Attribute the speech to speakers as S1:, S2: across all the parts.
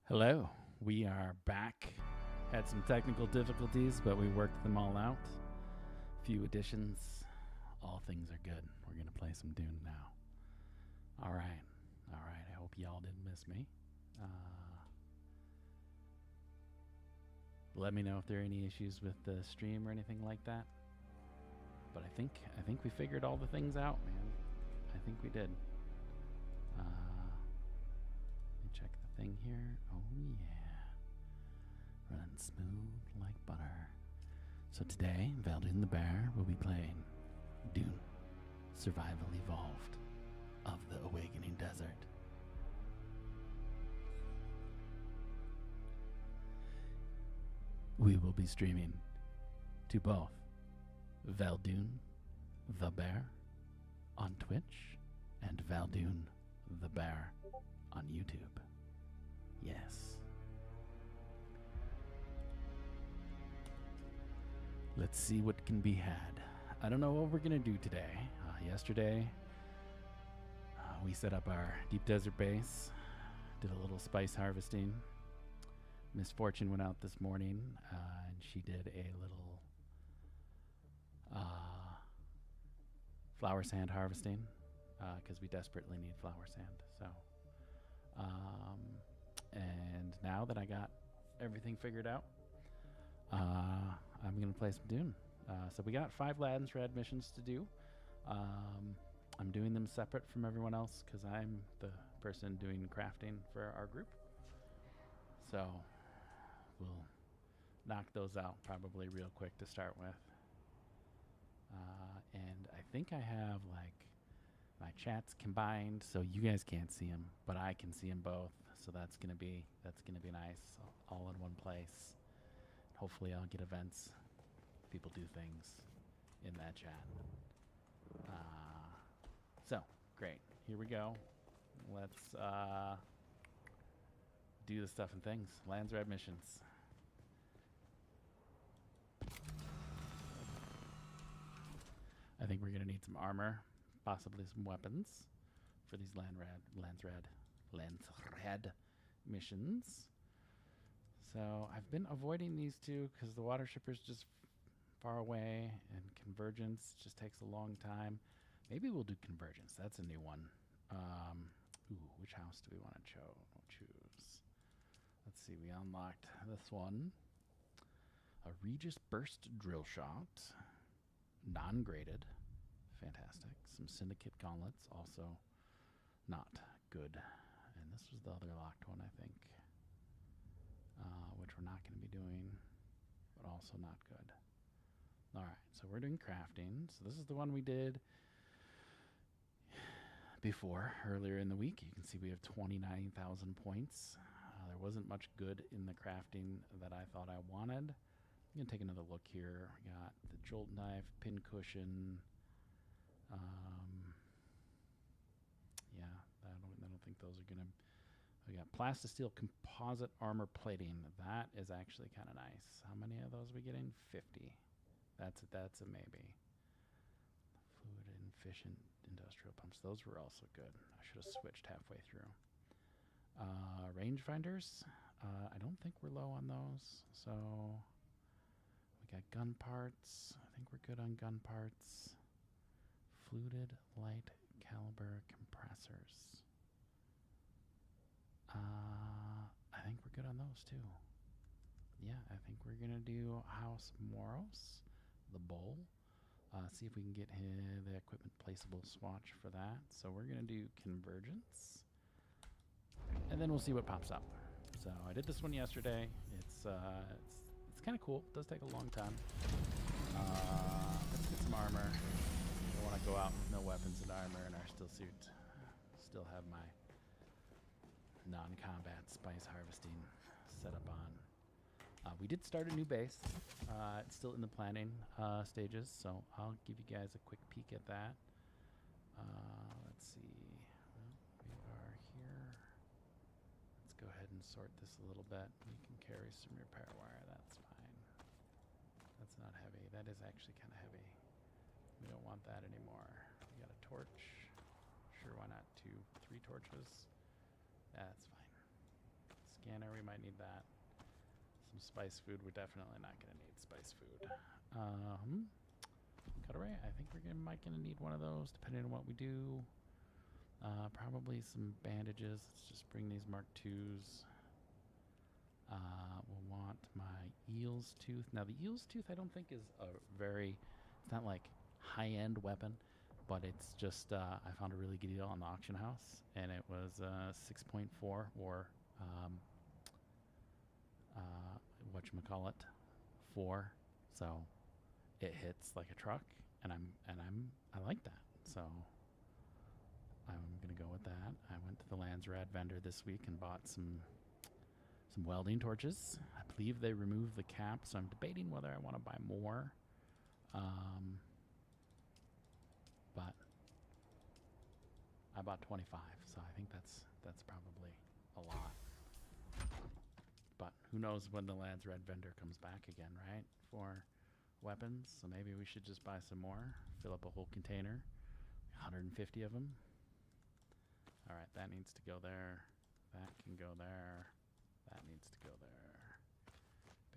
S1: Hello, we are back. Had some technical difficulties, but we worked them all out. Few additions. All things are good. We're going to play some Dune now. All right. I hope y'all didn't miss me. Let me know if there are any issues with the stream or anything like that. But I think we figured all the things out, man. I think we did. Let me check the thing here. Oh yeah, running smooth like butter. So today, Valdun the Bear will be playing Dune, Survival Evolved of the Awakening Desert. We will be streaming to both Valdun the Bear on Twitch and Valdun the Bear on YouTube. Yes. Let's see what can be had. I don't know what we're gonna do today. Yesterday, we set up our deep desert base, did a little spice harvesting. Miss Fortune went out this morning, and she did a little flower sand harvesting, because we desperately need flower sand. So, and now that I got everything figured out, I'm going to play some Dune. So we got 5 Lands Red missions to do. I'm doing them separate from everyone else because I'm the person doing crafting for our group. So we'll knock those out probably real quick to start with. And I think I have like my chats combined, so you guys can't see them, but I can see them both. So that's gonna be nice, all in one place. Hopefully, I'll get events. People do things in that chat. So great. Here we go. Let's do the stuff and things. Lands Red missions. I think we're gonna need some armor, possibly some weapons for these Lands Red missions. So I've been avoiding these two because the water shipper's just far away and convergence just takes a long time. Maybe we'll do convergence. That's a new one. Which house do we want to choose? Let's see. We unlocked this one. A Regis Burst drill shot. Non-graded. Fantastic. Some Syndicate gauntlets. Also not good. And this was the other locked one, I think. Which we're not going to be doing. But also not good. Alright, so we're doing crafting. So this is the one we did before, earlier in the week. You can see we have 29,000 points. There wasn't much good in the crafting that I thought I wanted. I'm going to take another look here. We got the jolt knife, pin cushion. Yeah, I don't think those are going to... We got plastisteel composite armor plating. That is actually kind of nice. How many of those are we getting? 50. That's a maybe. Fluid and efficient industrial pumps. Those were also good. I should have switched halfway through. Rangefinders. I don't think we're low on those. So we got gun parts. I think we're good on gun parts. Fluted light caliber compressors. I think we're good on those too. Yeah, I think we're gonna do House Moros, the bowl. See if we can get the equipment placeable swatch for that. So we're gonna do convergence, and then we'll see what pops up. So I did this one yesterday. It's kind of cool. It does take a long time. Let's get some armor. I want to go out with no weapons and armor and our still suit. Still have my non-combat spice harvesting set up on. We did start a new base. It's still in the planning stages, so I'll give you guys a quick peek at that. Let's see. Well, we are here. Let's go ahead and sort this a little bit. We can carry some repair wire. That's fine. That's not heavy. That is actually kind of heavy. We don't want that anymore. We got a torch. Sure, why not 3 torches? That's fine. Let's scanner, we might need that. Some spice food, we're definitely not going to need spice food. Cutaway, I think might going to need one of those, depending on what we do. Probably some bandages. Let's just bring these Mark IIs. We'll want my eel's tooth. Now, the eel's tooth I don't think is a very, it's not like high-end weapon, but it's just, I found a really good deal on the auction house, and it was 6.4 or, whatchamacallit, 4. So it hits like a truck, and I like that. So I'm gonna go with that. I went to the Landsrad vendor this week and bought some welding torches. I believe they removed the cap, so I'm debating whether I want to buy more. But I bought 25, so I think that's probably a lot. But who knows when the Landsrad vendor comes back again, right? For weapons, so maybe we should just buy some more. Fill up a whole container, 150 of them. All right, that needs to go there. That can go there. That needs to go there.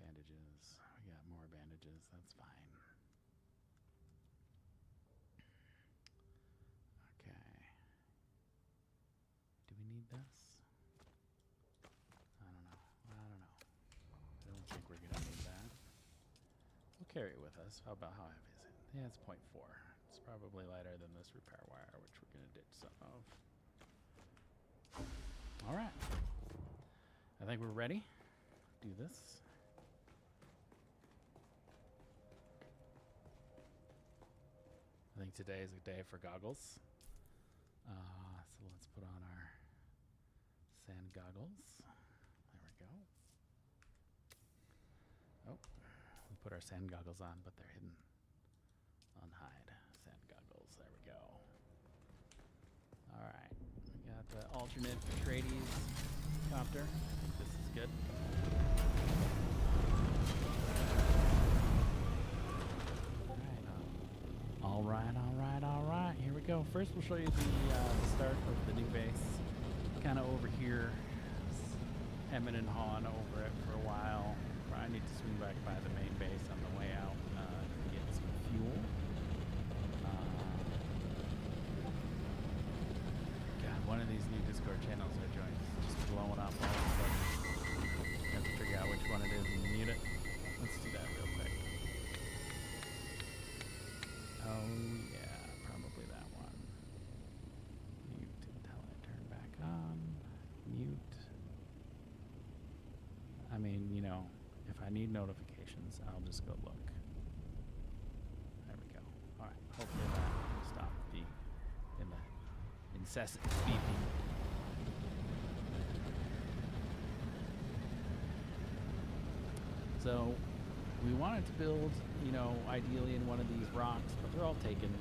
S1: Bandages. We got more bandages. That's fine. Okay. Do we need this? I don't know. I don't think we're going to need that. We'll carry it with us. How heavy is it? Yeah, it's 0.4. It's probably lighter than this repair wire, which we're going to ditch some of. All right. I think we're ready. Do this. I think today is a day for goggles. So let's put on our sand goggles. There we go. Oh, we put our sand goggles on, but they're hidden. Unhide sand goggles. There we go. All right. We got the alternate Atreides copter. I think this is good. All right. Here we go. First, we'll show you the start of the new base. Kind of over here, hemming and hawing over it for a while. I need to swing back by the main base on the way out to get some fuel. God, one of these new Discord channels I joined is just blowing up all of a sudden. I have to figure out which one it is and mute it. Let's do that real quick. Oh yeah, probably that one. Mute until I turn back on. Mute. I mean, you know, if I need notifications, I'll just go look. There we go. All right. Hopefully that will stop the incessant beeping. So we wanted to build, you know, ideally in one of these rocks, but they're all taken.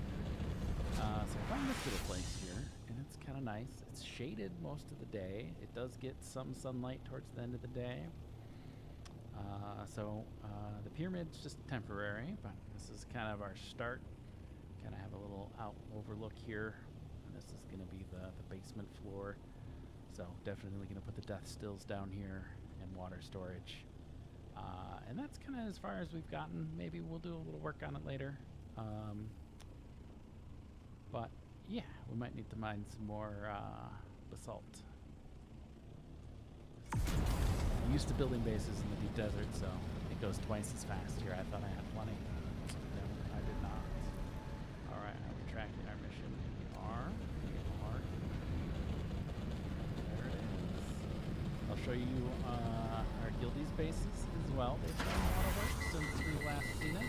S1: So I found this little place here, and it's kind of nice. It's shaded most of the day. It does get some sunlight towards the end of the day. The pyramid's just temporary, but this is kind of our start. Kind of have a little overlook here, and this is going to be the basement floor. So definitely going to put the death stills down here and water storage. And that's kind of as far as we've gotten. Maybe we'll do a little work on it later. But yeah, we might need to mine some more basalt. I'm used to building bases in the deep desert, so it goes twice as fast here. I thought I had plenty. No, I did not. All right, are we tracking our mission? We are. There it is. I'll show you our guildies bases as well. They've done a lot of work since we last seen it.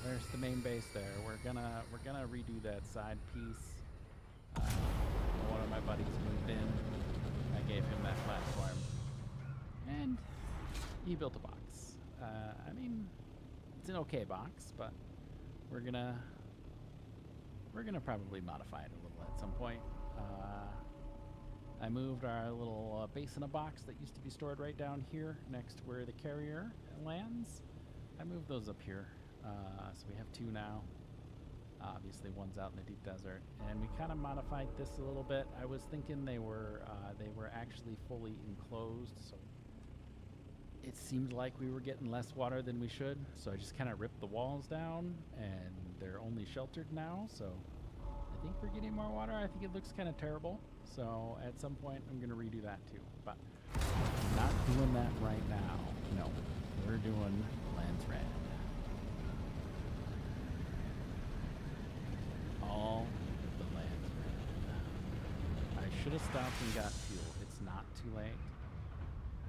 S1: There's the main base there. We're gonna redo that side piece. One of my buddies moved in. I gave him that platform, and he built a box. I mean, it's an okay box, but we're gonna probably modify it a little at some point. I moved our little base in a box that used to be stored right down here next to where the carrier lands. I moved those up here, so we have two now. Obviously, one's out in the deep desert, and we kind of modified this a little bit. I was thinking they were actually fully enclosed, so it seemed like we were getting less water than we should. So I just kind of ripped the walls down, and they're only sheltered now. So I think we're getting more water. I think it looks kind of terrible. So at some point, I'm gonna redo that too. But not doing that right now. No, we're doing Lands Red. All the Lands Red. I should have stopped and got fuel. It's not too late.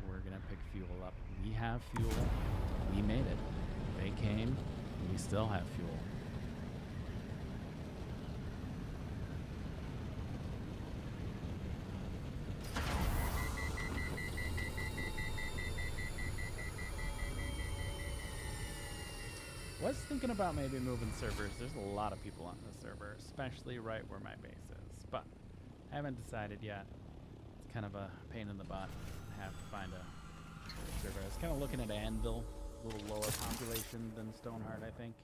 S1: We're gonna pick fuel up. We have fuel. We made it. They came. We still have fuel. Was thinking about maybe moving servers. There's a lot of people on the server, especially right where my base is. But I haven't decided yet. It's kind of a pain in the butt. I have to find a server. I was kind of looking at Anvil, a little lower population than Stoneheart, I think.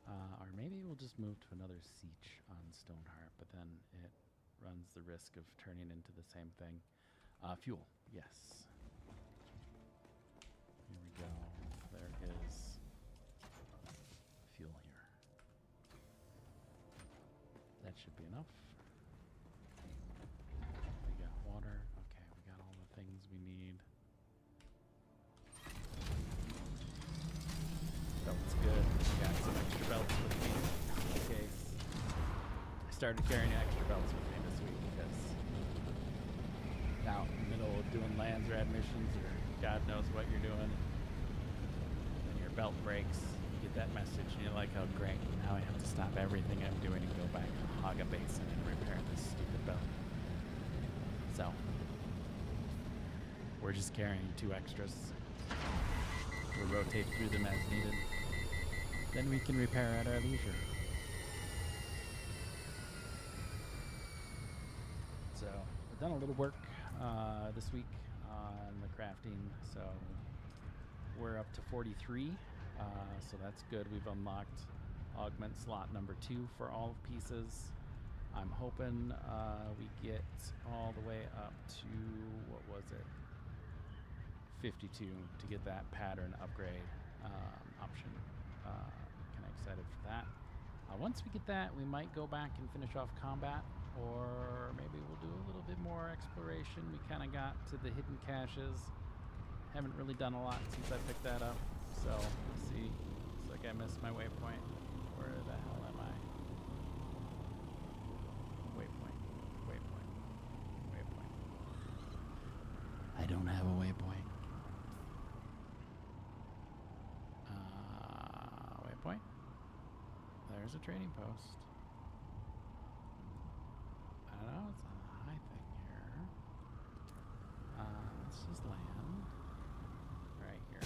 S1: Or maybe we'll just move to another siege on Stoneheart, but then it runs the risk of turning into the same thing. Fuel, yes. Here we go. There is fuel here. That should be enough. We got water. Okay, we got all the things we need. Belt's good. Got some extra belts with me in case. I started carrying extra belts with me this week because out in the middle of doing Lands Rad missions or God knows what you're doing, and your belt breaks, you get that message and you're like, oh great, now I have to stop everything I'm doing and go back to Haga Basin and repair this stupid belt. So, we're just carrying 2 extras. We'll rotate through them as needed. Then we can repair at our leisure. So, we've done a little work this week on the crafting. So, we're up to 43. So that's good. We've unlocked augment slot number 2 for all pieces. I'm hoping we get all the way up to, what was it? 52 to get that pattern upgrade option. Kind of excited for that. Once we get that, we might go back and finish off combat, or maybe we'll do a little bit more exploration. We kind of got to the hidden caches. Haven't really done a lot since I picked that up. So, let's see. Looks like I missed my waypoint. Where the hell am I? Waypoint. Waypoint. Waypoint. I don't have a waypoint. Waypoint. There's a trading post. I don't know, it's on a high thing here. Let's just land right here.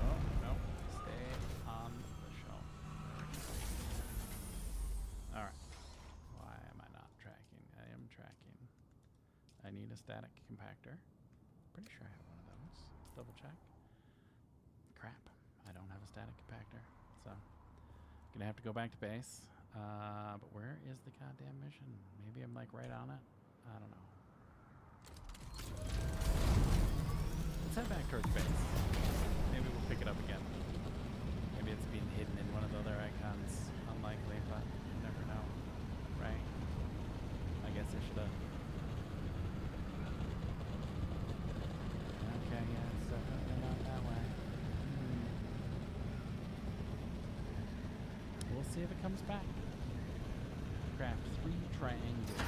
S1: Oh, no. Stay on the shelf. Alright. Why am I not tracking? I am tracking. I need a static compactor. Pretty sure I have one of those. Let's double check. Crap. I don't have a static compactor. So, gonna have to go back to base. But where is the goddamn mission? Maybe I'm like right on it? I don't know. Let's head back towards base. Maybe we'll pick it up again. Maybe it's being hidden in one of the other icons. Unlikely, but you never know. Right? I guess I should have. Okay, yeah, it's definitely not that way. We'll see if it comes back. Craft 3 triangles.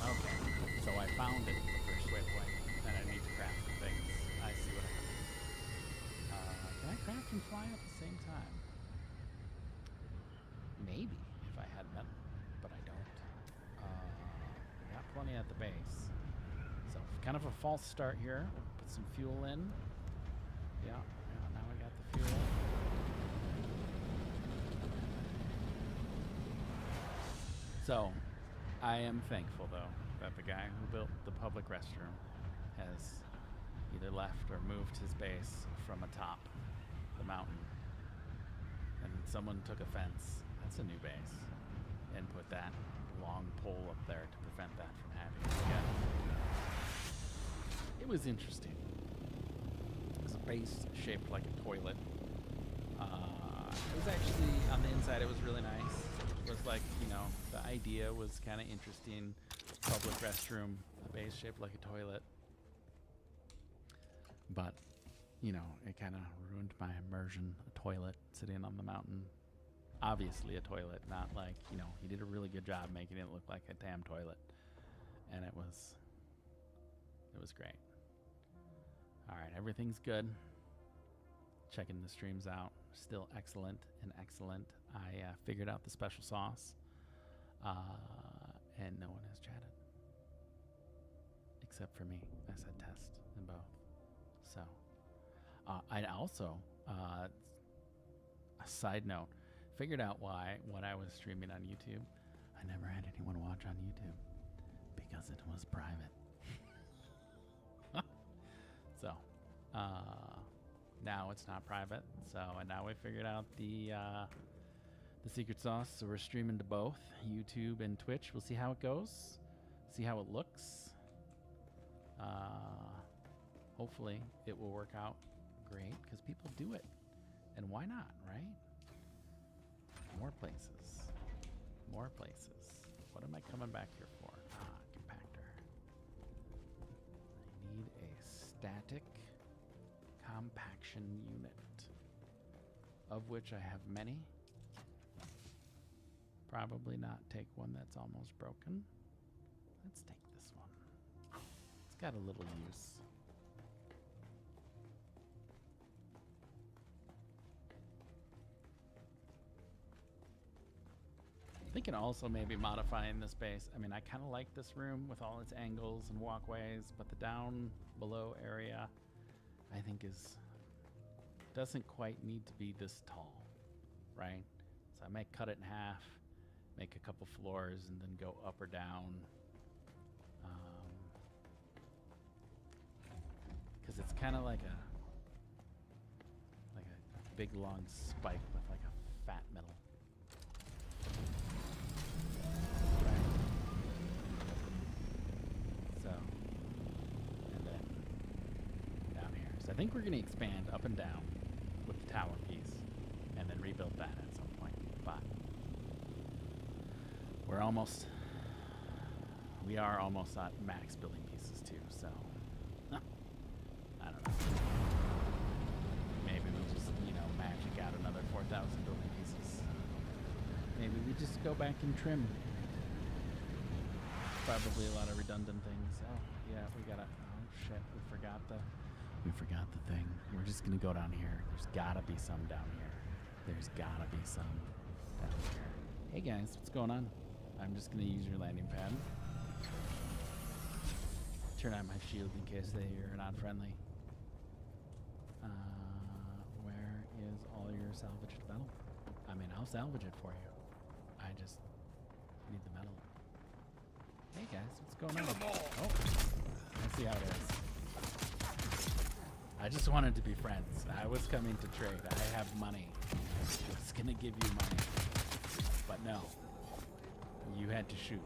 S1: Okay, so I found it, the first waypoint. Then I need to craft some things. I see what happened. Can I craft and fly at the same time? Maybe, if I had metal, but I don't. I got plenty at the base. So, kind of a false start here. Put some fuel in. Yeah, now I got the fuel. So, I am thankful, though, that the guy who built the public restroom has either left or moved his base from atop the mountain and someone took offense. That's a new base, and put that long pole up there to prevent that from happening again. It was interesting. It was a base shaped like a toilet. It was actually, on the inside, it was really nice. It was like, you know, the idea was kind of interesting. Public restroom, a base shaped like a toilet. But, you know, it kind of ruined my immersion. A toilet sitting on the mountain. Obviously a toilet, not like, you know, he did a really good job making it look like a damn toilet. And it was great. All right, everything's good. Checking the streams out. Still excellent and excellent. I figured out the special sauce. And no one has chatted. Except for me. I said test in both. So, I also, a side note, figured out why when I was streaming on YouTube, I never had anyone watch on YouTube. Because it was private. So, now it's not private. So, and now we figured out the secret sauce. So we're streaming to both YouTube and Twitch. We'll see how it goes. See how it looks. Hopefully it will work out great because people do it. And why not, right? More places. More places. What am I coming back here for? Compactor. I need a static compaction unit, of which I have many. Probably not take one that's almost broken. Let's take this one. It's got a little use. Thinking also maybe modifying the space. I mean, I kind of like this room with all its angles and walkways, but the down below area I think doesn't quite need to be this tall, right? So I might cut it in half, make a couple floors, and then go up or down. Because it's kind of like a big long spike with like a fat middle. Right. So, and then down here. So I think we're going to expand up and down with the tower piece and then rebuild that at some point. But we are almost at max building pieces too, so I don't know. Maybe we'll just, magic out another 4,000 building pieces. Maybe we just go back and trim. Probably a lot of redundant things. Oh, yeah, we gotta, oh shit, we forgot the thing. We're just gonna go down here. There's gotta be some down here. There's gotta be some down here. Hey guys, what's going on? I'm just gonna use your landing pad. Turn on my shield in case you're not friendly. Where is all your salvaged metal? I mean, I'll salvage it for you. I just need the metal. Hey guys, what's going on? Oh, I see how it is. I just wanted to be friends. I was coming to trade. I have money. I was gonna give you money. But no. You had to shoot.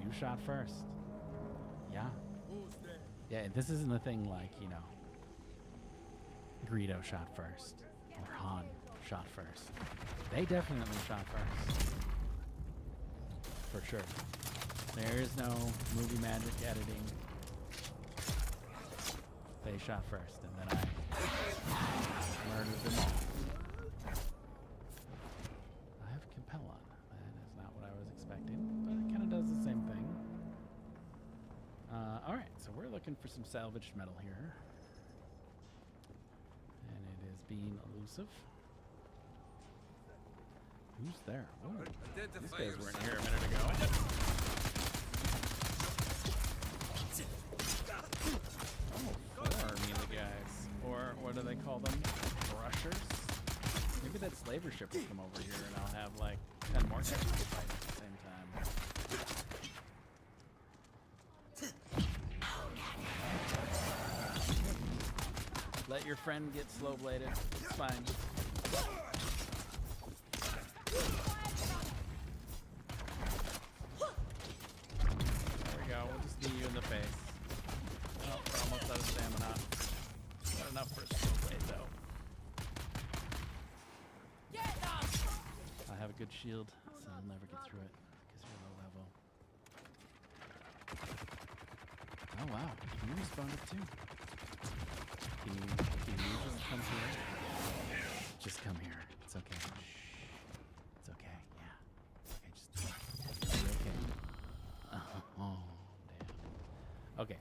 S1: You shot first. Yeah. Yeah, this isn't a thing like, Greedo shot first. Or Han shot first. They definitely shot first. For sure. There is no movie magic editing. They shot first, and then I murdered them all. I have Compel on. That is not what I was expecting, but it kind of does the same thing. Alright, so we're looking for some salvaged metal here. And it is being elusive. Who's there? Oh, these guys weren't here a minute ago. Oh, 4 melee guys. Or what do they call them? Brushers? Maybe that slaver ship will come over here and I'll have like 10 more guys to fight at the same time. Let your friend get slow bladed. It's fine. shield, so you'll never get through it because you're low level. Oh wow, you responded too. Can you just come here? Just come here. It's okay. It's okay. Yeah. Okay, just you're okay. Oh, damn. Okay.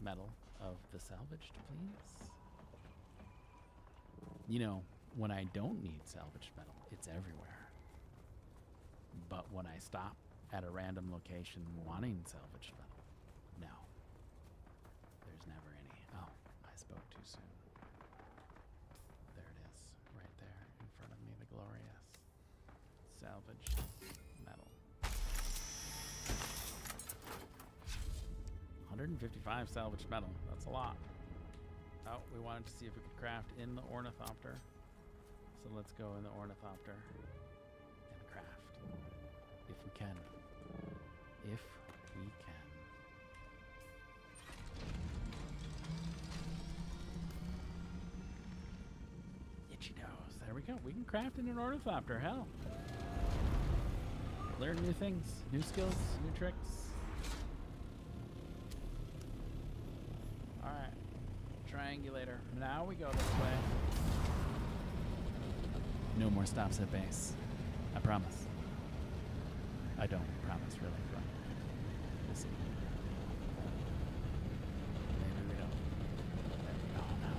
S1: Metal of the salvaged, please. You know, when I don't need salvaged metal, it's everywhere. But when I stop at a random location wanting salvaged metal, no. There's never any. Oh, I spoke too soon. There it is, right there in front of me, the glorious salvaged metal. 155 salvaged metal, that's a lot. Oh, we wanted to see if we could craft in the ornithopter. So let's go in the ornithopter and craft. If we can. If we can. Itchy nose. There we go. We can craft in an ornithopter. Hell. Learn new things, new skills, new tricks. Alright. Triangulator. Now we go this way. No more stops at base. I promise. I don't promise, really, but we'll see. Maybe we don't. Oh, no.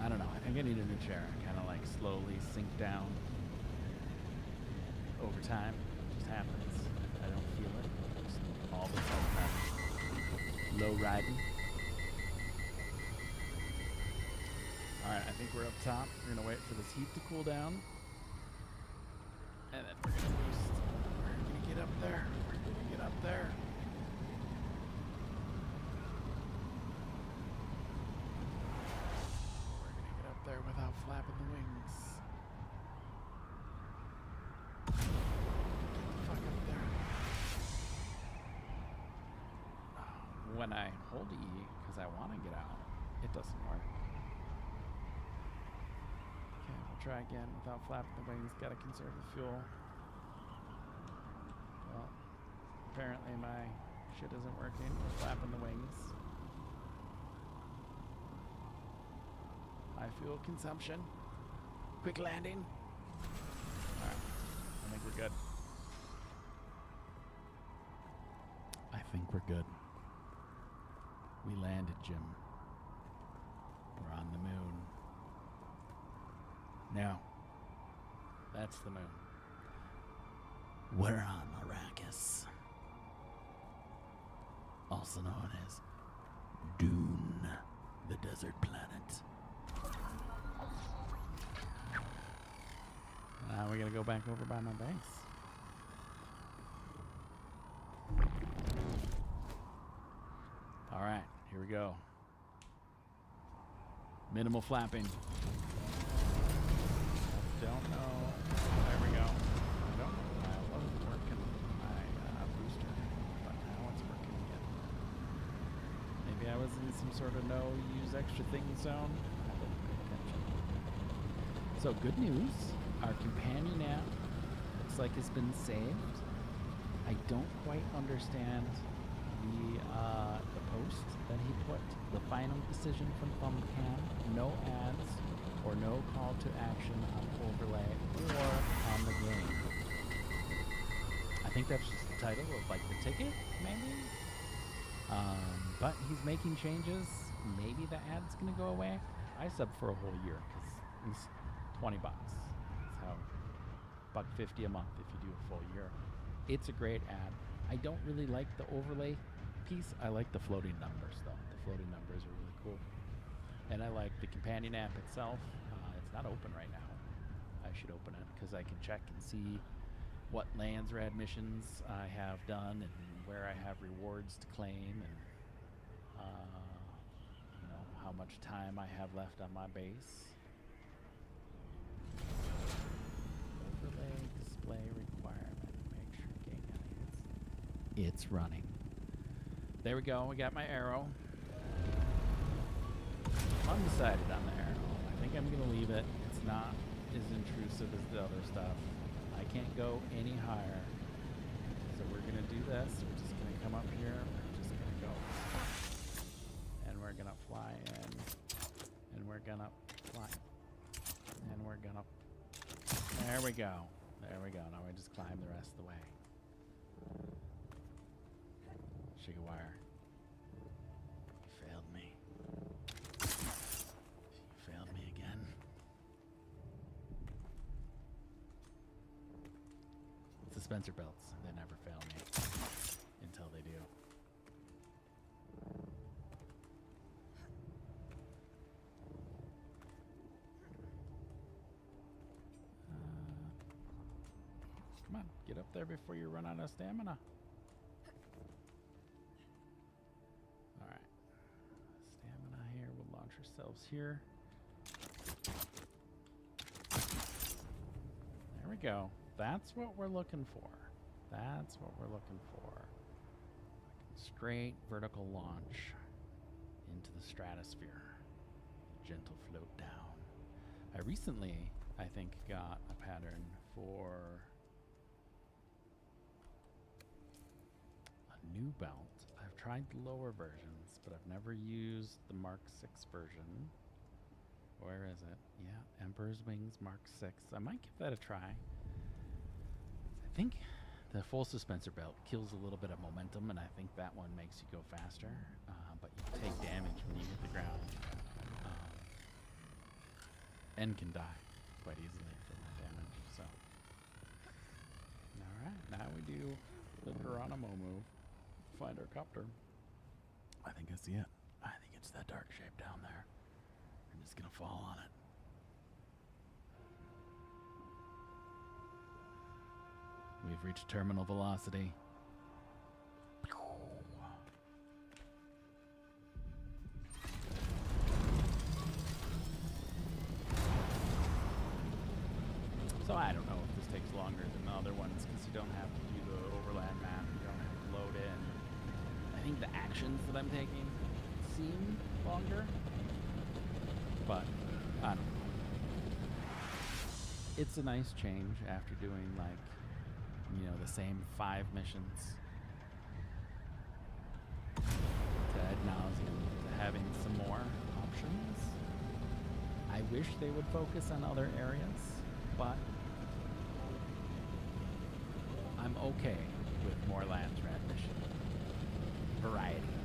S1: I don't know. I think I need a new chair. Kind of like slowly sink down over time. It just happens. I don't feel it. Just all of a sudden, low riding. Alright, I think we're up top. We're gonna wait for this heat to cool down. And then we're gonna boost. We're gonna get up there. We're gonna get up there. We're gonna get up there without flapping the wings. Get the fuck up there. When I hold E, because I want to get out, it doesn't work. Okay, we'll try again without flapping the wings. Gotta conserve the fuel. Well, apparently my shit isn't working. We're flapping the wings. High fuel consumption. Quick landing. Alright, I think we're good. I think we're good. We landed, Jim. We're on the moon. Now, that's the moon. We're on Arrakis, also known as Dune, the desert planet. Now we gotta go back over by my base. All right, here we go. Minimal flapping. Don't know. There we go. I don't know why I wasn't working my booster, but now it's working again. Maybe I was in some sort of no use extra thing zone. I didn't pay attention. So good news. Our companion app looks like it's been saved. I don't quite understand the post that he put. The final decision from Thumbcam. No ads or no call to action on overlay or on the game. I think that's just the title of like the ticket, maybe? But he's making changes. Maybe the ad's gonna go away. I subbed for a whole year because it's $20. That's how $1.50 a month if you do a full year. It's a great ad. I don't really like the overlay piece. I like the floating numbers though. The floating numbers are really cool. And I like the companion app itself. It's not open right now. I should open it because I can check and see what lands or admissions I have done and where I have rewards to claim and you know, how much time I have left on my base. Overlay display requirement. Make sure game it's running. There we go. We got my arrow. Undecided on the arrow. I think I'm gonna leave it. not as intrusive as the other stuff. I can't go any higher. So we're gonna do this. We're just gonna come up here. We're just gonna go. And we're gonna fly in. And we're gonna fly. And we're gonna. There we go. There we go. Now we just climb the rest of the way. Sugar wire. You failed me. You failed me again. Suspensor belts. They never fail me. Until they do. Come on, get up there before you run out of stamina. Alright. Stamina here. We'll launch ourselves here. There we go. That's what we're looking for. That's what we're looking for. Straight vertical launch into the stratosphere. Gentle float down. I recently, I think, got a pattern for a new belt. I've tried the lower versions, but I've never used the Mark 6 version. Where is it? Yeah, Emperor's Wings Mark 6. I might give that a try. I think the full suspensor belt kills a little bit of momentum, and I think that one makes you go faster, but you take damage when you hit the ground, and can die quite easily from that damage. So, all right, now we do the Geronimo move. Find our copter. I think I see it. I think it's that dark shape down there. I'm just gonna fall on it. We've reached terminal velocity. So I don't know if this takes longer than the other ones because you don't have to do the overland map. You don't have to load in. I think the actions that I'm taking seem longer, but I don't know. It's a nice change after doing like, you know, the same 5 missions to ad nauseum to having some more options. I wish they would focus on other areas, but I'm okay with more Lands Rat mission variety,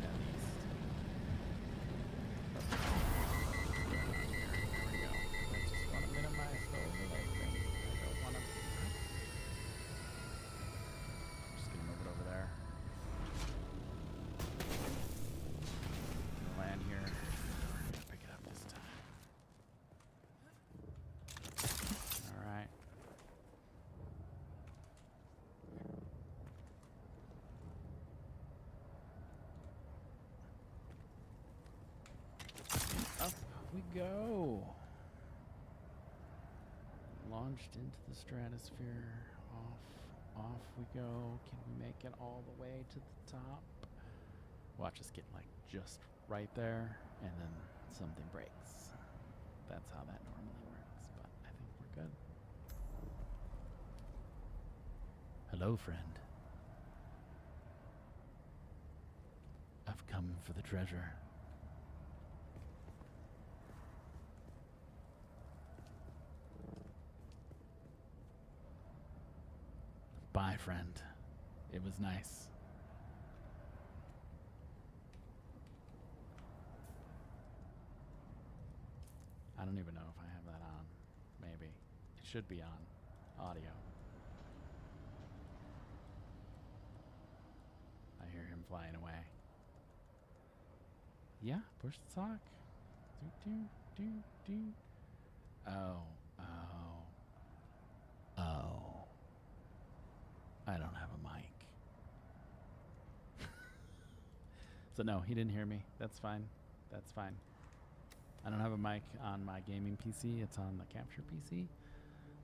S1: at least. There we go. I just want to minimize the overlay thing. I don't want to. Just gonna move it over there. Gonna land here. Pick it up this time. All right. Up we go. Launched into the stratosphere. Off we go. Can we make it all the way to the top? Watch us get like just right there, and then something breaks. That's how that normally works, but I think we're good. Hello, friend. I've come for the treasure. Bye, friend. It was nice. I don't even know if I have that on. Maybe. It should be on audio. I hear him flying away. Yeah, push the sock. Do, do, do, do. Oh. I don't have a mic. So no, he didn't hear me. That's fine. That's fine. I don't have a mic on my gaming PC. It's on the capture PC.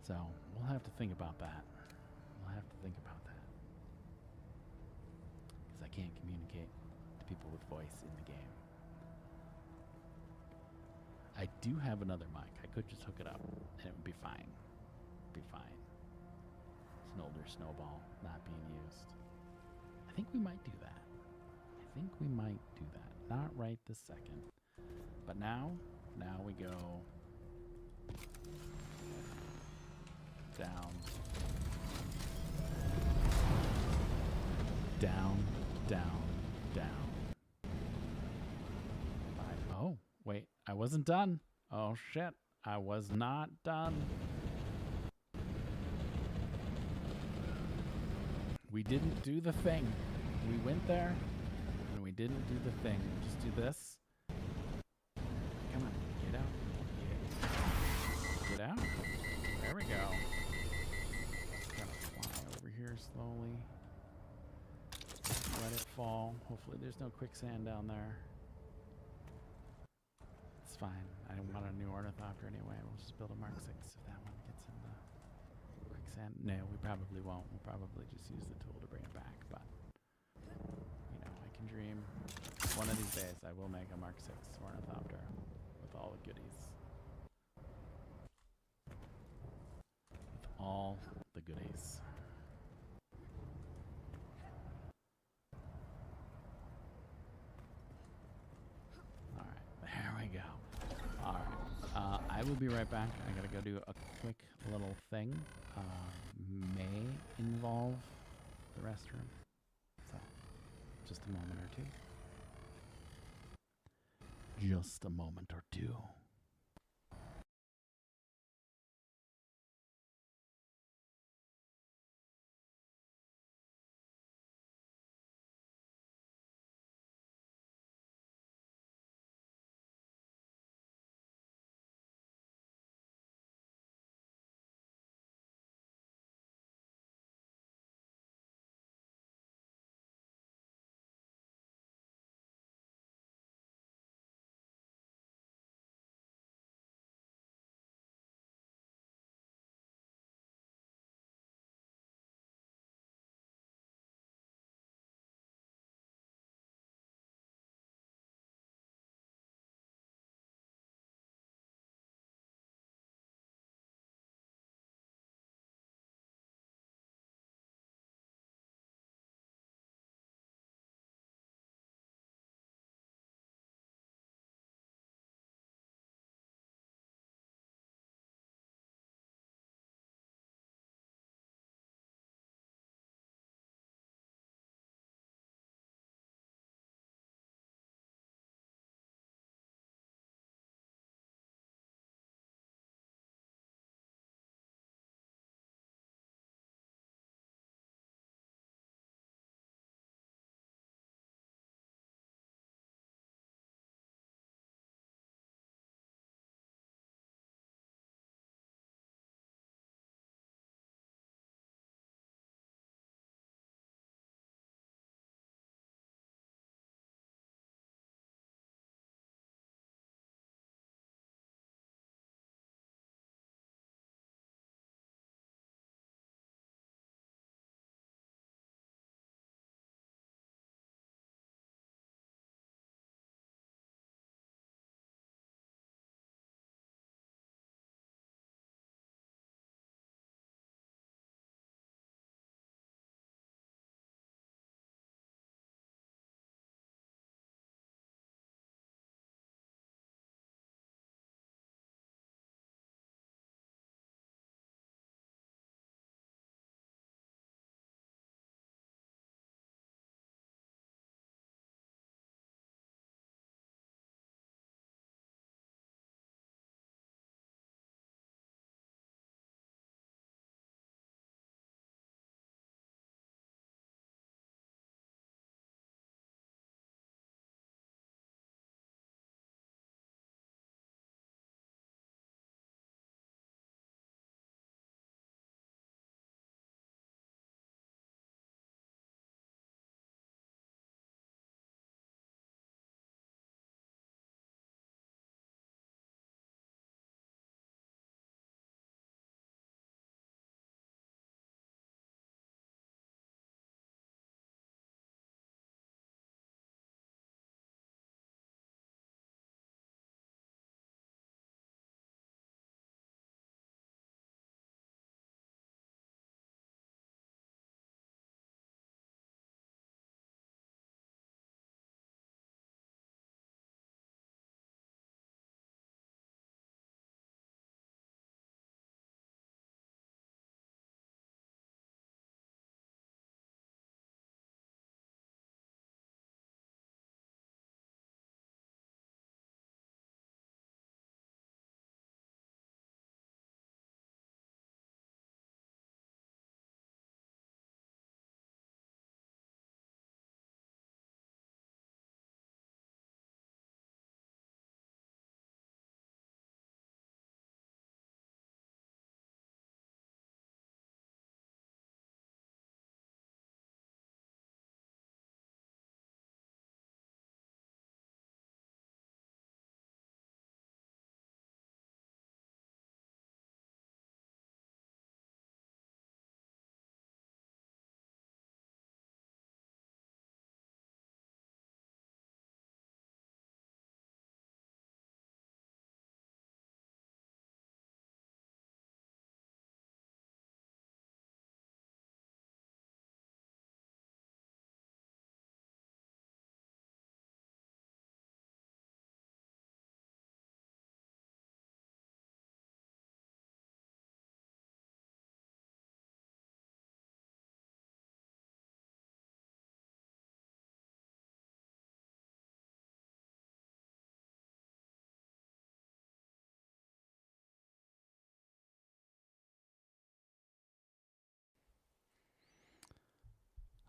S1: So we'll have to think about that. We'll have to think about that. Because I can't communicate to people with voice in the game. I do have another mic. I could just hook it up and it would be fine. Be fine. It's an older snowball not being used. I think we might do that. I think we might do that. Not right this second. But now we go down, down, down, down. Oh, wait, I wasn't done. Oh shit, I was not done. We didn't do the thing. We went there and we didn't do the thing. We'll just do this. Come on, get out. Get out. There we go. Gotta fly over here slowly. Let it fall. Hopefully there's no quicksand down there. It's fine. I didn't want a new ornithopter anyway. We'll just build a Mark 6 if that one gets in the quicksand. No, we probably won't. We'll probably just use the tool to bring it back. But, you know, I can dream. One of these days I will make a Mark 6 ornithopter with all the goodies. With all the goodies. There we go. All right. I will be right back. I gotta go do a quick little thing. May involve the restroom. So, just a moment or two. Just a moment or two.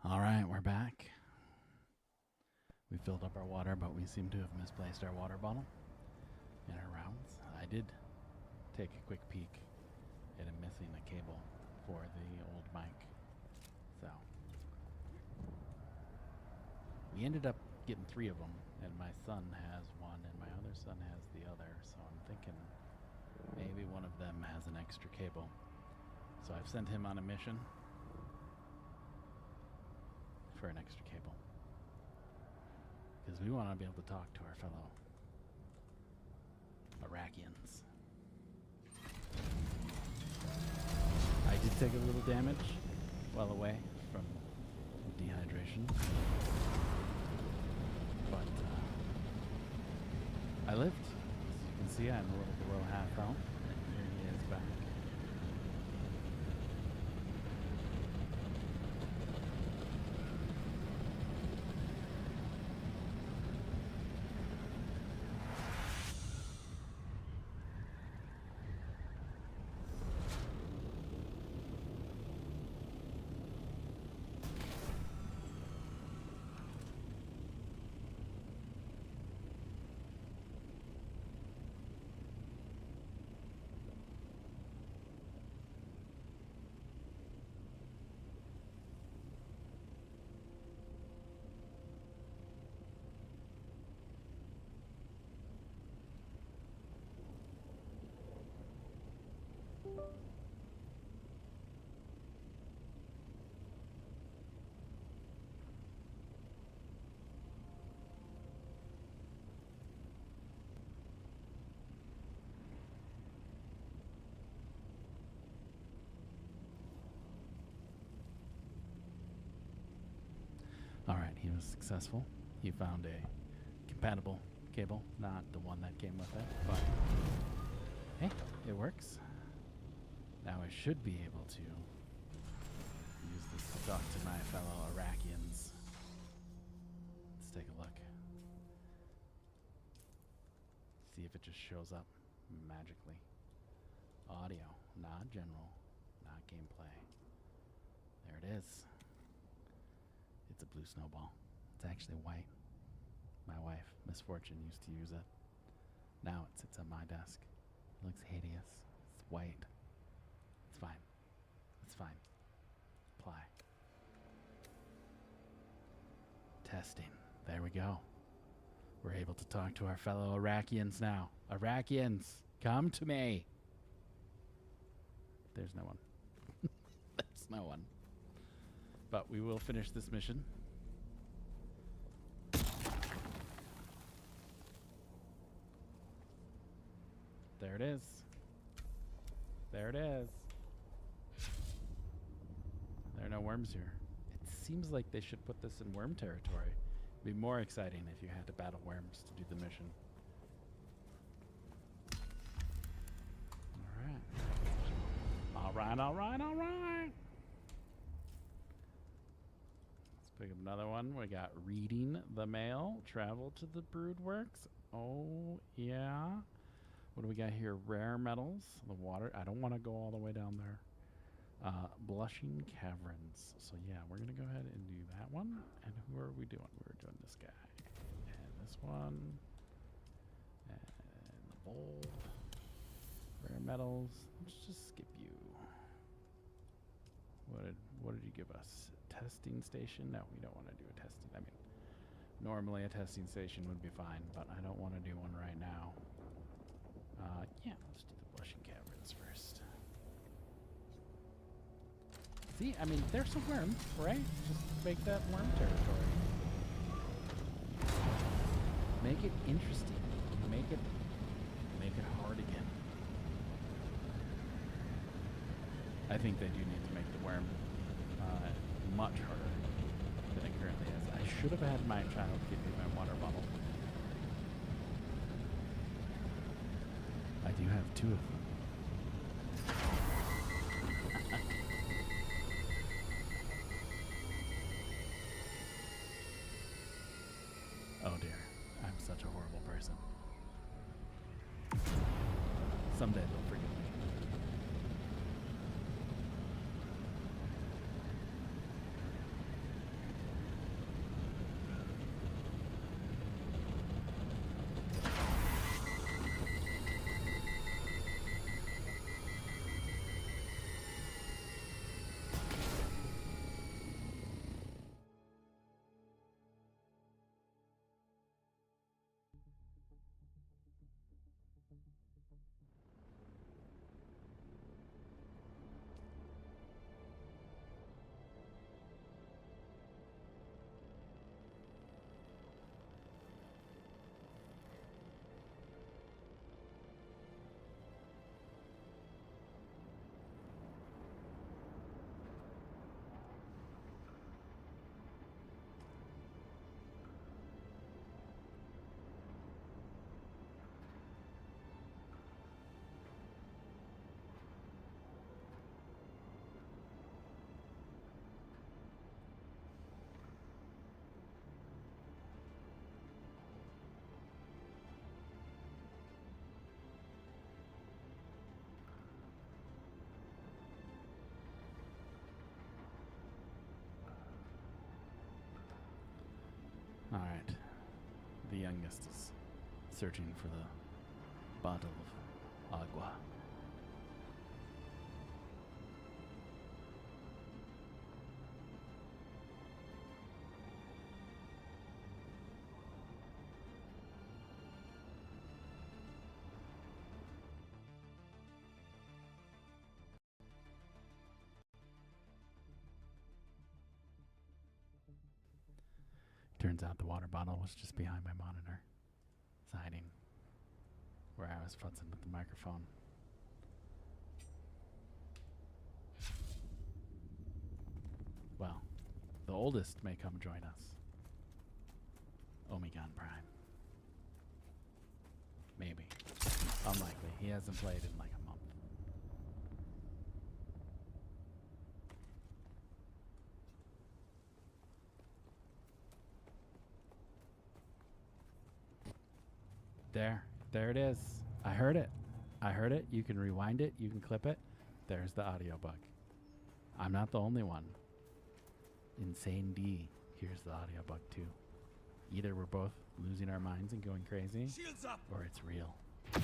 S1: All right, we're back. We filled up our water, but we seem to have misplaced our water bottle in our rounds. I did take a quick peek at him missing a cable for the old mic. So we ended up getting 3 of them, and my son has one, and my other son has the other. So I'm thinking maybe one of them has an extra cable. So I've sent him on a mission for an extra cable, because we want to be able to talk to our fellow Iraqians. I did take a little damage while away from dehydration, but I lived. As you can see, I'm a little half out. Here he is back. All right, he was successful. He found a compatible cable, not the one that came with it, but hey, it works. Now I should be able to use this to talk to my fellow Iraqians. Let's take a look. See if it just shows up magically. Audio, not general, not gameplay. There it is. It's a blue snowball. It's actually white. My wife, Misfortune, used to use it. Now it sits on my desk. It looks hideous. It's white. It's fine. It's fine. Apply. Testing. There we go. We're able to talk to our fellow Iraqians now. Iraqians, come to me. There's no one. There's no one. But we will finish this mission. There it is. There it is. There are no worms here. It seems like they should put this in worm territory. It'd be more exciting if you had to battle worms to do the mission. All right. All right. Let's pick up another one. We got reading the mail, travel to the Broodworks. Oh, yeah. What do we got here? Rare metals, the water. I don't want to go all the way down there. Blushing caverns. So yeah, we're going to go ahead and do that one. And who are we doing? We're doing this guy. And this one. And the bold. Rare metals. Let's just skip you. What did you give us? Testing station? No, we don't want to do a testing. I mean, normally a testing station would be fine, but I don't want to do one right now. Yeah, let's do the blushing caverns first. See, I mean, there's some worms, right? Just make that worm territory. Make it interesting. Make it hard again. I think they do need to make the worm much harder than it currently is. I should have had my child give me my water bottle. I do have 2 of them. Oh dear, I'm such a horrible person. Someday they'll forgive me. youngest is searching for the bottle of agua. Turns out the water bottle was just behind my monitor. It's hiding where I was futzing with the microphone. Well, the oldest may come join us. Omegon Prime. Maybe. Unlikely. He hasn't played in like a month. There it is. I heard it. You can rewind it. You can clip it. There's the audiobook. I'm not the only one. Insane D hears the audiobook too. Either we're both losing our minds and going crazy, or it's real. Okay,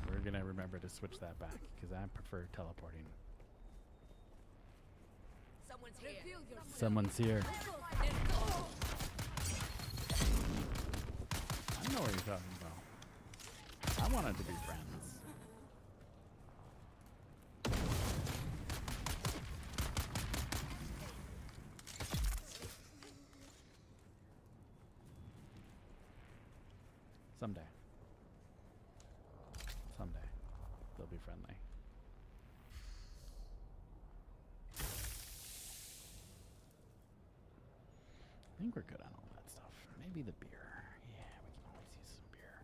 S1: we're gonna remember to switch that back because I prefer teleporting. Someone's here. I know what you're talking about. I wanted to be friends. Someday. Someday. They'll be friendly. I think we're good on all that stuff. Maybe the beer. Yeah, we can always use some beer.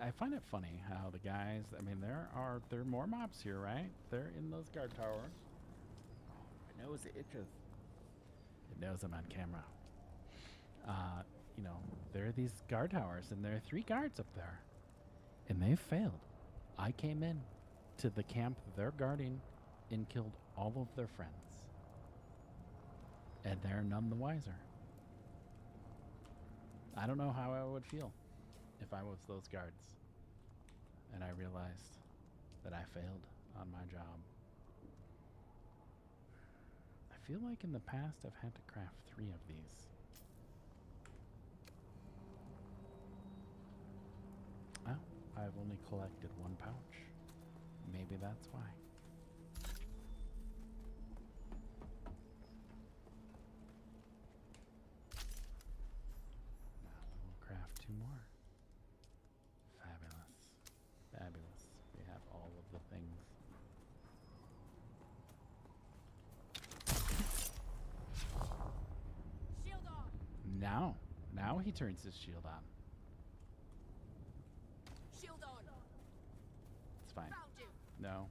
S1: I find it funny how the guys, I mean, there are more mobs here, right? They're in those guard towers. Oh, my nose itches. It knows I'm on camera. You know, there are these guard towers, and there are 3 guards up there. And they failed. I came in to the camp they're guarding and killed all of their friends. And they're none the wiser. I don't know how I would feel if I was those guards and I realized that I failed on my job. I feel like in the past I've had to craft 3 of these. Oh, I've only collected 1 pouch. Maybe that's why. Now we'll craft 2 more. Fabulous. Fabulous. We have all of the things. Shield on. Now he turns his shield on. Shield on. It's fine. Found you. No.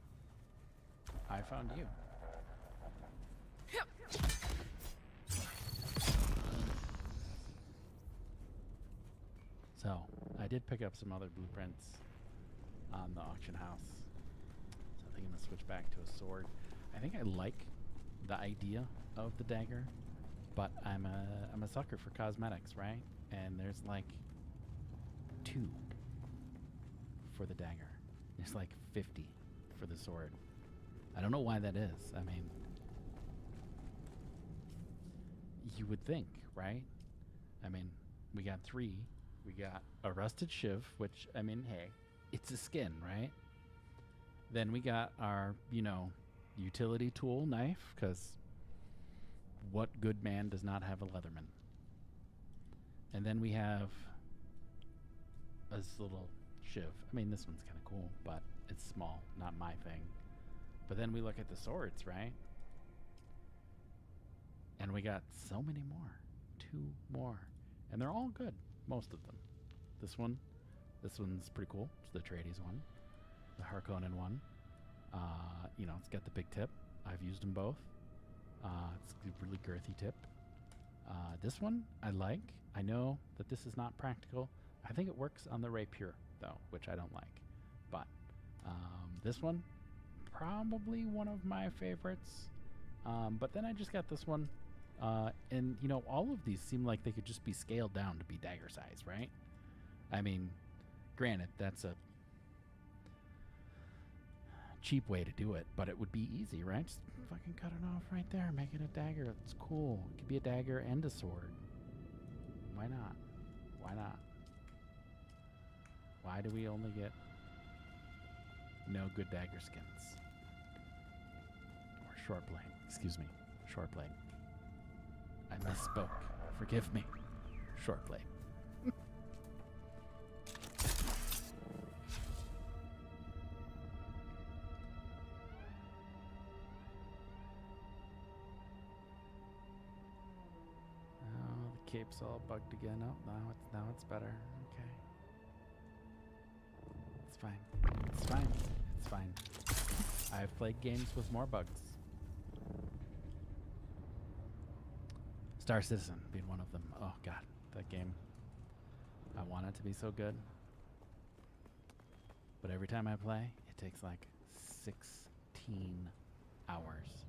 S1: I found you. So, I did pick up some other blueprints on the auction house. So I think I'm going to switch back to a sword. I think I like the idea of the dagger, but I'm a sucker for cosmetics, right? And there's like 2 for the dagger. There's like 50 for the sword. I don't know why that is. I mean, you would think, right? I mean, we got 3. We got a rusted shiv, which, I mean, hey, it's a skin, right? Then we got our, you know, utility tool knife, because what good man does not have a Leatherman? And then we have this little shiv. I mean, this one's kind of cool, but it's small, not my thing. But then we look at the swords, right? And we got so many more. 2 more. And they're all good. Most of them. This one's pretty cool. It's the Atreides one. The Harkonnen one. You know, it's got the big tip. I've used them both. It's a really girthy tip. This one I like. I know that this is not practical. I think it works on the rapier though, which I don't like. But this one, probably one of my favorites. But then I just got this one, and you know, all of these seem like they could just be scaled down to be dagger size, right? I mean, granted, that's a cheap way to do it, but it would be easy, right? Just fucking cut it off right there, make it a dagger. It's cool. It could be a dagger and a sword. Why not? Why not? Why do we only get no good dagger skins? Or short blade. Excuse me. Short blade. I misspoke. Forgive me. Short blade. Cape's all bugged again. Oh, now it's better. Okay. It's fine. It's fine. It's fine. I've played games with more bugs. Star Citizen being one of them. Oh god, that game. I want it to be so good. But every time I play, it takes like 16 hours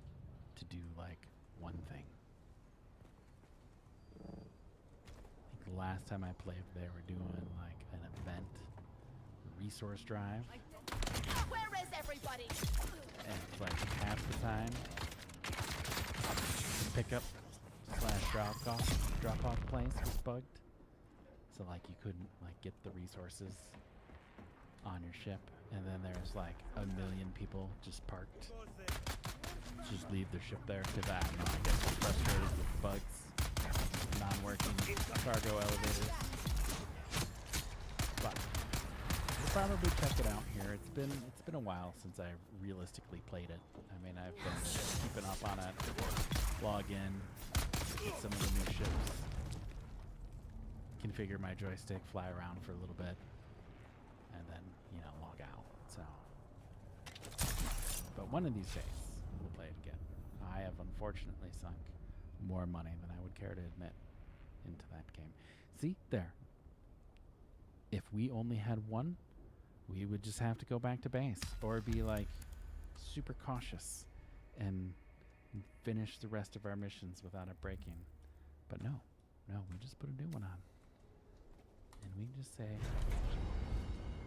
S1: to do like one thing. The last time I played, they were doing like an event, resource drive.
S2: Where is everybody?
S1: And like half the time, pick up / drop off place was bugged. So like you couldn't like get the resources on your ship, and then there's like a million people just parked, just leave their ship there because I don't know, I guess they're frustrated with the bugs. Non-working cargo elevators. But we'll probably check it out here. It's been a while since I realistically played it. I mean, I've been keeping up on it, log in, get some of the new ships, configure my joystick, fly around for a little bit, and then, you know, log out. So, but one of these days we'll play it again. I have unfortunately sunk more money than I would care to admit into that game. See, there. If we only had one, we would just have to go back to base or be like super cautious and finish the rest of our missions without it breaking. But no, we just put a new one on. And we just say,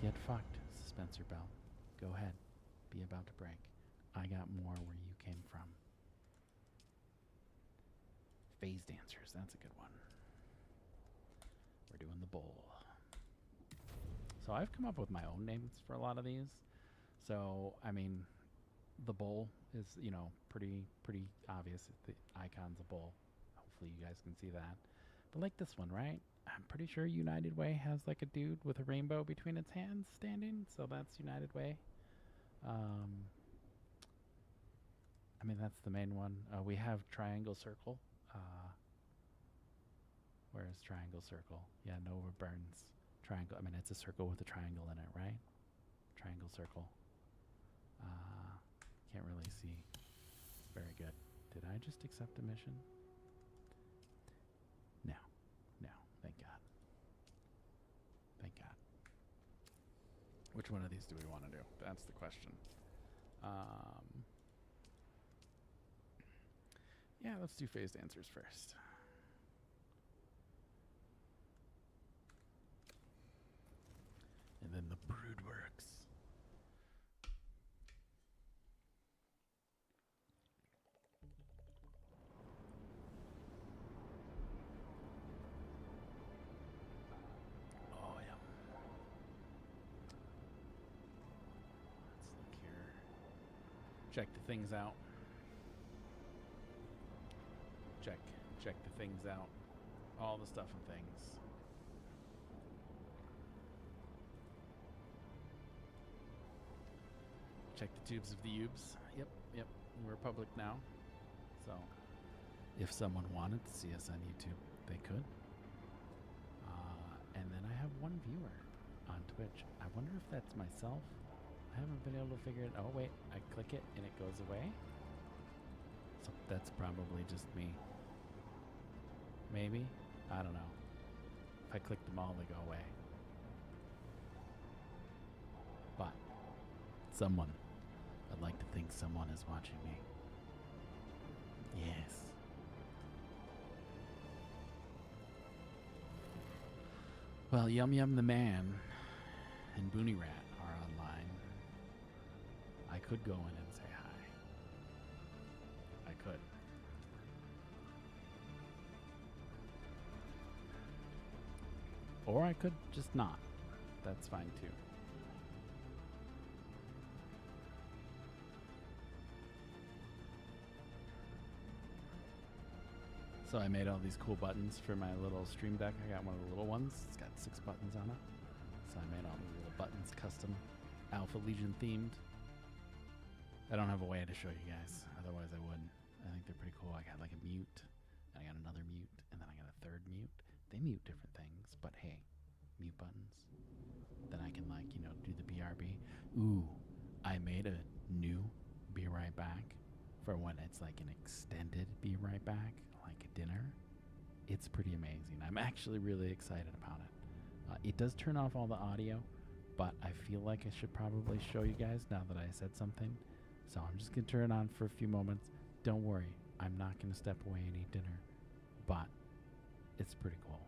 S1: get fucked, Spencer Bell. Go ahead. Be about to break. I got more where you came from. Phase dancers, that's a good one. We're doing the bowl. So I've come up with my own names for a lot of these. So, I mean, the bowl is, you know, pretty obvious. The icon's a bowl. Hopefully you guys can see that. But like this one, right? I'm pretty sure United Way has like a dude with a rainbow between its hands standing. So that's United Way. I mean, that's the main one. We have Triangle Circle. Where's Triangle Circle? Yeah, Nova Burns. Triangle. I mean, it's a circle with a triangle in it, right? Triangle Circle. Can't really see. Very good. Did I just accept a mission? No. Thank God. Thank God. Which one of these do we want to do? That's the question. Yeah, let's do phased answers first. And then the brood works. Oh, yeah. Let's look here. Check the things out. Check the things out. All the stuff and things. Check the tubes of the Ubes. Yep. We're public now. So, if someone wanted to see us on YouTube, they could. And then I have one viewer on Twitch. I wonder if that's myself. I haven't been able to figure it. Oh wait, I click it and it goes away. So that's probably just me. Maybe? I don't know. If I click them all, they go away. But someone, I'd like to think someone is watching me. Yes. Well, Yum Yum the Man and Boonie Rat are online. I could go in and say hi. I could. Or I could just not. That's fine too. So I made all these cool buttons for my little stream deck. I got one of the little ones. It's got 6 buttons on it. So I made all these little buttons custom, Alpha Legion themed. I don't have a way to show you guys. Otherwise I would. I think they're pretty cool. I got like a mute, and I got another mute, and then I got a third mute. They mute different things, but hey, mute buttons. Then I can like, do the BRB. Ooh, I made a new Be Right Back for when it's like an extended Be Right Back, like a dinner. It's pretty amazing. I'm actually really excited about it. It does turn off all the audio, but I feel like I should probably show you guys now that I said something. So I'm just going to turn it on for a few moments. Don't worry, I'm not going to step away and eat dinner, but it's pretty cool.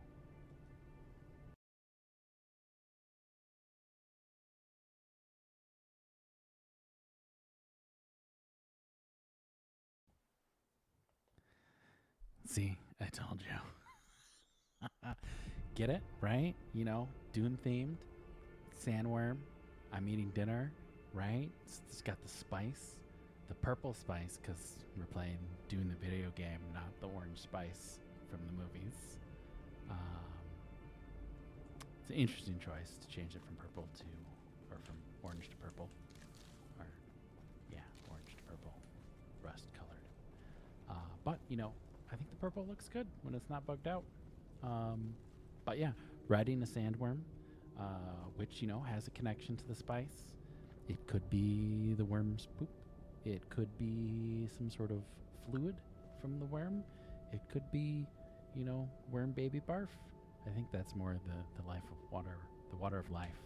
S1: See, I told you. Get it? Right? Dune themed, sandworm. I'm eating dinner, right? It's got the spice, the purple spice, because we're playing Dune the video game, not the orange spice from the movies. It's an interesting choice to change it from purple to, or from orange to purple. Or, yeah, orange to purple, rust colored. But, I think the purple looks good when it's not bugged out. But yeah, riding a sandworm, which, has a connection to the spice. It could be the worm's poop. It could be some sort of fluid from the worm. It could be, worm baby barf. I think that's more the life of water, the water of life.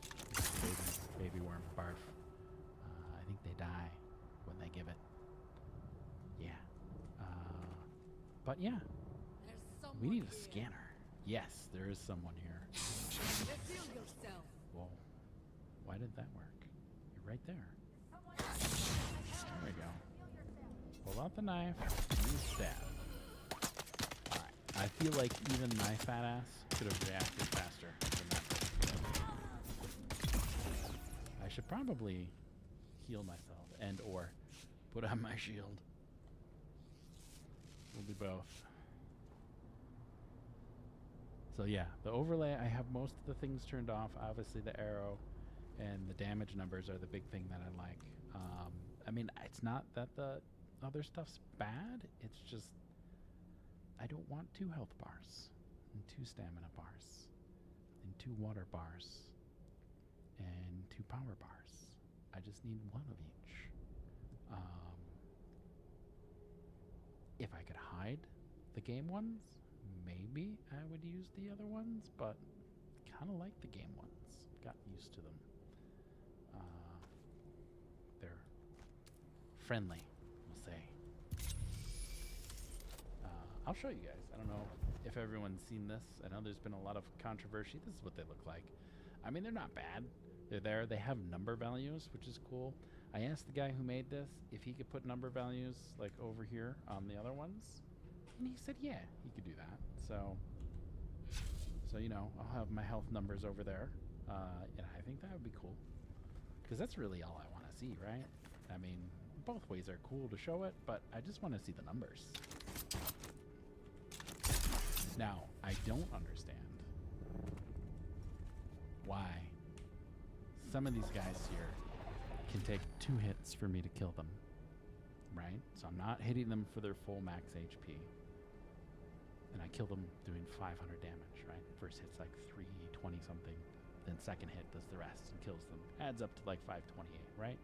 S1: Baby worm barf. I think they die when they give it. Yeah. But yeah, we need a scanner. Yes, there is someone here. Whoa. Why did that work? You're right there. There we go. Pull out the knife and stab. Alright. I feel like even my fat ass could have reacted faster than that. I should probably heal myself and or put on my shield. We'll do both. So yeah, the overlay, I have most of the things turned off. Obviously the arrow and the damage numbers are the big thing that I like. I mean, it's not that the other stuff's bad. It's just, I don't want 2 health bars and 2 stamina bars and 2 water bars and 2 power bars. I just need 1 of each. If I could hide the game ones, maybe I would use the other ones, but kind of like the game ones. Got used to them. They're friendly, we'll say. I'll show you guys. I don't know if everyone's seen this. I know there's been a lot of controversy. This is what they look like. I mean, they're not bad. They're there. They have number values, which is cool. I asked the guy who made this if he could put number values like over here on the other ones, and he said yeah, he could do that. So I'll have my health numbers over there, and I think that would be cool, because that's really all I want to see, right? I mean, both ways are cool to show it, but I just want to see the numbers. Now, I don't understand why some of these guys here can take 2 hits for me to kill them, right? So I'm not hitting them for their full max HP. And I kill them doing 500 damage, right? First hit's like 320 something. Then second hit does the rest and kills them. Adds up to like 528, right?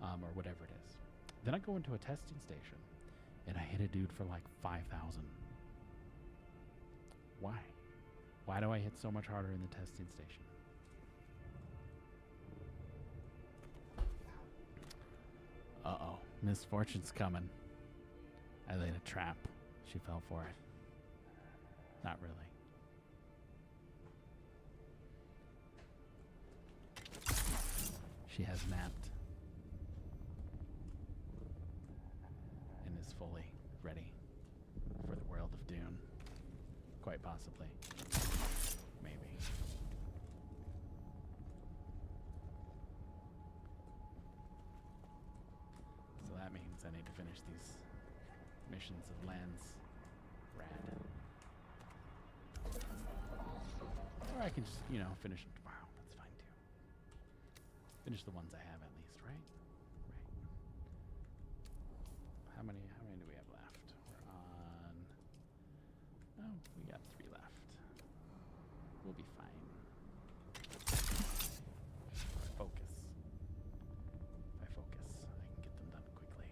S1: Or whatever it is. Then I go into a testing station and I hit a dude for like 5,000. Why? Why do I hit so much harder in the testing station? Uh-oh. Misfortune's coming. I laid a trap. She fell for it. Not really. She has napped. And is fully ready for the world of Dune. Quite possibly. Maybe. So that means I need to finish these missions of lands. Rad. Or I can just, finish them tomorrow. That's fine too. Finish the ones I have at least, right? Right. How many do we have left? We're on... Oh, we got 3 left. We'll be fine. Focus. If I focus, I can get them done quickly.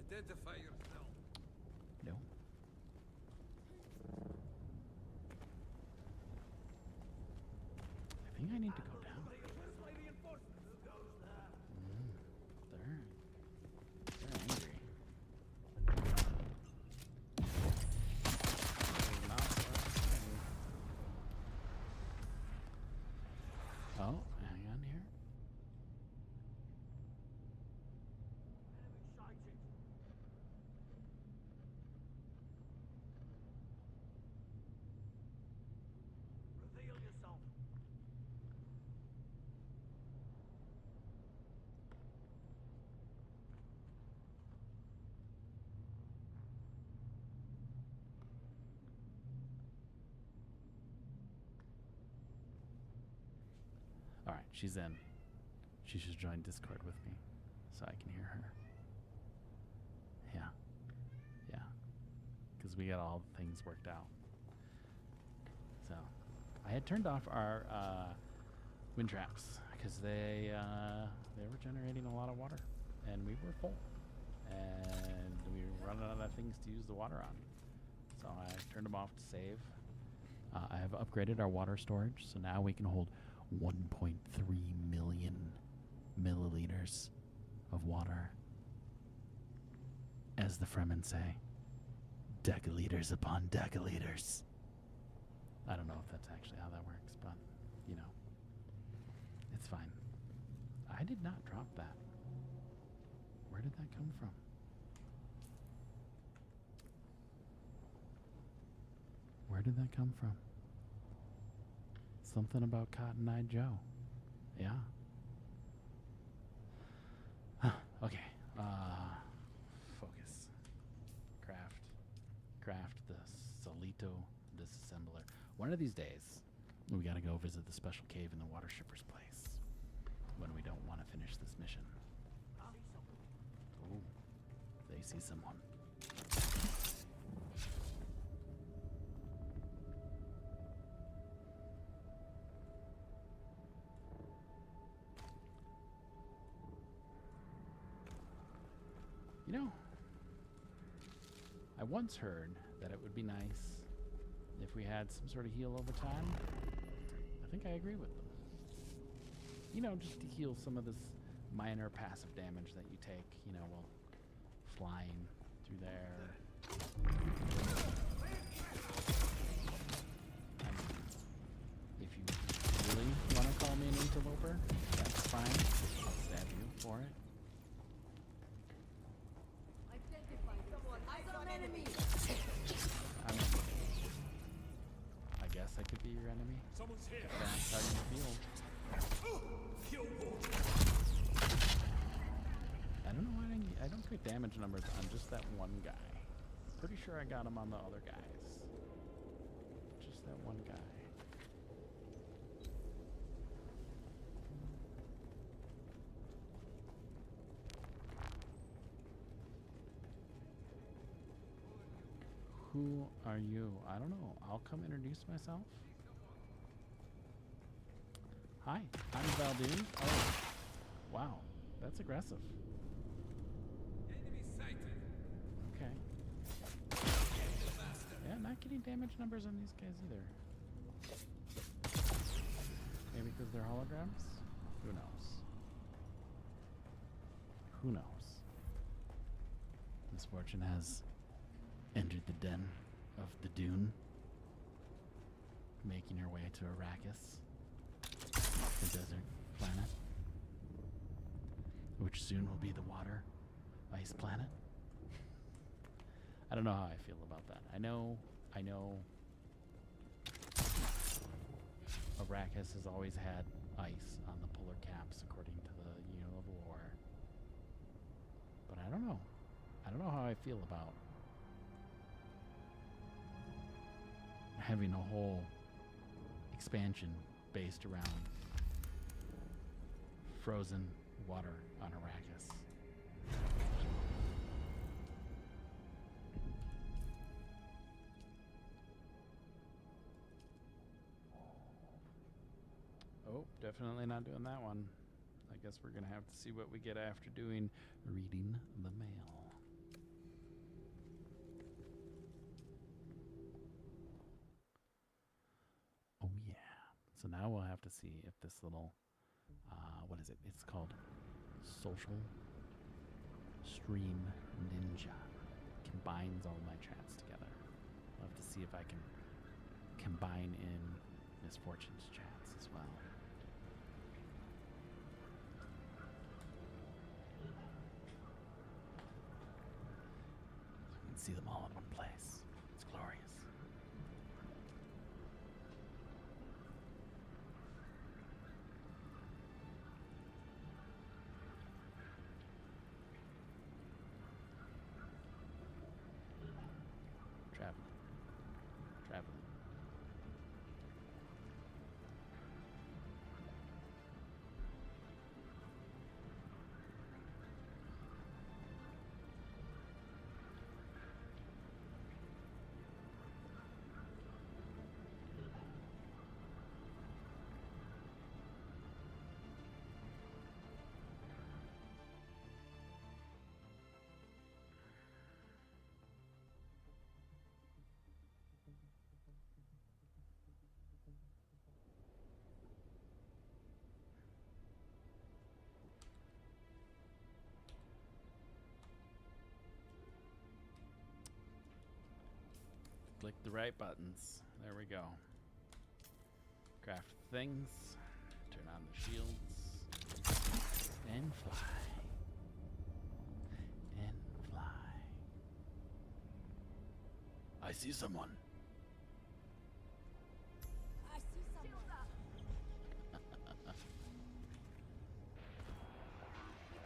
S3: Identify yourself.
S1: No. I think I need to go down. They're angry. Oh, hang on here.
S3: Reveal yourself.
S1: All right, she's in. She should join Discord with me so I can hear her. Yeah. Yeah. Because we got all the things worked out. So, I had turned off our wind traps because they were generating a lot of water, and we were full, and we were running out of things to use the water on. So I turned them off to save. I have upgraded our water storage, so now we can hold 1.3 million milliliters of water. As the Fremen say, decaliters upon decaliters. I don't know if that's actually how that works, but, it's fine. I did not drop that. Where did that come from? Where did that come from? Something about Cotton Eye Joe. Yeah. Okay. Focus. Craft the Solito disassembler. One of these days, we gotta go visit the special cave in the water shipper's place. When we don't want to finish this mission. Oh, they see someone. I once heard that it would be nice if we had some sort of heal over time. I think I agree with them. Just to heal some of this minor passive damage that you take, while flying through there. If you really want to call me an interloper, that's fine. I'll stab you for it. I guess I could be your enemy.
S3: Someone's here.
S1: If that's how you feel. I don't know why I don't get damage numbers on just that one guy. Pretty sure I got him on the other guys. Just that one guy. Who are you? I don't know. I'll come introduce myself. Hi, I'm Valdune. Oh, wow. That's aggressive.
S3: Enemy sighted.
S1: Okay. Yeah, not getting damage numbers on these guys either. Maybe because they're holograms? Who knows? Who knows? Misfortune has entered the den of the Dune, making her way to Arrakis, the desert planet, which soon will be the water ice planet. I don't know how I feel about that. I know Arrakis has always had ice on the polar caps according to the lore. But I don't know. I don't know how I feel about having a whole expansion based around frozen water on Arrakis. Oh, definitely not doing that one. I guess we're going to have to see what we get after doing reading the mail. Oh, yeah. So now we'll have to see if this little, what is it? It's called Social Stream Ninja. Combines all my chats together. I'll have to see if I can combine in Misfortune's chats as well. You can see them all in one place. It's glorious. Traveling. Traveling. Click the right buttons. There we go. Craft things. Turn on the shields. And fly. And fly. I see someone.
S2: I see someone.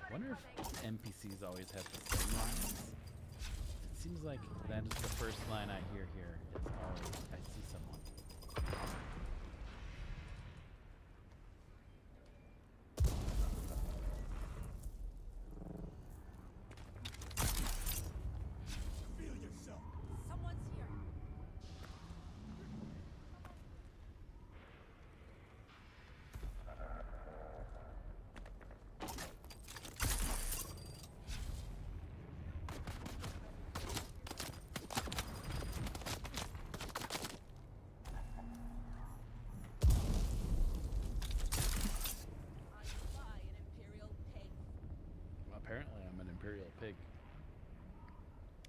S1: Wonder if NPCs always have the same lines. It seems like that is the first line I hear here. It's always, I see someone.
S3: Feel yourself.
S2: Someone's here. I spy an imperial pig.
S1: Apparently, I'm an imperial pig.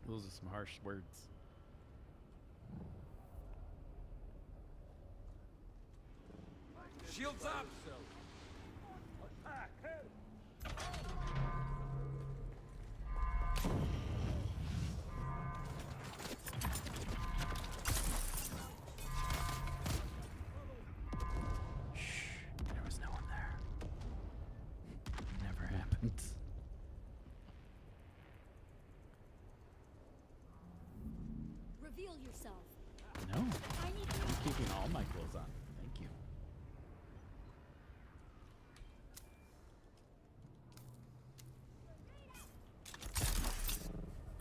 S1: Those are some harsh words.
S3: Shields up.
S1: Shh, there was no one there. Never happened.
S2: Reveal yourself.
S1: No,
S2: I need
S1: I'm keeping all my clothes on. Thank you.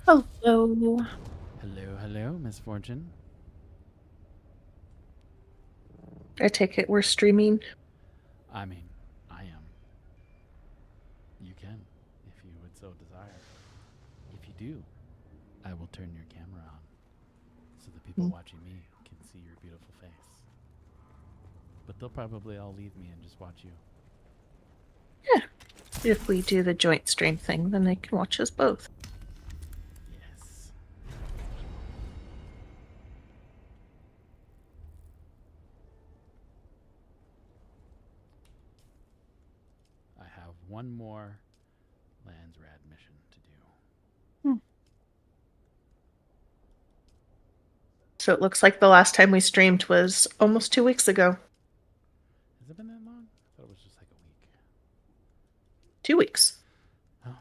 S4: Hello.
S1: Hello, hello, Misfortune.
S4: I take it we're streaming.
S1: I mean, I am. You can, if you would so desire. If you do, I will turn your camera on so the people watching me can see your beautiful face. But they'll probably all leave me and just watch you.
S4: Yeah. If we do the joint stream thing, then they can watch us both.
S1: Yes. I have one more Landsrad mission to do.
S4: So it looks like the last time we streamed was almost 2 weeks ago.
S1: Has it been that long? I thought it was just like a week.
S4: 2 weeks.
S1: Oh,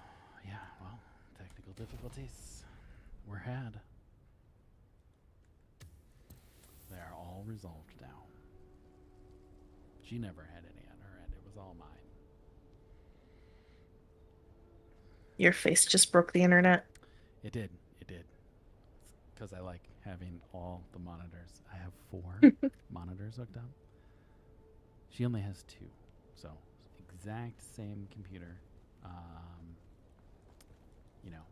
S1: yeah, well, technical difficulties were had. They are all resolved now. She never had any on her end. It was all mine.
S4: Your face just broke the internet.
S1: It did. It did. Because I like having all the monitors. I have 4 monitors hooked up. She only has 2. So, exact same computer. You know,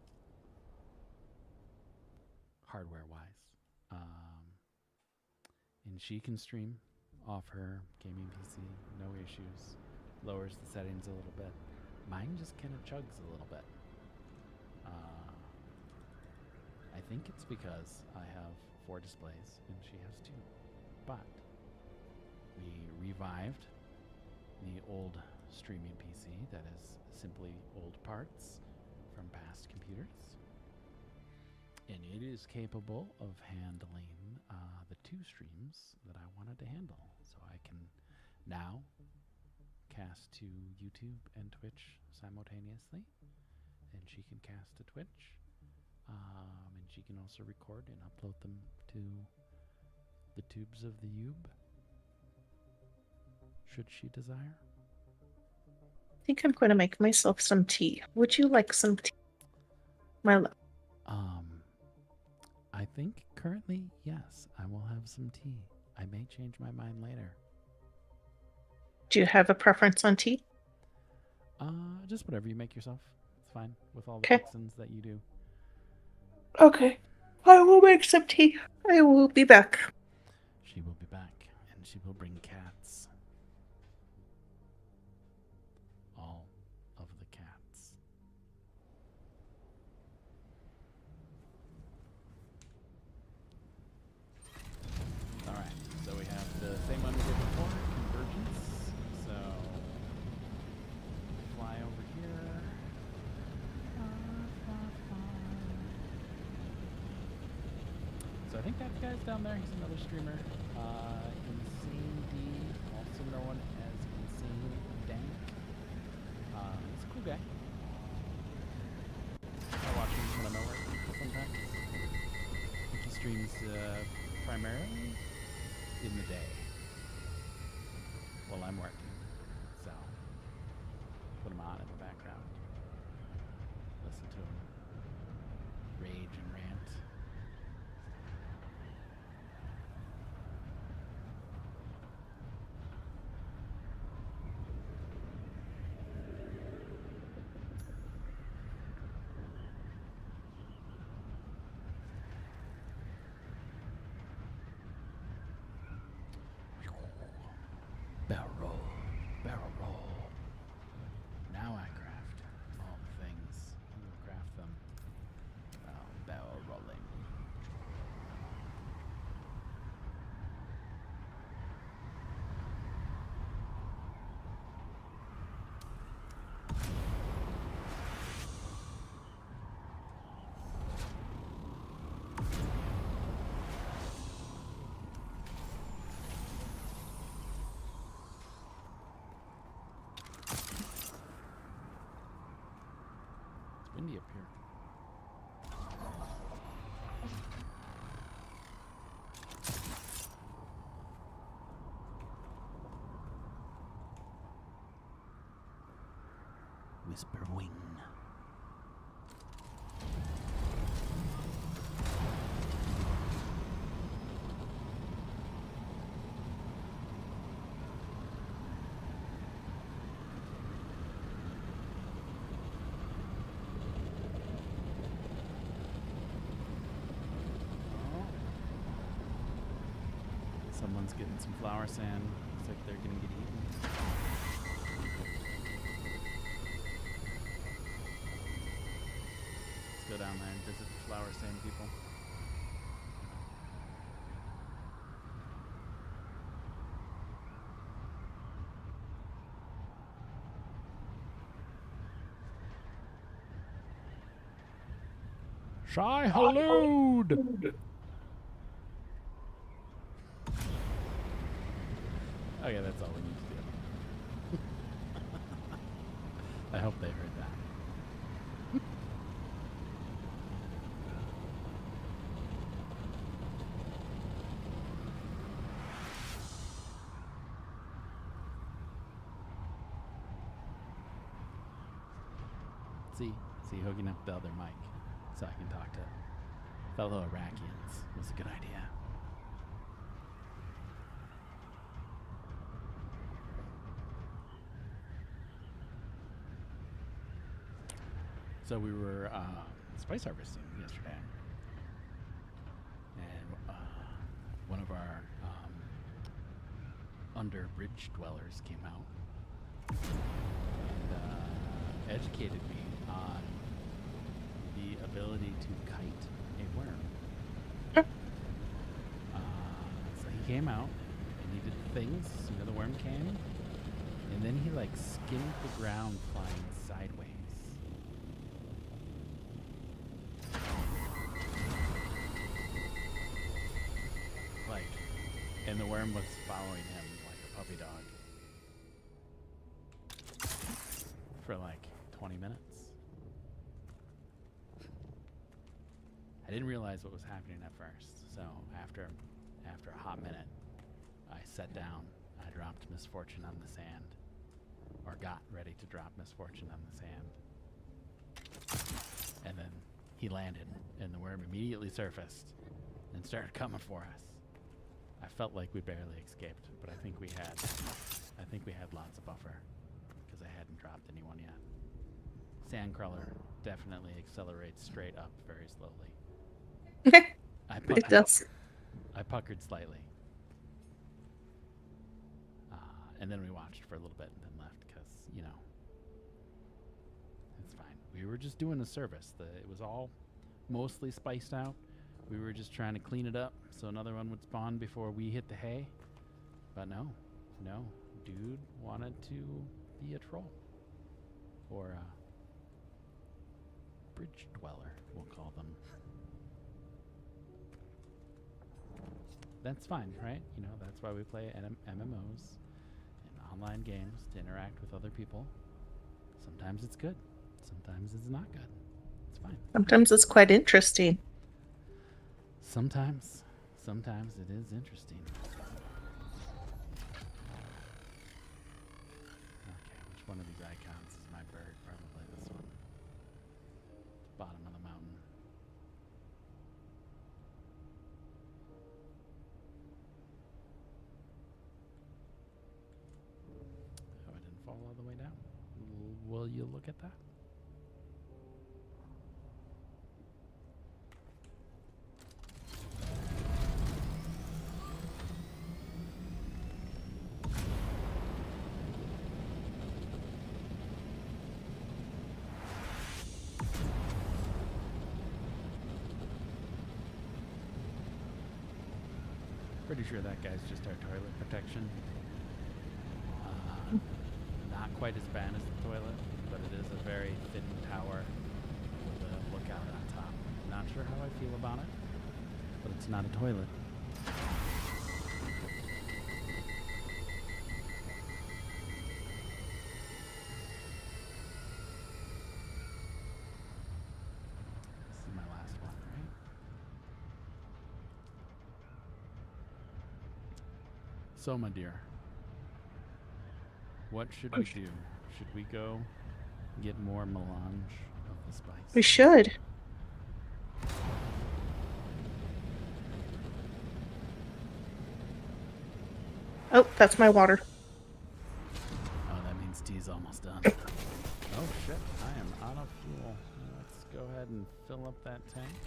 S1: hardware-wise. And she can stream off her gaming PC. No issues. Lowers the settings a little bit. Mine just kind of chugs a little bit. I think it's because I have 4 displays and she has 2. But we revived the old streaming PC that is simply old parts from past computers. And it is capable of handling the 2 streams that I wanted to handle. So I can now cast to YouTube and Twitch simultaneously. And she can cast to Twitch. And she can also record and upload them to the tubes of the Ube, should she desire.
S4: I think I'm going to make myself some tea. Would you like some tea, my love?
S1: I think currently, yes, I will have some tea. I may change my mind later.
S4: Do you have a preference on tea?
S1: Just whatever you make yourself. It's fine with all the
S4: Okay.
S1: fixins that you do.
S4: Okay. I will make some tea. I will be back.
S1: She will be back, and she will bring cats. All of the cats. Alright, so we have the same one we did before, convergence. So, fly over here. So I think that guy's down there. He's another streamer. Insane D, also known as Insane Dank. He's a cool guy. I watch him when I'm at work sometimes. I think he streams primarily in the day while I'm working. So put him on in the background. Listen to him rage and rant. Barrel roll, barrel roll. Now I craft all the things. I will craft them while barrel rolling. It's windy up here. Whisper wing. one's getting some flower sand. Looks like they're gonna get eaten. Let's go down there and visit the flower sand people. Shy Halud! Okay, that's all we need to do. I hope they heard that. See, hooking up the other mic so I can talk to fellow Iraqians was a good idea. So we were spice harvesting yesterday, and one of our under bridge dwellers came out and educated me on the ability to kite a worm. So he came out and he did the things. You know, the worm came, and then he like skimmed the ground flying sideways. And the worm was following him like a puppy dog for like 20 minutes. I didn't realize what was happening at first, so after a hot minute, I sat down, I dropped Misfortune on the sand, or got ready to drop Misfortune on the sand. And then he landed, and the worm immediately surfaced and started coming for us. I felt like we barely escaped, but I think we had lots of buffer because I hadn't dropped anyone yet. Sandcrawler definitely accelerates straight up very slowly.
S4: It does.
S1: I puckered slightly, and then we watched for a little bit and then left because it's fine. We were just doing a service. It was all mostly spiced out. We were just trying to clean it up so another one would spawn before we hit the hay. But no. Dude wanted to be a troll. Or a bridge dweller, we'll call them. That's fine, right? That's why we play MMOs and online games, to interact with other people. Sometimes it's good. Sometimes it's not good. It's fine.
S4: Sometimes it's quite interesting.
S1: Sometimes it is interesting. Okay, which one of these icons is my bird? Probably this one. Bottom of the mountain. Oh, it didn't fall all the way down. Will you look at that? Pretty sure that guy's just our toilet protection. Not quite as bad as the toilet, but it is a very thin tower with a lookout on top. Not sure how I feel about it, but it's not a toilet. This is my last one, right? So, my dear, what should we do? Should we go get more melange of the spice?
S4: We should. Oh, that's my water.
S1: Oh, that means tea's almost done. Oh shit, I am out of fuel. Let's go ahead and fill up that tank.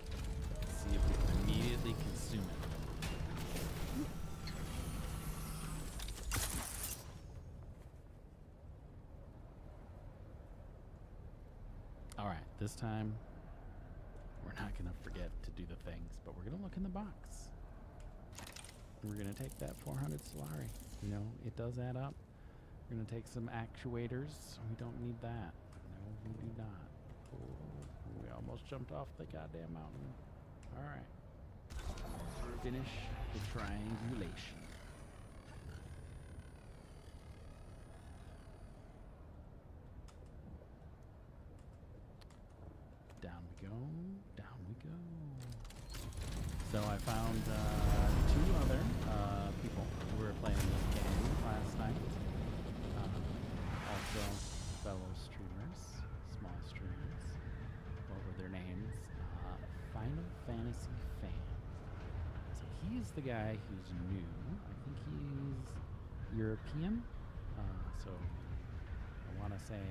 S1: See if we can immediately consume it. All right, this time we're not gonna forget to do the things, but we're gonna look in the box. We're gonna take that 400 Solari. You know, it does add up. We're gonna take some actuators. We don't need that. No, we do not. Oh, we almost jumped off the goddamn mountain. All right. Finish the triangulation. Down we go. Down we go. So I found two other people who were playing this game last night. Also fellow streamers, small streamers. What were their names? Final Fantasy fan. So he's the guy who's new. I think he's European. So I want to say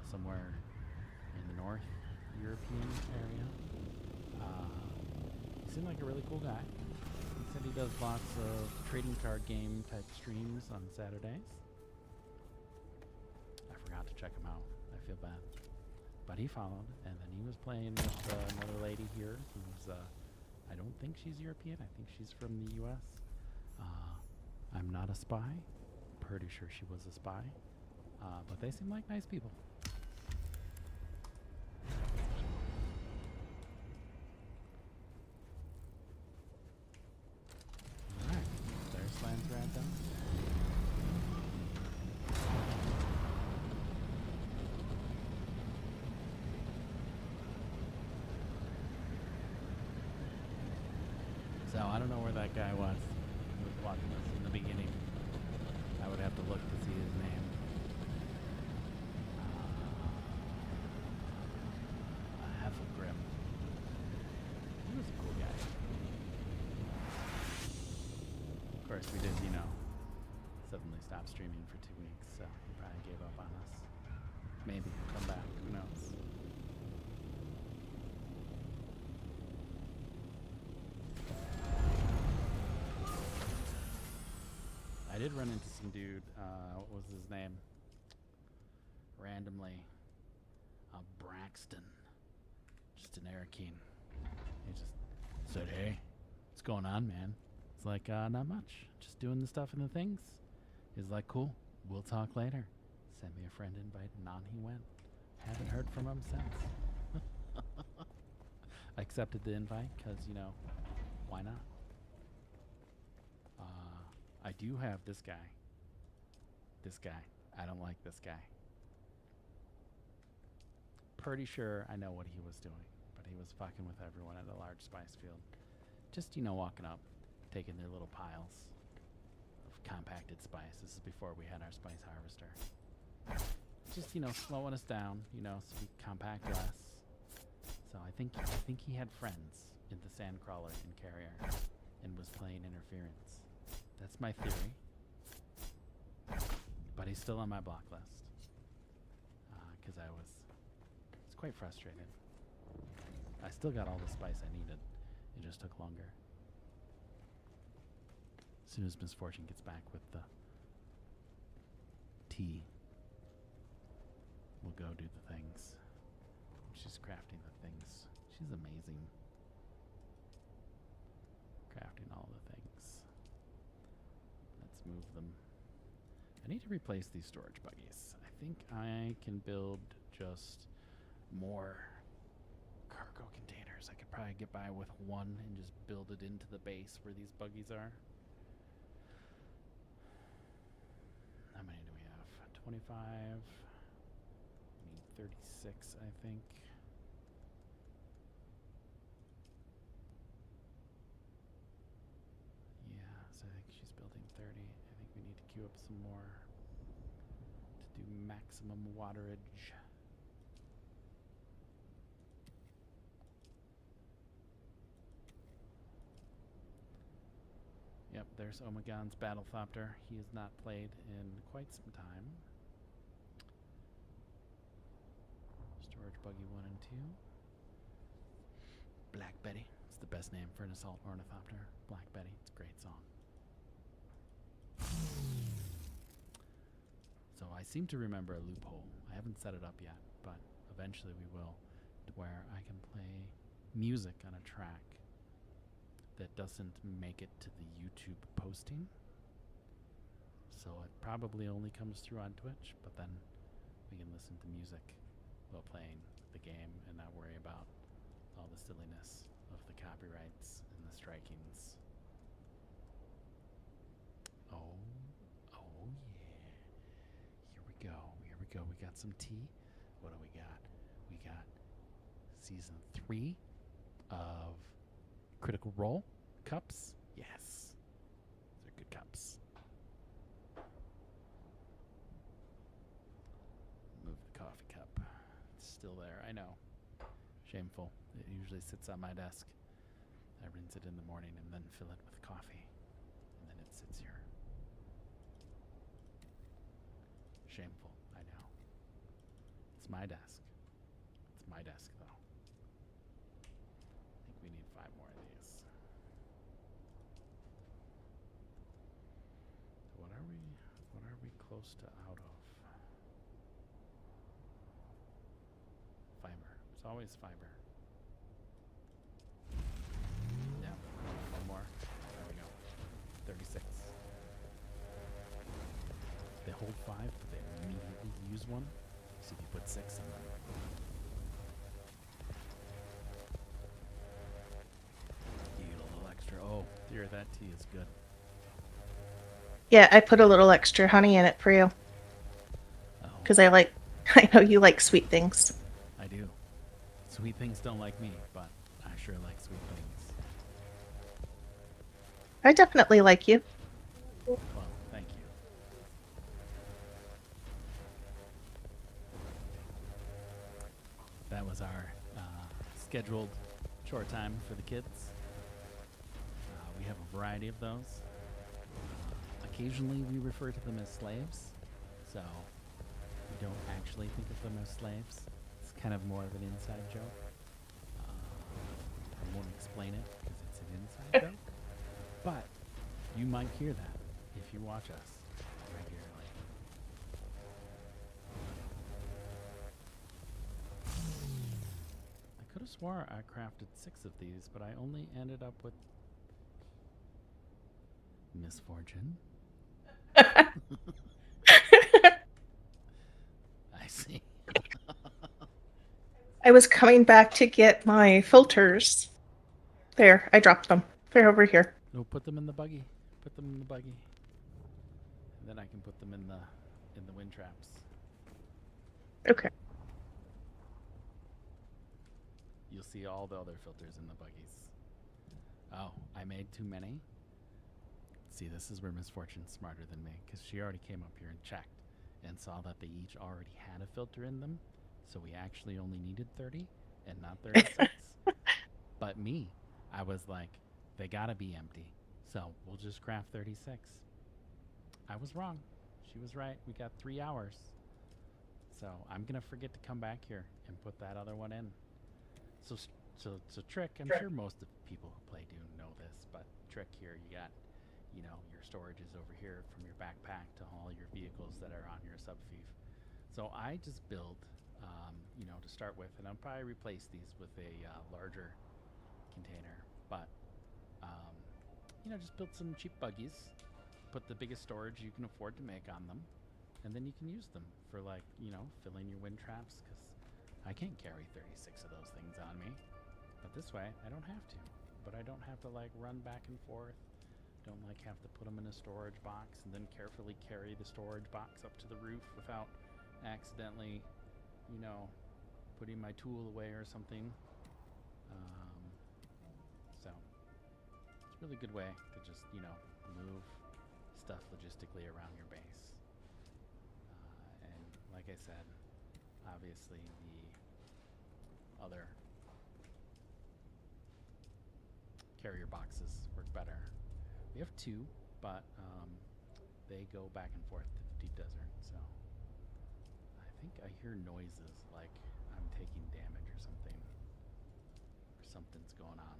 S1: somewhere in the North European area. He seemed like a really cool guy. He said he does lots of trading card game type streams on Saturdays. I forgot to check him out. I feel bad. But he followed, and then he was playing with another lady here who's, I don't think she's European. I think she's from the U.S. I'm not a spy. Pretty sure she was a spy. But they seem like nice people. Alright, there's Slans Random. So I don't know where that guy was who was watching us in the beginning. I would have to look to see his name. Heffelgrim. He was a cool guy. Of course, we did, you know, suddenly stop streaming for 2 weeks, so he probably gave up on us. Maybe he'll come back. Who knows? I did run into some dude, what was his name? Randomly. Braxton. Just an Arakeen. He just said, hey, what's going on, man? It's like, not much. Just doing the stuff and the things. He's like, cool, we'll talk later. Sent me a friend invite, and on he went. Haven't heard from him since. I accepted the invite, because, you know, why not? I do have this guy. This guy. I don't like this guy. Pretty sure I know what he was doing, but he was fucking with everyone at a large spice field. Just, you know, walking up, taking their little piles of compacted spice. This is before we had our spice harvester. Just, you know, slowing us down, you know, so we compact less. So I think he had friends in the Sandcrawler in Carrier and was playing interference. That's my theory. But he's still on my block list. Because I was quite frustrated. I still got all the spice I needed. It just took longer. As soon as Misfortune gets back with the tea, we'll go do the things. She's crafting the things. She's amazing. Crafting all the things. Let's move them. I need to replace these storage buggies. I think I can build just more cargo containers. I could probably get by with one and just build it into the base where these buggies are. How many do we have? 25. We need 36, I think. Yeah, so I think she's building 30. I think we need to queue up some more to do maximum waterage. Yep, there's Omegon's Battlethopter. He has not played in quite some time. Storage Buggy 1 and 2. Black Betty. It's the best name for an assault ornithopter. Black Betty. It's a great song. So I seem to remember a loophole. I haven't set it up yet, but eventually we will, where I can play music on a track that doesn't make it to the YouTube posting. So it probably only comes through on Twitch, but then we can listen to music while playing the game and not worry about all the silliness of the copyrights and the strikings. Oh, oh yeah. Here we go. Here we go. We got some tea. What do we got? We got season 3 of Critical Role cups. Yes. They're good cups. Move the coffee cup. It's still there. I know. Shameful. It usually sits on my desk. I rinse it in the morning and then fill it with coffee. And then it sits here. Shameful. I know. It's my desk. It's my desk, though. I think we need 5 more of these. What are we close to out of? Fiber. It's always fiber. Yeah. One more. There we go. 36. They hold 5, but they immediately use 1. So if you put 6 in them. You get a little extra. Oh, dear, that tea is good.
S4: Yeah, I put a little extra honey in it for you.
S1: Oh,
S4: Because I know you like sweet things.
S1: I do. Sweet things don't like me, but I sure like sweet things.
S4: I definitely like you.
S1: Well, thank you. That was our scheduled chore time for the kids. We have a variety of those. Occasionally we refer to them as slaves, so we don't actually think of them as slaves. It's kind of more of an inside joke. I won't explain it because it's an inside joke, but you might hear that if you watch us regularly. I could have swore I crafted 6 of these, but I only ended up with misfortune. I see.
S4: I was coming back to get my filters. There, I dropped them. They're over here.
S1: No, put them in the buggy. Put them in the buggy. And then I can put them in the wind traps.
S4: Okay.
S1: You'll see all the other filters in the buggies. Oh, I made too many. See, this is where Misfortune's smarter than me, because she already came up here and checked and saw that they each already had a filter in them. So we actually only needed 30 and not 36. But me, I was like, they gotta be empty. So we'll just craft 36. I was wrong. She was right. We got 3 hours. So I'm gonna forget to come back here and put that other one in. So Trick, I'm sure most of the people who play Dune know this, but Trick here, you got, you know, your storage is over here from your backpack to all your vehicles that are on your subfief. So I just build, you know, to start with, and I'll probably replace these with a larger container, but, you know, just build some cheap buggies, put the biggest storage you can afford to make on them, and then you can use them for, like, you know, filling your wind traps, because I can't carry 36 of those things on me. But this way, I don't have to. But I don't have to, like, run back and forth. Don't, like, have to put them in a storage box and then carefully carry the storage box up to the roof without accidentally, you know, putting my tool away or something. So, it's a really good way to just, you know, move stuff logistically around your base. And like I said, obviously the other carrier boxes work better. We have 2, but they go back and forth to the deep desert, so I think I hear noises like I'm taking damage or something. Or something's going on.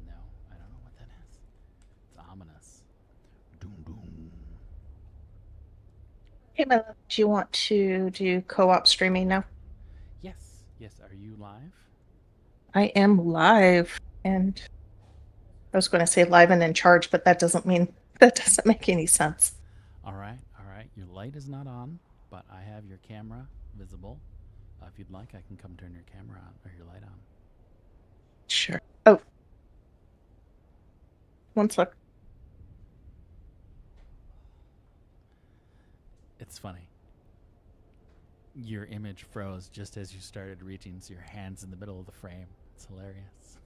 S1: No, I don't know what that is. It's ominous. Doom doom.
S4: Hey, my love, do you want to do co-op streaming now?
S1: Yes, are you live?
S4: I am live, and I was going to say live and in charge, but that doesn't make any sense.
S1: All right, all right. Your light is not on, but I have your camera visible. If you'd like, I can come turn your camera on or your light on.
S4: Sure. Oh, one sec.
S1: It's funny. Your image froze just as you started reaching, so your hand's in the middle of the frame. It's hilarious.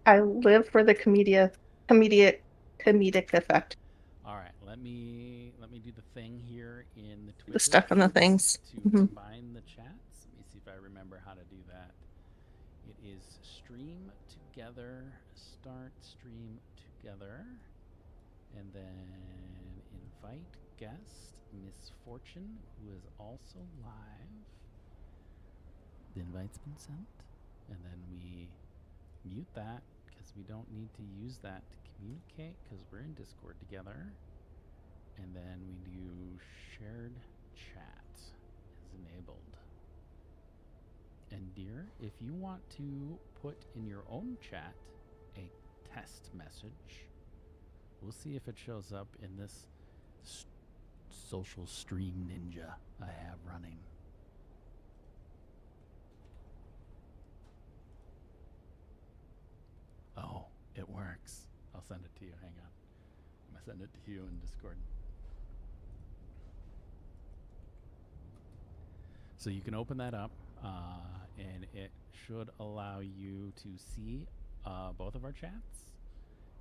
S4: I live for the comedic effect.
S1: All right, let me do the thing here in the
S4: The
S1: Twitches
S4: stuff and the things.
S1: to
S4: Mhm.
S1: combine the chats. Let me see if I remember how to do that. It is stream together, start stream together, and then invite guest Misfortune, who is also live. The invite's been sent, and then we mute that because we don't need to use that to communicate because we're in Discord together. And then we do shared chat is enabled. And dear, if you want to put in your own chat a test message, we'll see if it shows up in this social stream ninja I have running. Oh, it works. I'll send it to you. Hang on. I'm going to send it to you in Discord. So you can open that up, and it should allow you to see both of our chats.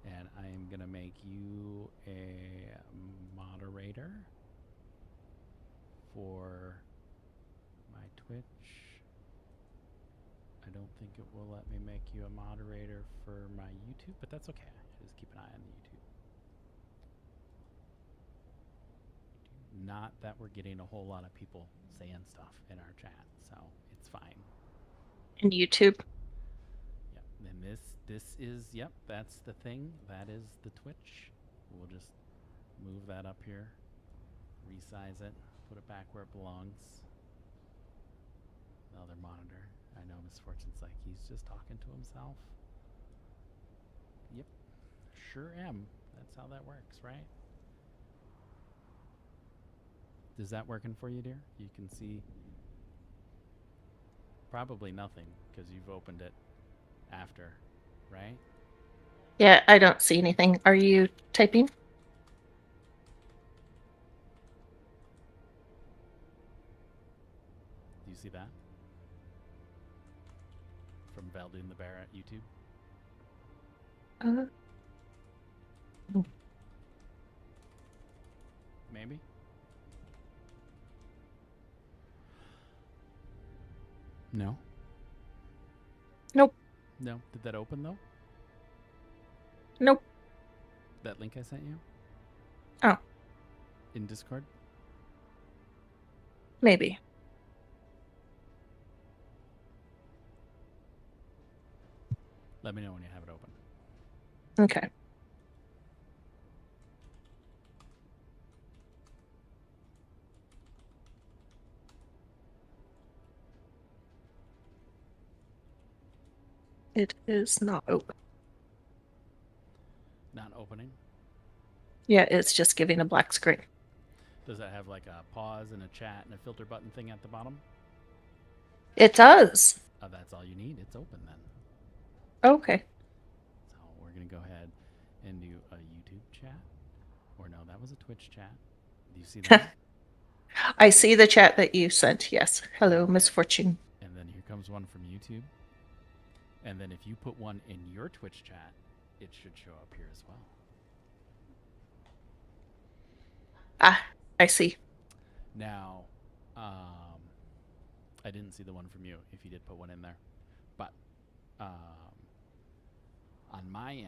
S1: And I am going to make you a moderator for my Twitch. I don't think it will let me make you a moderator for my YouTube, but that's okay. Just keep an eye on the YouTube. Not that we're getting a whole lot of people saying stuff in our chat, so it's fine.
S4: And YouTube.
S1: Yep. And this is, yep, that's the thing. That is the Twitch. We'll just move that up here, resize it, put it back where it belongs. The other monitor. I know Misfortune's like, he's just talking to himself. Yep. Sure am. That's how that works, right? Is that working for you, dear? You can see probably nothing because you've opened it after, right?
S4: Yeah, I don't see anything. Are you typing?
S1: Do you see that? From Veldin the Bear at YouTube? Maybe? No?
S4: Nope.
S1: No. Did that open though?
S4: Nope.
S1: That link I sent you?
S4: Oh,
S1: In Discord?
S4: maybe.
S1: Let me know when you have it open.
S4: Okay. It is not open.
S1: Not opening?
S4: Yeah, it's just giving a black screen.
S1: Does that have like a pause and a chat and a filter button thing at the bottom?
S4: It does.
S1: Oh, that's all you need. It's open then.
S4: Okay.
S1: So we're going to go ahead and do a YouTube chat. Or no, that was a Twitch chat. Do you see that?
S4: I see the chat that you sent. Yes. Hello, Misfortune.
S1: And then here comes one from YouTube. And then if you put one in your Twitch chat, it should show up here as well.
S4: Ah, I see.
S1: Now, I didn't see the one from you if you did put one in there. But on my end,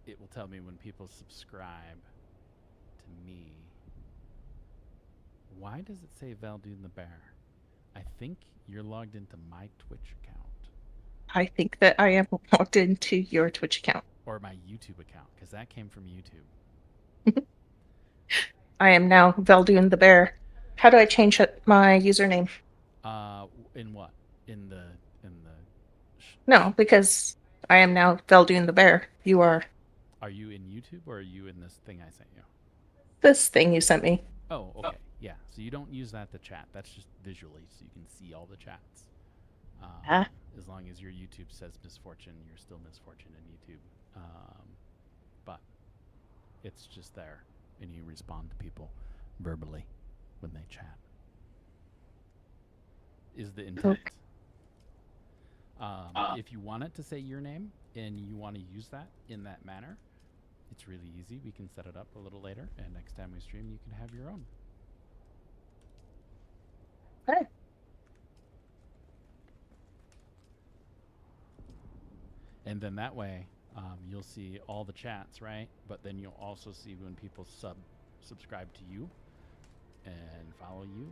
S1: it will tell me when people subscribe to me. Why does it say Valdune the Bear? I think you're logged into my Twitch account.
S4: I think that I am logged into your Twitch account.
S1: Or my YouTube account, because that came from YouTube.
S4: I am now Veldune the Bear. How do I change my username?
S1: In what? In the
S4: No, because I am now Veldune the Bear. You are
S1: Are you in YouTube or are you in this thing I sent you?
S4: this thing you sent me.
S1: Oh, okay. Yeah. So you don't use that to chat. That's just visually, so you can see all the chats.
S4: Ah,
S1: As long as your YouTube says misfortune, you're still misfortune in YouTube. But it's just there, and you respond to people verbally when they chat. Is the intent.
S4: okay.
S1: If you want it to say your name and you want to use that in that manner, it's really easy. We can set it up a little later, and next time we stream, you can have your own.
S4: Okay.
S1: And then that way, you'll see all the chats, right? But then you'll also see when people subscribe to you and follow you,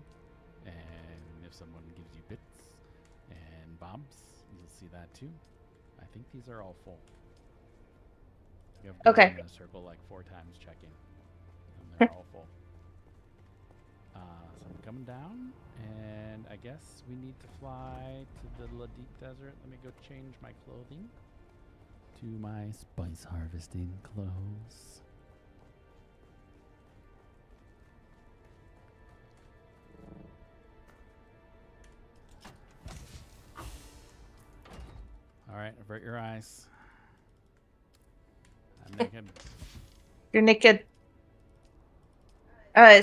S1: and if someone gives you bits and bobs, you'll see that too. I think these are all full. I've gone
S4: Okay.
S1: in a circle like 4 times checking, and they're all full. So I'm coming down, and I guess we need to fly to the deep desert. Let me go change my clothing to my spice harvesting clothes. All right, avert your eyes. I'm naked.
S4: You're naked.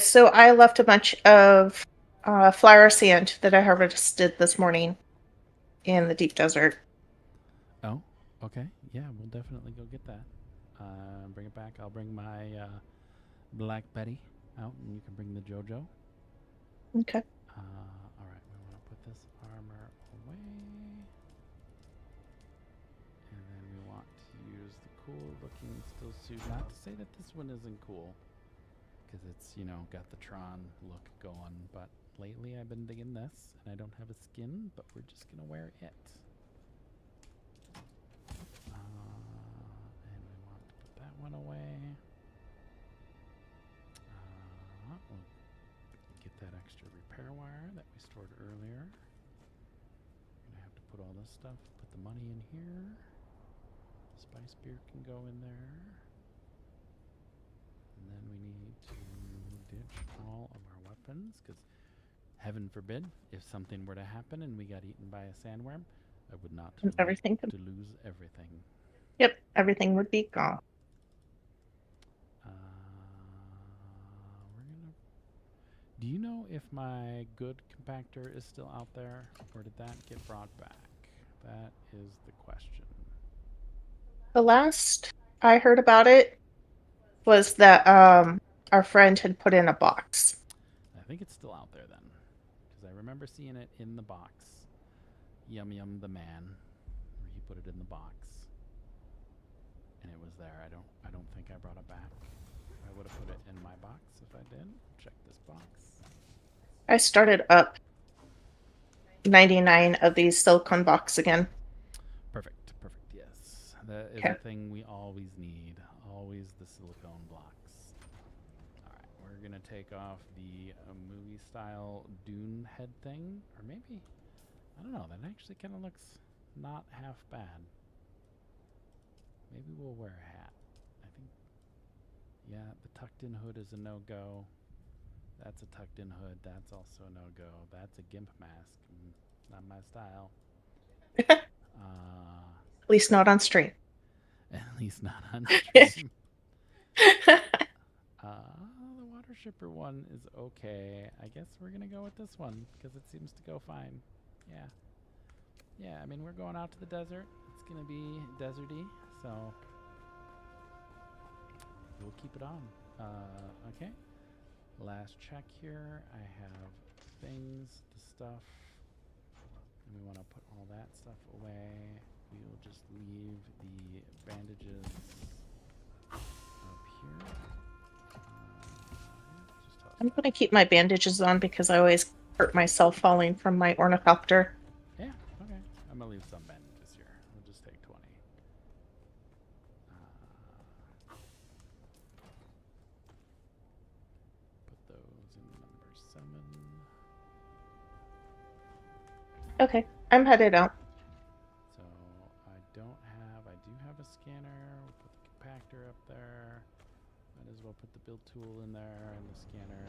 S4: So I left a bunch of flower sand that I harvested this morning in the deep desert.
S1: Oh, okay. Yeah, we'll definitely go get that. Bring it back. I'll bring my Black Betty out, and you can bring the JoJo.
S4: Okay.
S1: All right, we want to put this armor away. And then we want to use the cool looking still suit. Not to say that this one isn't cool, because it's, got the Tron look going. But lately I've been digging this, and I don't have a skin, but we're just going to wear it. And we want to put that one away. We'll get that extra repair wire that we stored earlier. We're going to have to put all this stuff, put the money in here. Spice beer can go in there. And then we need to ditch all of our weapons, because heaven forbid, if something were to happen and we got eaten by a sandworm, I would not
S4: And everything could.
S1: to lose everything.
S4: Yep, everything would be gone.
S1: We're gonna. Do you know if my good compactor is still out there, or did that get brought back? That is the question.
S4: The last I heard about it was that our friend had put in a box.
S1: I think it's still out there then, because I remember seeing it in the box. Yum Yum the man, where he put it in the box, and it was there. I don't think I brought it back. I would have put it in my box if I did. Check this box.
S4: I started up 99 of these silicone box again.
S1: Perfect. Yes, that is
S4: Okay.
S1: a thing we always need. Always the silicone blocks. All right, we're gonna take off the movie-style Dune head thing, or maybe I don't know. That actually kind of looks not half bad. Maybe we'll wear a hat. I think. Yeah, the tucked-in hood is a no-go. That's a tucked-in hood. That's also a no-go. That's a gimp mask. Not my style.
S4: At least not on stream.
S1: At least not on stream. The water shipper one is okay. I guess we're gonna go with this one because it seems to go fine. Yeah. I mean, we're going out to the desert. It's gonna be deserty, so we'll keep it on. Okay. Last check here. I have things, the stuff, and we want to put all that stuff away. We will just leave the bandages up here.
S4: I'm going to keep my bandages on because I always hurt myself falling from my ornithopter.
S1: Yeah, okay. I'm going to leave some bandages here. We'll just take 20. Put those in number summon.
S4: Okay, I'm headed out.
S1: So I do have a scanner. We'll put the compactor up there. Might as well put the build tool in there and the scanner.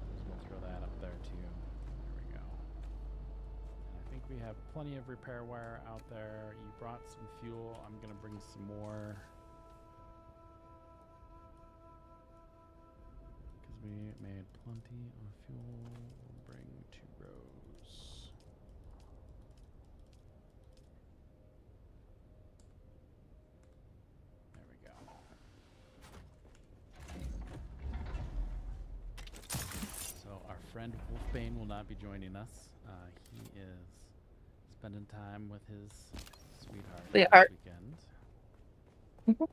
S1: Might as well throw that up there too. There we go. And I think we have plenty of repair wire out there. You brought some fuel. I'm going to bring some more. Because we made plenty of fuel. We'll bring 2 rows. There we go. So our friend Wolfbane will not be joining us. He is spending time with his sweetheart
S4: We
S1: this
S4: are.
S1: weekend.
S4: Mhm.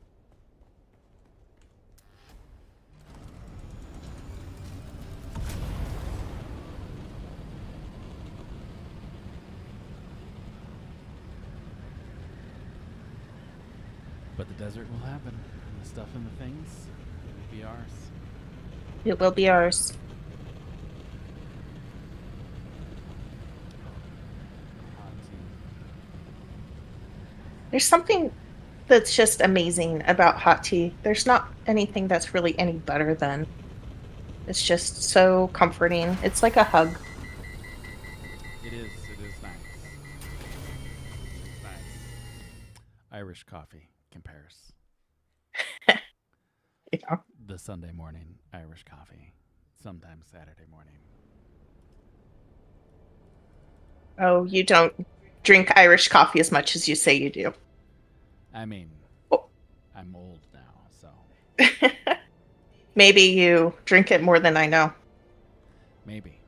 S1: But the desert will happen. And the stuff and the things will be ours.
S4: It will be ours. There's something that's just amazing about hot tea. There's not anything that's really any better than. It's just so comforting. It's like a hug.
S1: It is nice. It's nice. Irish coffee compares.
S4: Yeah.
S1: The Sunday morning Irish coffee. Sometimes Saturday morning.
S4: Oh, you don't drink Irish coffee as much as you say you do.
S1: I mean,
S4: Oh.
S1: I'm old now, so
S4: Maybe you drink it more than I know.
S1: maybe.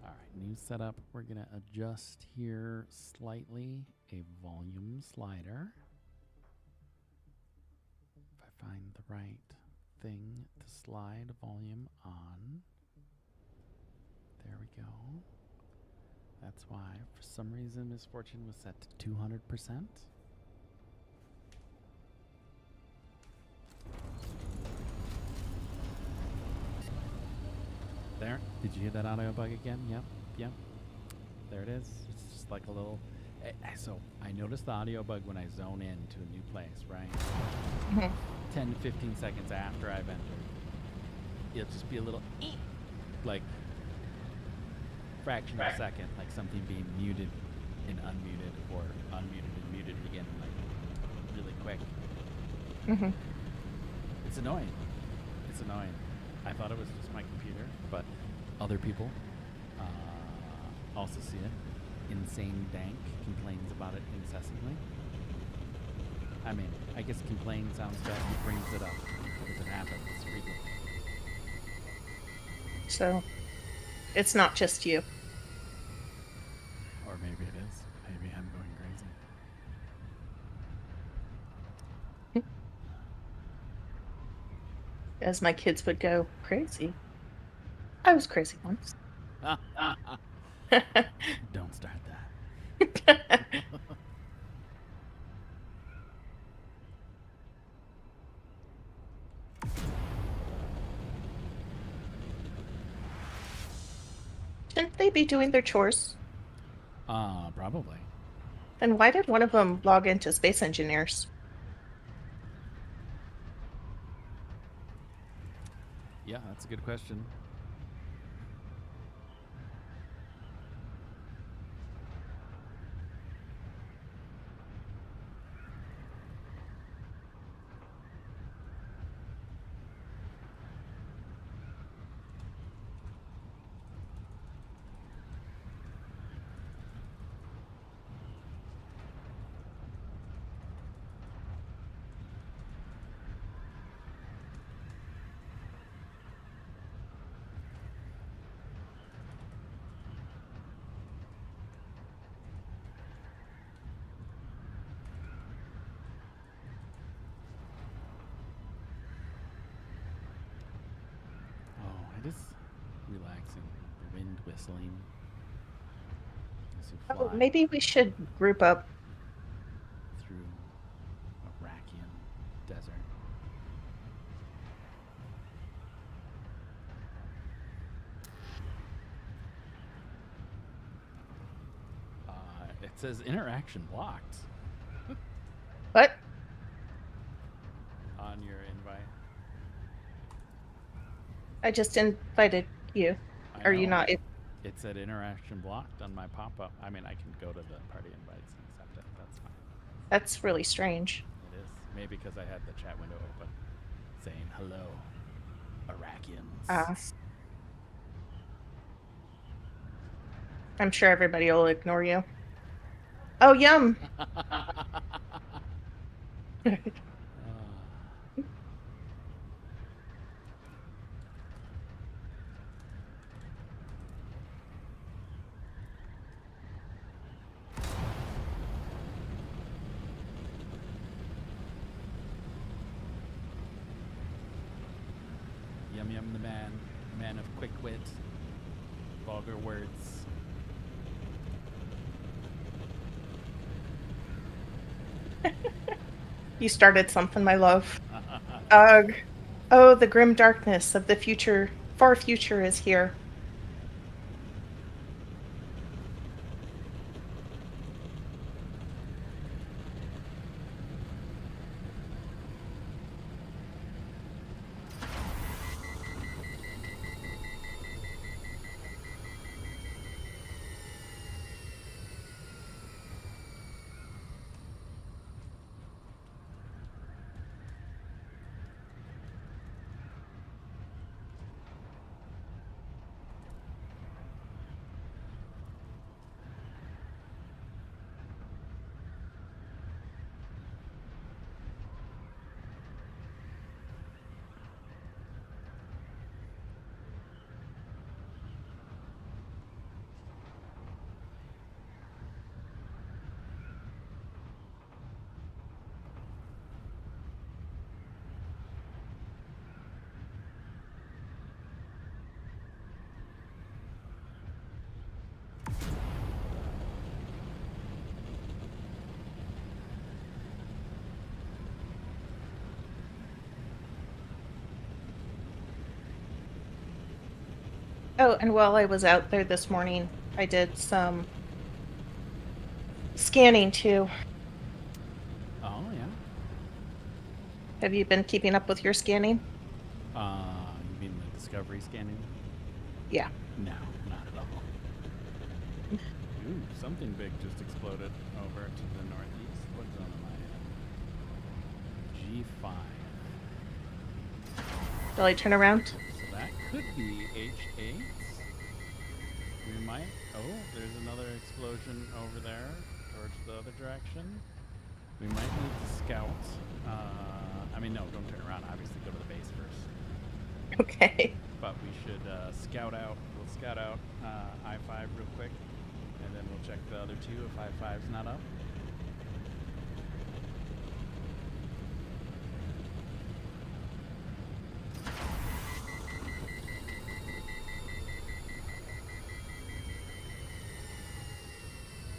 S1: All right, new setup. We're going to adjust here slightly a volume slider. If I find the right thing to slide volume on. There we go. That's why, for some reason, Misfortune was set to 200%. There. Did you hear that audio bug again? Yep. There it is. It's just like a little... So, I noticed the audio bug when I zone in to a new place, right?
S4: Mhm.
S1: 10 to 15 seconds after I've entered. It'll just be a little... like... fraction of a second, like something being muted and unmuted, or unmuted and muted again, like really quick.
S4: Mm-hmm.
S1: It's annoying. I thought it was just my computer, but other people also see it. Insane Dank complains about it incessantly. I mean, I guess complain sounds bad. He brings it up because it happens frequently.
S4: So it's not just you.
S1: Or maybe it is. Maybe I'm going crazy.
S4: As my kids would go, crazy. I was crazy once.
S1: Don't start that.
S4: Shouldn't they be doing their chores?
S1: Probably.
S4: Then why did one of them log into Space Engineers?
S1: Yeah, that's a good question. It is relaxing. The wind whistling as you fly
S4: Oh, maybe we should group up.
S1: through Iraqian desert. says interaction blocked
S4: What?
S1: on your invite.
S4: I just invited you.
S1: I
S4: Are you
S1: know.
S4: not?
S1: It said interaction blocked on my pop-up. I mean, I can go to the party invites and accept it. That's fine.
S4: That's really strange.
S1: It is. Maybe because I had the chat window open saying hello, Arakians.
S4: I'm sure everybody will ignore you. Oh, yum.
S1: Yum Yum the man of quick wit, vulgar words.
S4: You started something, my love. Ugh. Oh, the grim darkness of the future, far future is here. Oh, and while I was out there this morning, I did some scanning too.
S1: Oh yeah.
S4: Have you been keeping up with your scanning?
S1: You mean the discovery scanning?
S4: Yeah.
S1: No, not at all. Ooh, something big just exploded over to the northeast. What's on my G5?
S4: Shall I turn around?
S1: So that could be H8. We might. Oh, there's another explosion over there towards the other direction. We might need to scout. I mean, no, don't turn around. Obviously, go to the base first.
S4: Okay.
S1: But we should scout out. We'll scout out I-5 real quick, and then we'll check the other two if I-5's not up.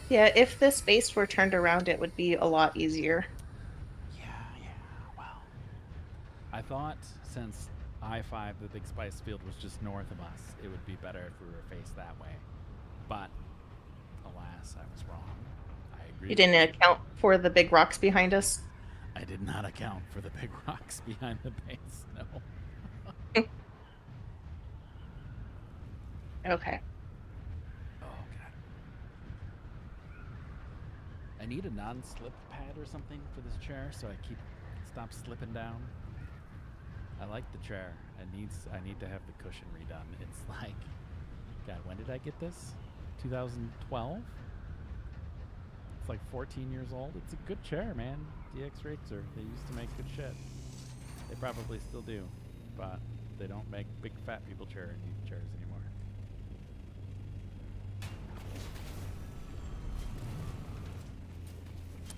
S4: Yeah, if this base were turned around, it would be a lot easier.
S1: Yeah, well. I thought since I-5, the big spice field, was just north of us, it would be better if we were faced that way. But, alas, I was wrong. I agree.
S4: You didn't account for the big rocks behind us?
S1: I did not account for the big rocks behind the base, no.
S4: Okay.
S1: Oh, God. I need a non-slip pad or something for this chair so I stop slipping down. I like the chair. I need to have the cushion redone. It's like, God, when did I get this? 2012? It's like 14 years old. It's a good chair, man. DX Racer. They used to make good shit. They probably still do, but they don't make big fat people chairs anymore.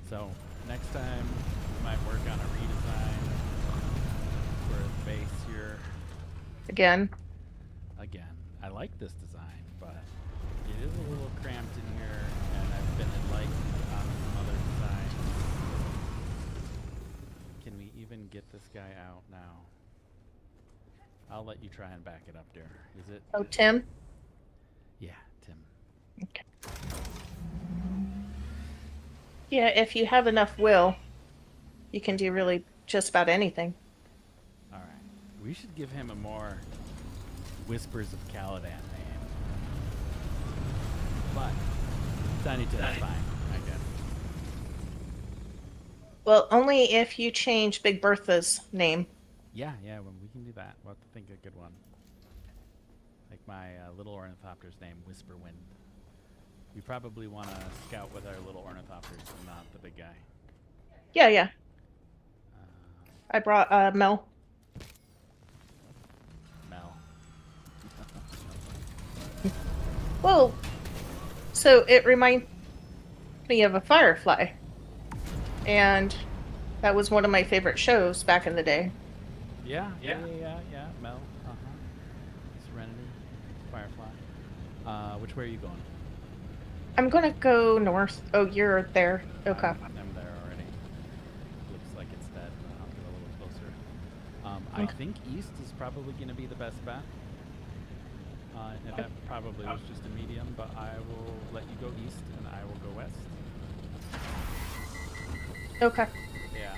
S1: So next time we might work on a redesign for the base here.
S4: Again.
S1: I like this design, but it is a little cramped in here, and I've been enlightened on some other designs. Can we even get this guy out now? I'll let you try and back it up there. Is it?
S4: Oh, Tim?
S1: Yeah, Tim.
S4: Okay. Yeah, if you have enough will, you can do really just about anything.
S1: All right. We should give him a more Whispers of Caladan name. But Tiny Tim's fine, I guess.
S4: Well, only if you change Big Bertha's name.
S1: Yeah, well, we can do that. We'll have to think of a good one. Like my little ornithopter's name, Whisperwind. We probably want to scout with our little ornithopters and not the big guy.
S4: Yeah.
S1: Uh,
S4: I brought Mel.
S1: Mel.
S4: Well, so it reminds me of a Firefly. And that was one of my favorite shows back in the day.
S1: Yeah. Mel. Serenity. Firefly. Which way are you going?
S4: I'm gonna go north. Oh, you're there. Okay.
S1: I'm there already. Looks like it's dead. I'll get a little closer. I think east is probably going to be the best bet. And that probably was just a medium, but I will let you go east and I will go west.
S4: Okay.
S1: Yeah,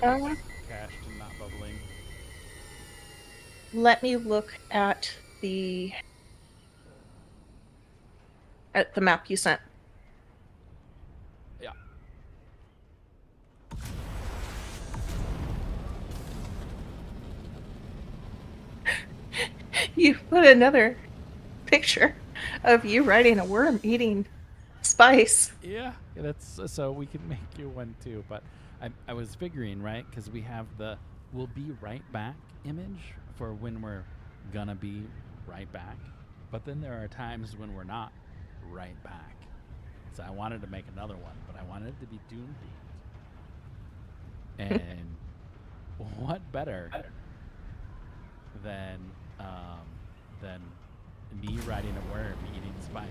S1: I-5 is cached and not bubbling.
S4: Let me look at the map you sent.
S1: Yeah.
S4: You put another picture of you riding a worm eating spice.
S1: Yeah, that's so we can make you one too. But I was figuring, right, because we have the "we'll be right back" image for when we're gonna be right back. But then there are times when we're not right back. So I wanted to make another one, but I wanted it to be Dune themed. And what better than me riding a worm eating spice?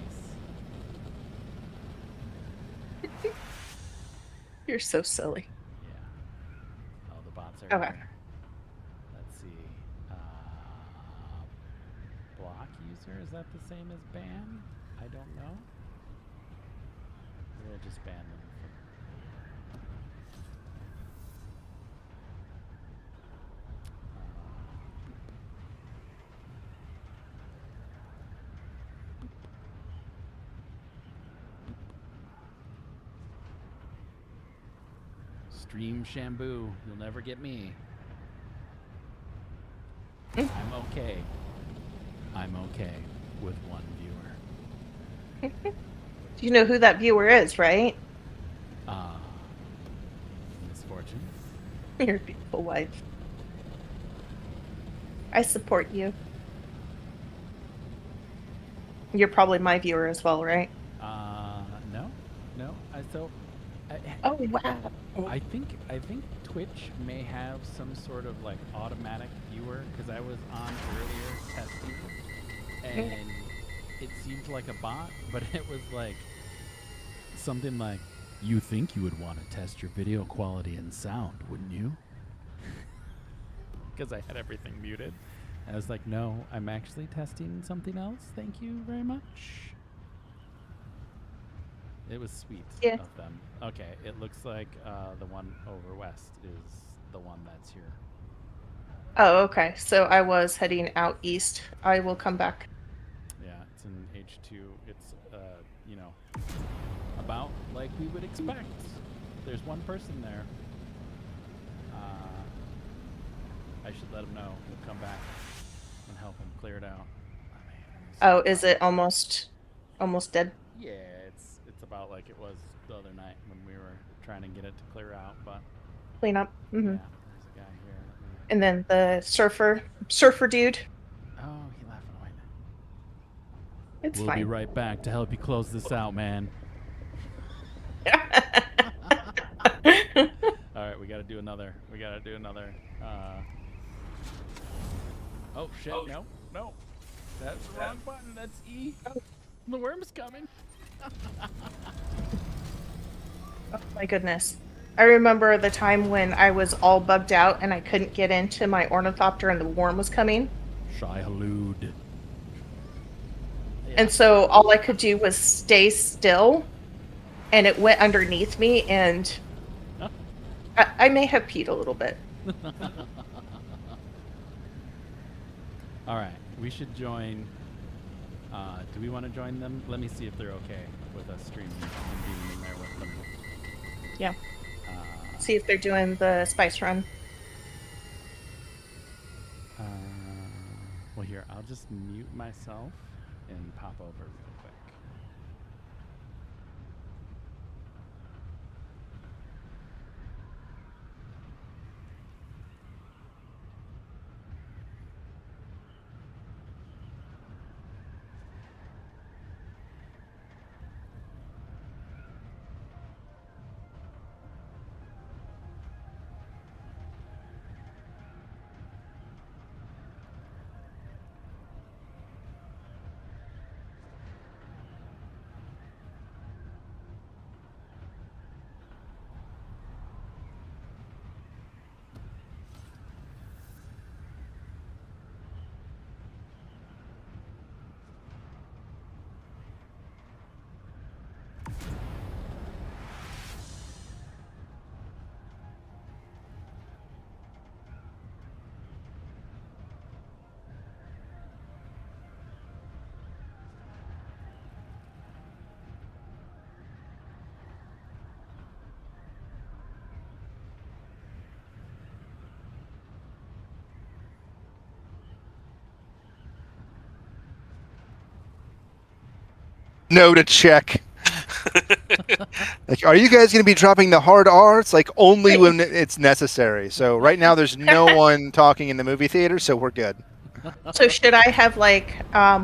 S4: You're so silly.
S1: Yeah. Oh, the bots are
S4: Okay.
S1: here. Let's see. Block user, is that the same as ban? I don't know. We'll just ban them. Stream Shamboo, you'll never get me. I'm okay. I'm okay with one viewer.
S4: Do you know who that viewer is, right?
S1: Misfortune.
S4: Your beautiful wife. I support you. You're probably my viewer as well, right?
S1: No.
S4: Oh wow.
S1: I think Twitch may have some sort of like automatic viewer because I was on earlier testing and it seemed like a bot, but it was like something like, "You think you would want to test your video quality and sound, wouldn't you?" Because I had everything muted. And I was like, "No, I'm actually testing something else. Thank you very much." It was sweet of them. Okay, it looks like the one over west is the one that's here.
S4: Oh, okay. So I was heading out east. I will come back.
S1: Yeah, it's in H2. It's, about like we would expect. There's one person there. I should let him know. We'll come back and help him clear it out.
S4: Oh, is it almost dead?
S1: Yeah, it's about like it was the other night when we were trying to get it to clear out, but
S4: Clean up.
S1: yeah, there's a guy here.
S4: And then the surfer dude.
S1: Oh, he left.
S4: It's
S1: We'll
S4: fine.
S1: be right back to help you close this out, man. All right, we gotta do another. Oh shit! No, that's the wrong button. That's E. The worm's coming.
S4: Oh my goodness. I remember the time when I was all bugged out and I couldn't get into my ornithopter and the worm was coming.
S1: Shy Halud.
S4: And so all I could do was stay still and it went underneath me, and I may have peed a little bit.
S1: All right, we should join. Do we want to join them? Let me see if they're okay with us streaming and being in there with them.
S4: Yeah.
S1: Uh,
S4: See if they're doing the spice run.
S1: uh, well, here, I'll just mute myself and pop over real quick.
S5: No to check. Like, are you guys going to be dropping the hard R? It's like only when it's necessary. So right now there's no one talking in the movie theater, so we're good.
S4: So should I have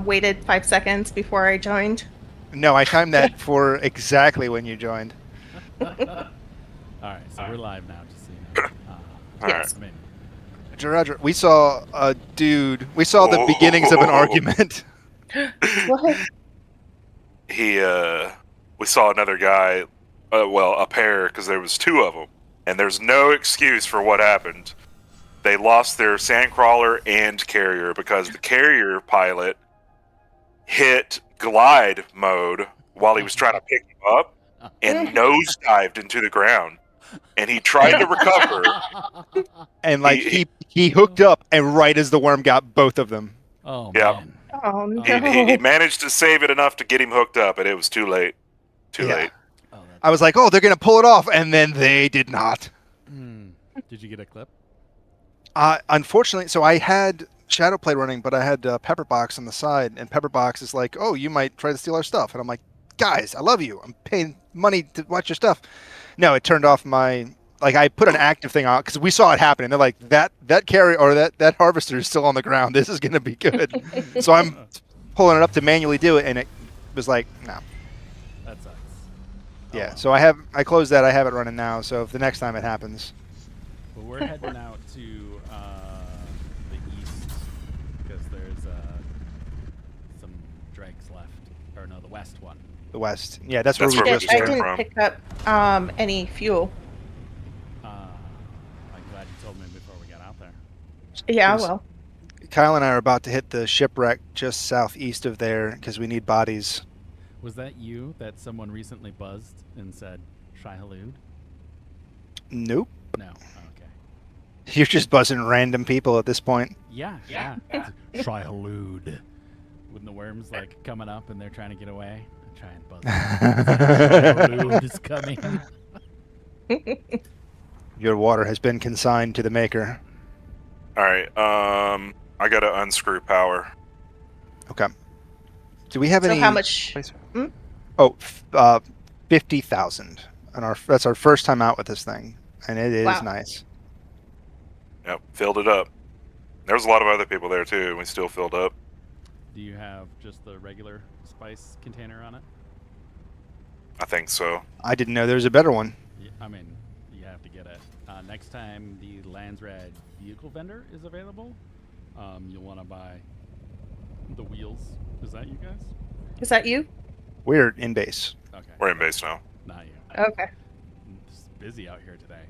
S4: waited 5 seconds before I joined?
S5: No, I timed that for exactly when you joined.
S1: All right, so we're live now, just so you know.
S4: Yes.
S1: I mean,
S5: Roger, we saw a dude. We saw the beginnings of an argument.
S4: What?
S6: We saw another guy, a pair, because there was two of them, and there's no excuse for what happened. They lost their sandcrawler and carrier because the carrier pilot hit glide mode while he was trying to pick him up and nosedived into the ground. And he tried to recover.
S5: And like he hooked up, and right as the worm got both of them.
S1: oh,
S6: Yeah.
S1: man.
S4: Oh no.
S6: He managed to save it enough to get him hooked up, and it was too late. Too
S5: Yeah.
S6: late.
S1: Oh, that's,
S5: I was like, oh, they're gonna pull it off, and then they did not.
S1: Did you get a clip?
S5: Unfortunately, so I had Shadowplay running, but I had Pepperbox on the side, and Pepperbox is like, oh, you might try to steal our stuff, and I'm like, guys, I love you. I'm paying money to watch your stuff. No, it turned off my. Like, I put an active thing on because we saw it happening. They're like, that carry or that harvester is still on the ground. This is going to be good. So I'm pulling it up to manually do it, and it was like, no.
S1: That sucks.
S5: Yeah.
S1: well.
S5: So I closed that. I have it running now. So if the next time it happens,
S1: Well, we're heading out to the east because there's some dregs left. Or no, the west one.
S5: the west. Yeah, that's
S6: That's
S5: where we
S6: where
S5: just
S6: we
S4: I
S5: were.
S6: came
S4: didn't
S6: from.
S4: pick up any fuel.
S1: I'm glad you told me before we got out there.
S4: Yeah,
S5: Yes.
S4: well.
S5: Kyle and I are about to hit the shipwreck just southeast of there because we need bodies.
S1: Was that you that someone recently buzzed and said, Shai Halud?
S5: Nope.
S1: No. Okay.
S5: You're just buzzing random people at this point.
S1: Yeah. Shai Halud. When the worms like coming up and they're trying to get away, I try and buzz them. Shai Halud is coming.
S5: Your water has been consigned to the maker.
S6: All right. I got to unscrew power.
S5: Okay. Do we have
S4: So
S5: any?
S4: how much?
S5: Oh, 50,000. And that's our first time out with this thing, and it is
S4: Wow.
S5: nice.
S6: Yep, filled it up. There was a lot of other people there too, and we still filled up.
S1: Do you have just the regular spice container on it?
S6: I think so.
S5: I didn't know there was a better one.
S1: Yeah, I mean, you have to get it. Next time the Landsrad vehicle vendor is available, you'll want to buy the wheels. Is that you guys?
S4: Is that you?
S5: We're in base.
S1: Okay.
S6: We're in base now.
S1: Not you.
S4: Okay.
S1: It's busy out here today.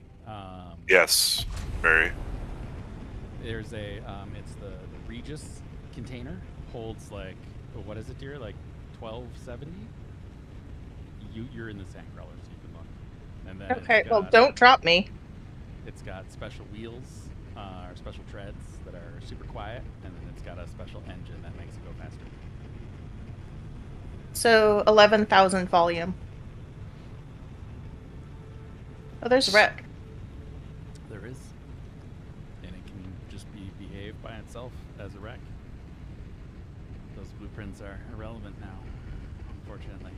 S6: Yes, very.
S1: There's a, it's the Regis container. Holds like, what is it, dear? Like 1270? you're in the sandcrawler, so you can look. And then
S4: Okay,
S1: it's
S4: well,
S1: got,
S4: don't drop me.
S1: It's got special wheels or special treads that are super quiet, and then it's got a special engine that makes it go faster.
S4: So 11,000 volume. Oh, there's Wreck.
S1: There is, and it can just behave by itself as a wreck. Those blueprints are irrelevant now, unfortunately.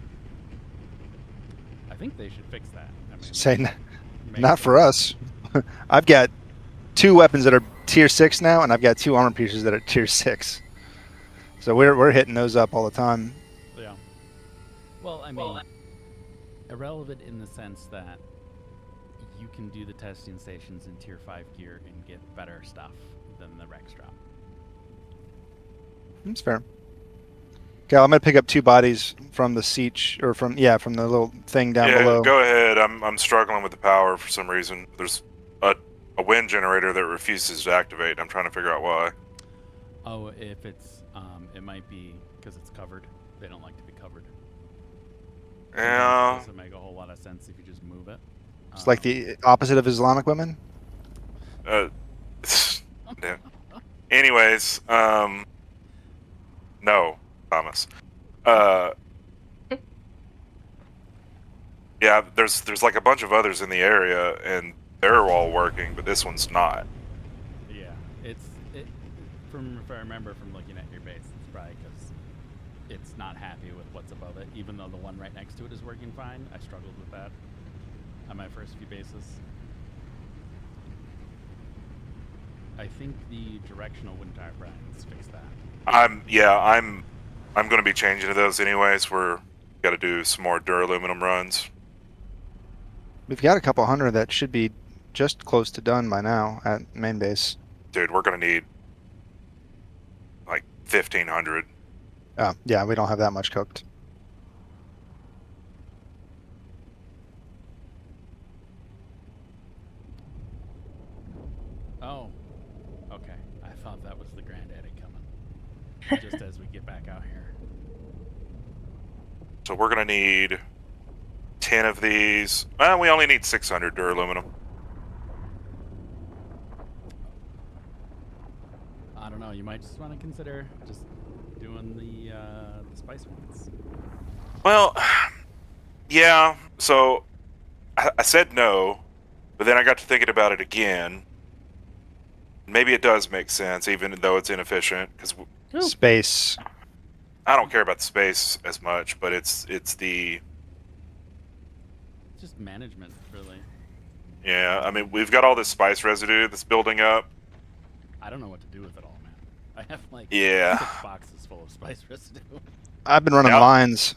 S1: I think they should fix that. I mean,
S5: Say
S1: make
S5: not for us. I've got 2 weapons that are tier 6 now, and I've got 2 armor pieces that are tier 6. So we're hitting those up all the time.
S1: Yeah. Well, I mean, irrelevant in the sense that you can do the testing stations in tier 5 gear and get better stuff than the Rex drop.
S5: That's fair. Okay, I'm gonna pick up 2 bodies from the siege, or from the little thing down below.
S6: Go ahead. I'm struggling with the power for some reason. There's a wind generator that refuses to activate. I'm trying to figure out why.
S1: Oh, if it's, it might be because it's covered. They don't like to be covered.
S6: Yeah.
S1: It doesn't make a whole lot of sense if you just move it.
S5: It's like the opposite of Islamic women.
S6: Yeah. Anyways, no, Thomas. Yeah, there's like a bunch of others in the area, and they're all working, but this one's not.
S1: Yeah, it. From if I remember from looking at your base, it's probably because it's not happy with what's above it. Even though the one right next to it is working fine, I struggled with that on my first few bases. I think the directional wind turbines fix that.
S6: I'm going to be changing to those anyways. We're got to do some more duraluminum runs.
S5: We've got a couple hundred that should be just close to done by now at main base.
S6: Dude, we're going to need like 1,500.
S5: Yeah, we don't have that much cooked.
S1: Oh, okay. I thought that was the granddaddy coming. Just as we get back out here.
S6: So we're going to need 10 of these. Well, we only need 600 duraluminum.
S1: I don't know. You might just want to consider just doing the spice ones.
S6: Well, yeah. So I said no, but then I got to thinking about it again. Maybe it does make sense, even though it's inefficient. Because
S5: Space.
S6: I don't care about the space as much, but it's the
S1: Just management, really.
S6: yeah. I mean, we've got all this spice residue that's building up.
S1: I don't know what to do with it all, man. I have like
S6: Yeah.
S1: 6 boxes full of spice residue.
S5: I've been running
S6: Yeah.
S5: lines.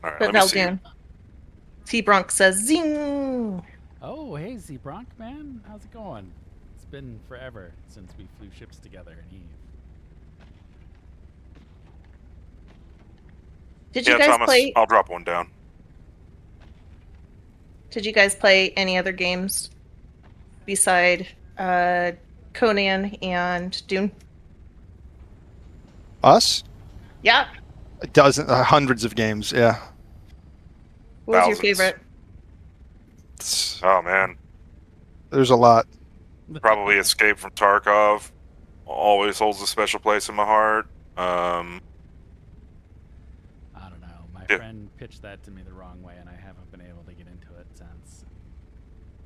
S6: All right,
S4: But
S6: let me
S4: no,
S6: see.
S4: Dune. T-Bronx says, zing!
S1: Oh, hey, Z-Bronc, man. How's it going? It's been forever since we flew ships together in Eve.
S4: Did you
S6: Yeah,
S4: guys
S6: Thomas,
S4: play?
S6: I'll drop one down.
S4: Did you guys play any other games beside Conan and Dune?
S5: Us?
S4: Yeah.
S5: Hundreds of games. Yeah.
S4: What was your
S6: Thousands.
S4: favorite?
S6: Oh man,
S5: There's a lot.
S6: probably Escape from Tarkov. Always holds a special place in my heart.
S1: I don't know. My
S6: Yeah.
S1: friend pitched that to me the wrong way, and I haven't been able to get into it since.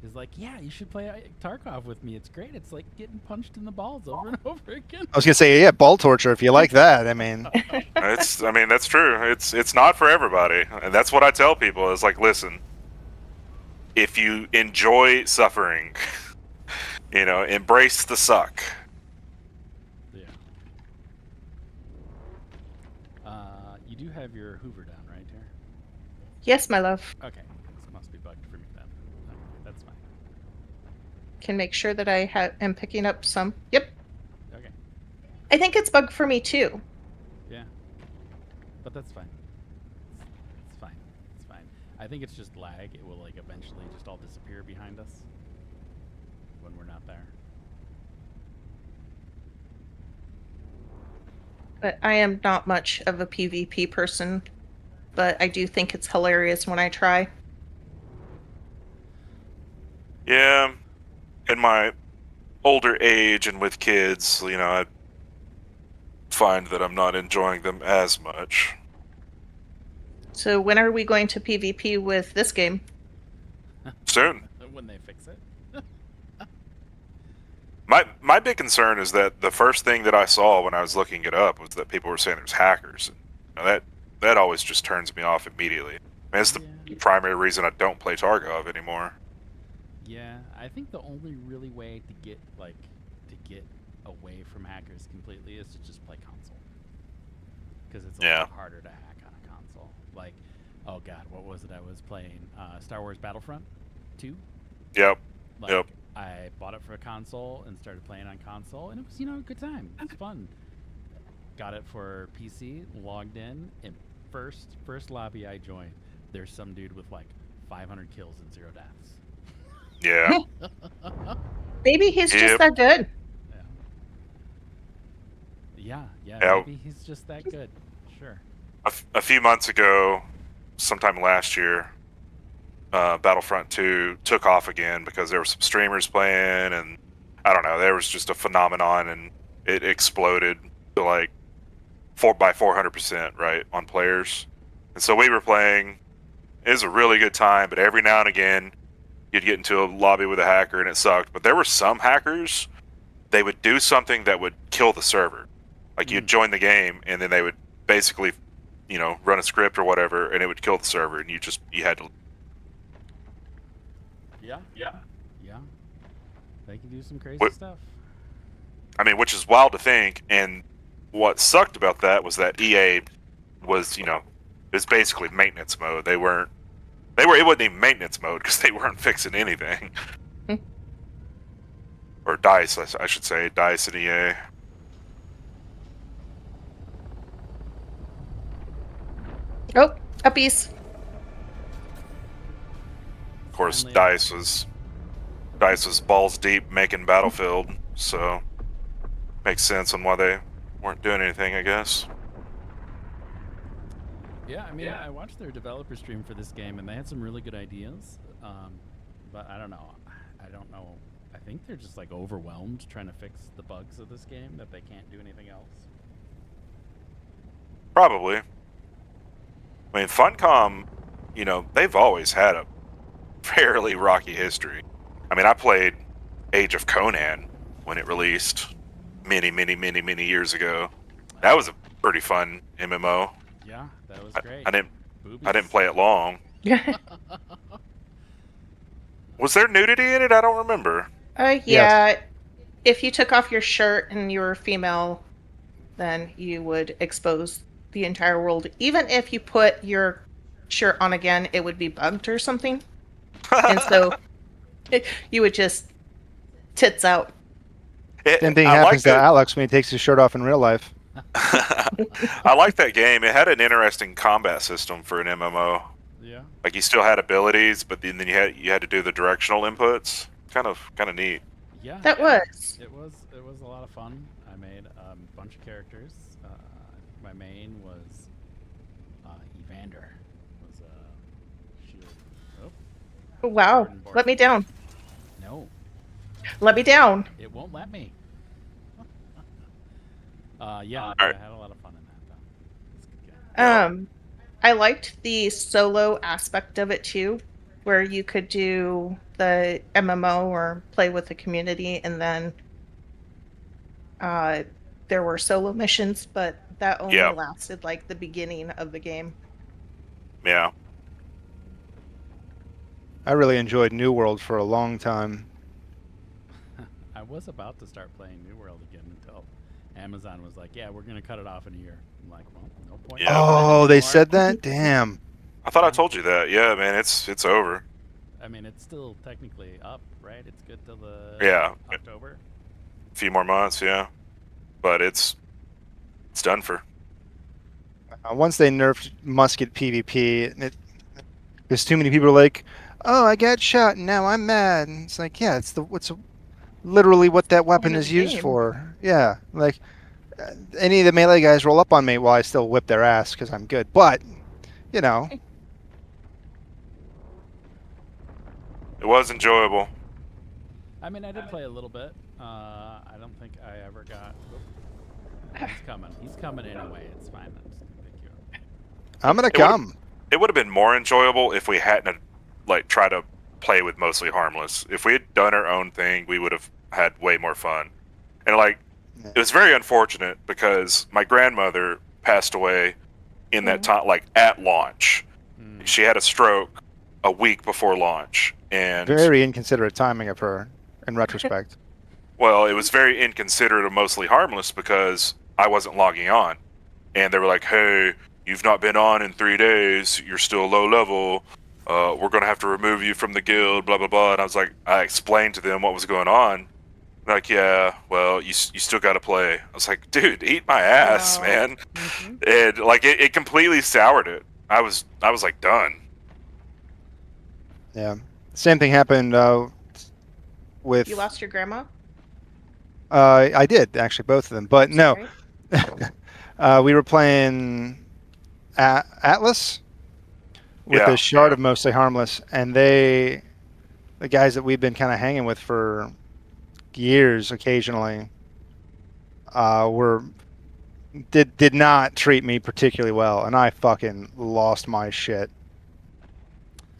S1: He's like, "Yeah, you should play Tarkov with me. It's great. It's like getting punched in the balls over and over again."
S5: I was gonna say, yeah, ball torture if you like that. I mean,
S6: I mean, that's true. It's not for everybody, and that's what I tell people. Is like, listen, if you enjoy suffering, embrace the suck.
S1: Yeah. You do have your Hoover down, right, here?
S4: Yes, my love.
S1: Okay. This must be bugged for me then. Okay, that's fine.
S4: Can make sure that I am picking up some. Yep.
S1: Okay.
S4: I think it's bugged for me too.
S1: Yeah. But that's fine. It's fine. It's fine. I think it's just lag. It will like eventually just all disappear behind us when we're not there.
S4: But I am not much of a PvP person. but I do think it's hilarious when I try.
S6: Yeah, in my older age and with kids, I find that I'm not enjoying them as much.
S4: So when are we going to PvP with this game?
S6: Soon.
S1: When they fix it.
S6: My big concern is that the first thing that I saw when I was looking it up was that people were saying there's hackers. That always just turns me off immediately. That's the
S1: Yeah.
S6: primary reason I don't play Tarkov anymore.
S1: Yeah, I think the only really way to get away from hackers completely is to just play console. Because it's a
S6: Yeah.
S1: lot harder to hack on a console. Like, oh god, what was it I was playing? Star Wars Battlefront 2?
S6: Yep.
S1: Like,
S6: Yep.
S1: I bought it for a console and started playing on console, and it was, a good time. It was fun. Got it for PC, logged in, and first lobby I joined, there's some dude with like 500 kills and 0 deaths.
S6: Yeah.
S4: Maybe he's
S6: Yep.
S4: just that good.
S1: Yeah,
S6: Yeah.
S1: maybe he's just that good. Sure.
S6: A few months ago, sometime last year, Battlefront 2 took off again because there were some streamers playing, and I don't know, there was just a phenomenon, and it exploded to like 400%, right, on players. And so we were playing. It was a really good time, but every now and again, you'd get into a lobby with a hacker, and it sucked. But there were some hackers, they would do something that would kill the server. Like, you'd join the game, and then they would basically, run a script or whatever, and it would kill the server, and you had to.
S1: Yeah. They can do some crazy
S6: What-
S1: stuff.
S6: I mean, which is wild to think. And what sucked about that was that EA was, it was basically maintenance mode. It wasn't even maintenance mode because they weren't fixing anything. Or DICE, I should say, DICE and EA.
S4: Oh, uppies.
S6: Of course,
S1: Finally,
S6: DICE was balls deep making Battlefield, so makes sense on why they weren't doing anything, I guess.
S1: Yeah, I mean, I watched their developer stream for this game, and they had some really good ideas. But I don't know. I think they're just like overwhelmed trying to fix the bugs of this game that they can't do anything else.
S6: Probably. I mean, Funcom, they've always had a fairly rocky history. I mean, I played Age of Conan when it released many, many, many, many years ago. That was a pretty fun MMO.
S1: Yeah, that was
S6: I
S1: great.
S6: didn't
S1: Boobies.
S6: play it long. Was there nudity in it? I don't remember.
S4: Yeah. If you took off your shirt and you were female, then you would expose the entire world. Even if you put your shirt on again, it would be bugged or something. And so you would just tits out.
S5: Same thing
S6: I
S5: happens to
S6: liked
S5: Alex when he takes his shirt off in real life.
S6: I like that game. It had an interesting combat system for an MMO.
S1: Yeah.
S6: Like, you still had abilities, but then you had to do the directional inputs. Kind of neat.
S1: Yeah.
S4: That was.
S1: It was a lot of fun. I made a bunch of characters. My main was Evander. Was a shield. Oh,
S4: Wow.
S1: Jordan Borg.
S4: Let me down.
S1: no,
S4: Let me down.
S1: it won't let me. Yeah,
S6: Alright.
S1: I had a lot of fun in that though. It's a good game.
S4: I liked the solo aspect of it too, where you could do the MMO or play with the community, and then there were solo missions, but that only
S6: Yeah.
S4: lasted like the beginning of the game.
S6: Yeah.
S5: I really enjoyed New World for a long time.
S1: I was about to start playing New World again until Amazon was like, "Yeah, we're gonna cut it off in a year." I'm like, "Well, no point."
S6: Yeah.
S5: Oh, they said that? Damn.
S6: I thought I told you that. Yeah, man, it's over.
S1: I mean, it's still technically up, right? It's good till the
S6: Yeah.
S1: October.
S6: A few more months, yeah. But it's done for.
S5: Once they nerfed musket PvP, there's too many people like, oh, I got shot and now I'm mad. And it's like, yeah, it's literally what that weapon
S4: of
S5: is
S4: the
S5: used
S4: game.
S5: for. Yeah, like any of the melee guys roll up on me while I still whip their ass because I'm good. But you know.
S6: It was enjoyable.
S1: I mean, I did play a little bit. I don't think I ever got. Oop. He's coming. He's coming anyway. It's fine. I'm just gonna pick you up.
S5: I'm gonna
S6: It would've-
S5: come.
S6: It would have been more enjoyable if we hadn't like tried to play with Mostly Harmless. If we had done our own thing, we would have had way more fun. And like,
S5: Yeah.
S6: it was very unfortunate because my grandmother passed away in that time, like at launch.
S1: Hmm.
S6: She had a stroke a week before launch, and
S5: Very inconsiderate timing of her, in retrospect.
S6: well, it was very inconsiderate of Mostly Harmless because I wasn't logging on, and they were like, "Hey, you've not been on in 3 days. You're still low level. We're gonna have to remove you from the guild." Blah blah blah. And I explained to them what was going on. They're like, "Yeah, well, you still got to play." I was like, "Dude, eat my ass,
S4: Wow.
S6: man!"
S1: Mm-hmm.
S6: And like, it completely soured it. I was like done.
S5: Yeah. Same thing happened with.
S4: You lost your grandma?
S5: I did actually, both of them, but no.
S4: Sorry.
S5: We were playing Atlas with
S6: Yeah.
S5: a shard of Mostly Harmless, and the guys that we've been kind of hanging with for years, occasionally, did not treat me particularly well, and I fucking lost my shit.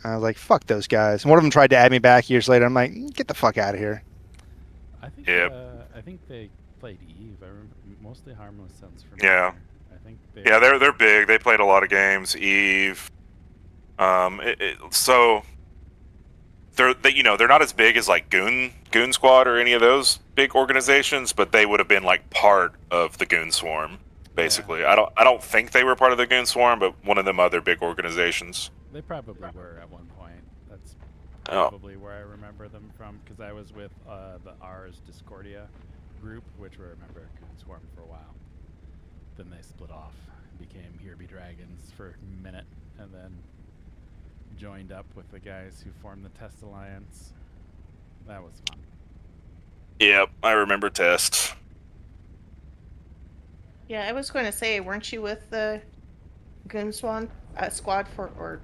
S5: I was like, "Fuck those guys!" And one of them tried to add me back years later. I'm like, "Get the fuck out of here!"
S1: I think.
S6: Yep.
S1: I think they played Eve. I remember Mostly Harmless sounds familiar.
S6: Yeah.
S1: I think.
S6: Yeah, they're big. They played a lot of games. Eve. So they're not as big as like Goon Squad or any of those big organizations, but they would have been like part of the Goon Swarm, basically. I don't think they were part of the Goon Swarm, but one of them other big organizations.
S1: They probably were at one point. That's
S6: Oh.
S1: probably where I remember them from because I was with the Ars Discordia group, which were a member of Goon Swarm for a while. Then they split off, became Here Be Dragons for a minute, and then joined up with the guys who formed the Test Alliance. That was fun.
S6: Yep, I remember Test.
S4: Yeah, I was going to say, weren't you with the Goon Squad or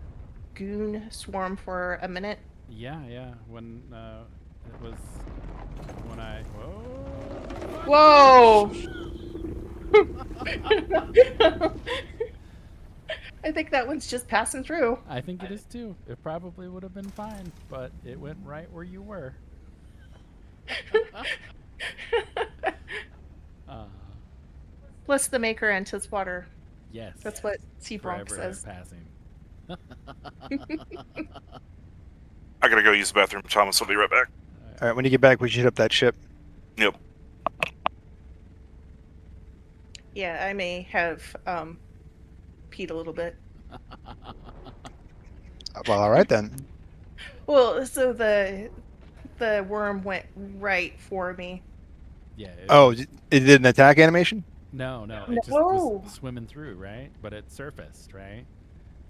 S4: Goon Swarm for a minute?
S1: Yeah, when it was when I
S4: Whoa! I think that one's just passing through.
S1: I think it is too. It probably would have been fine, but it went right where you were.
S4: Bless the maker and his water.
S1: Yes.
S4: That's what Seabronx
S1: forever
S4: says.
S1: passing.
S6: I gotta go use the bathroom. Thomas will be right back.
S5: All right, when you get back, we should hit up that ship.
S6: Yep.
S4: Yeah, I may have peed a little bit.
S5: Well, all right then.
S4: Well, so the worm went right for me.
S1: Yeah.
S5: Oh, it did an attack animation?
S1: No, it just
S4: No.
S1: was swimming through, right? But it surfaced, right?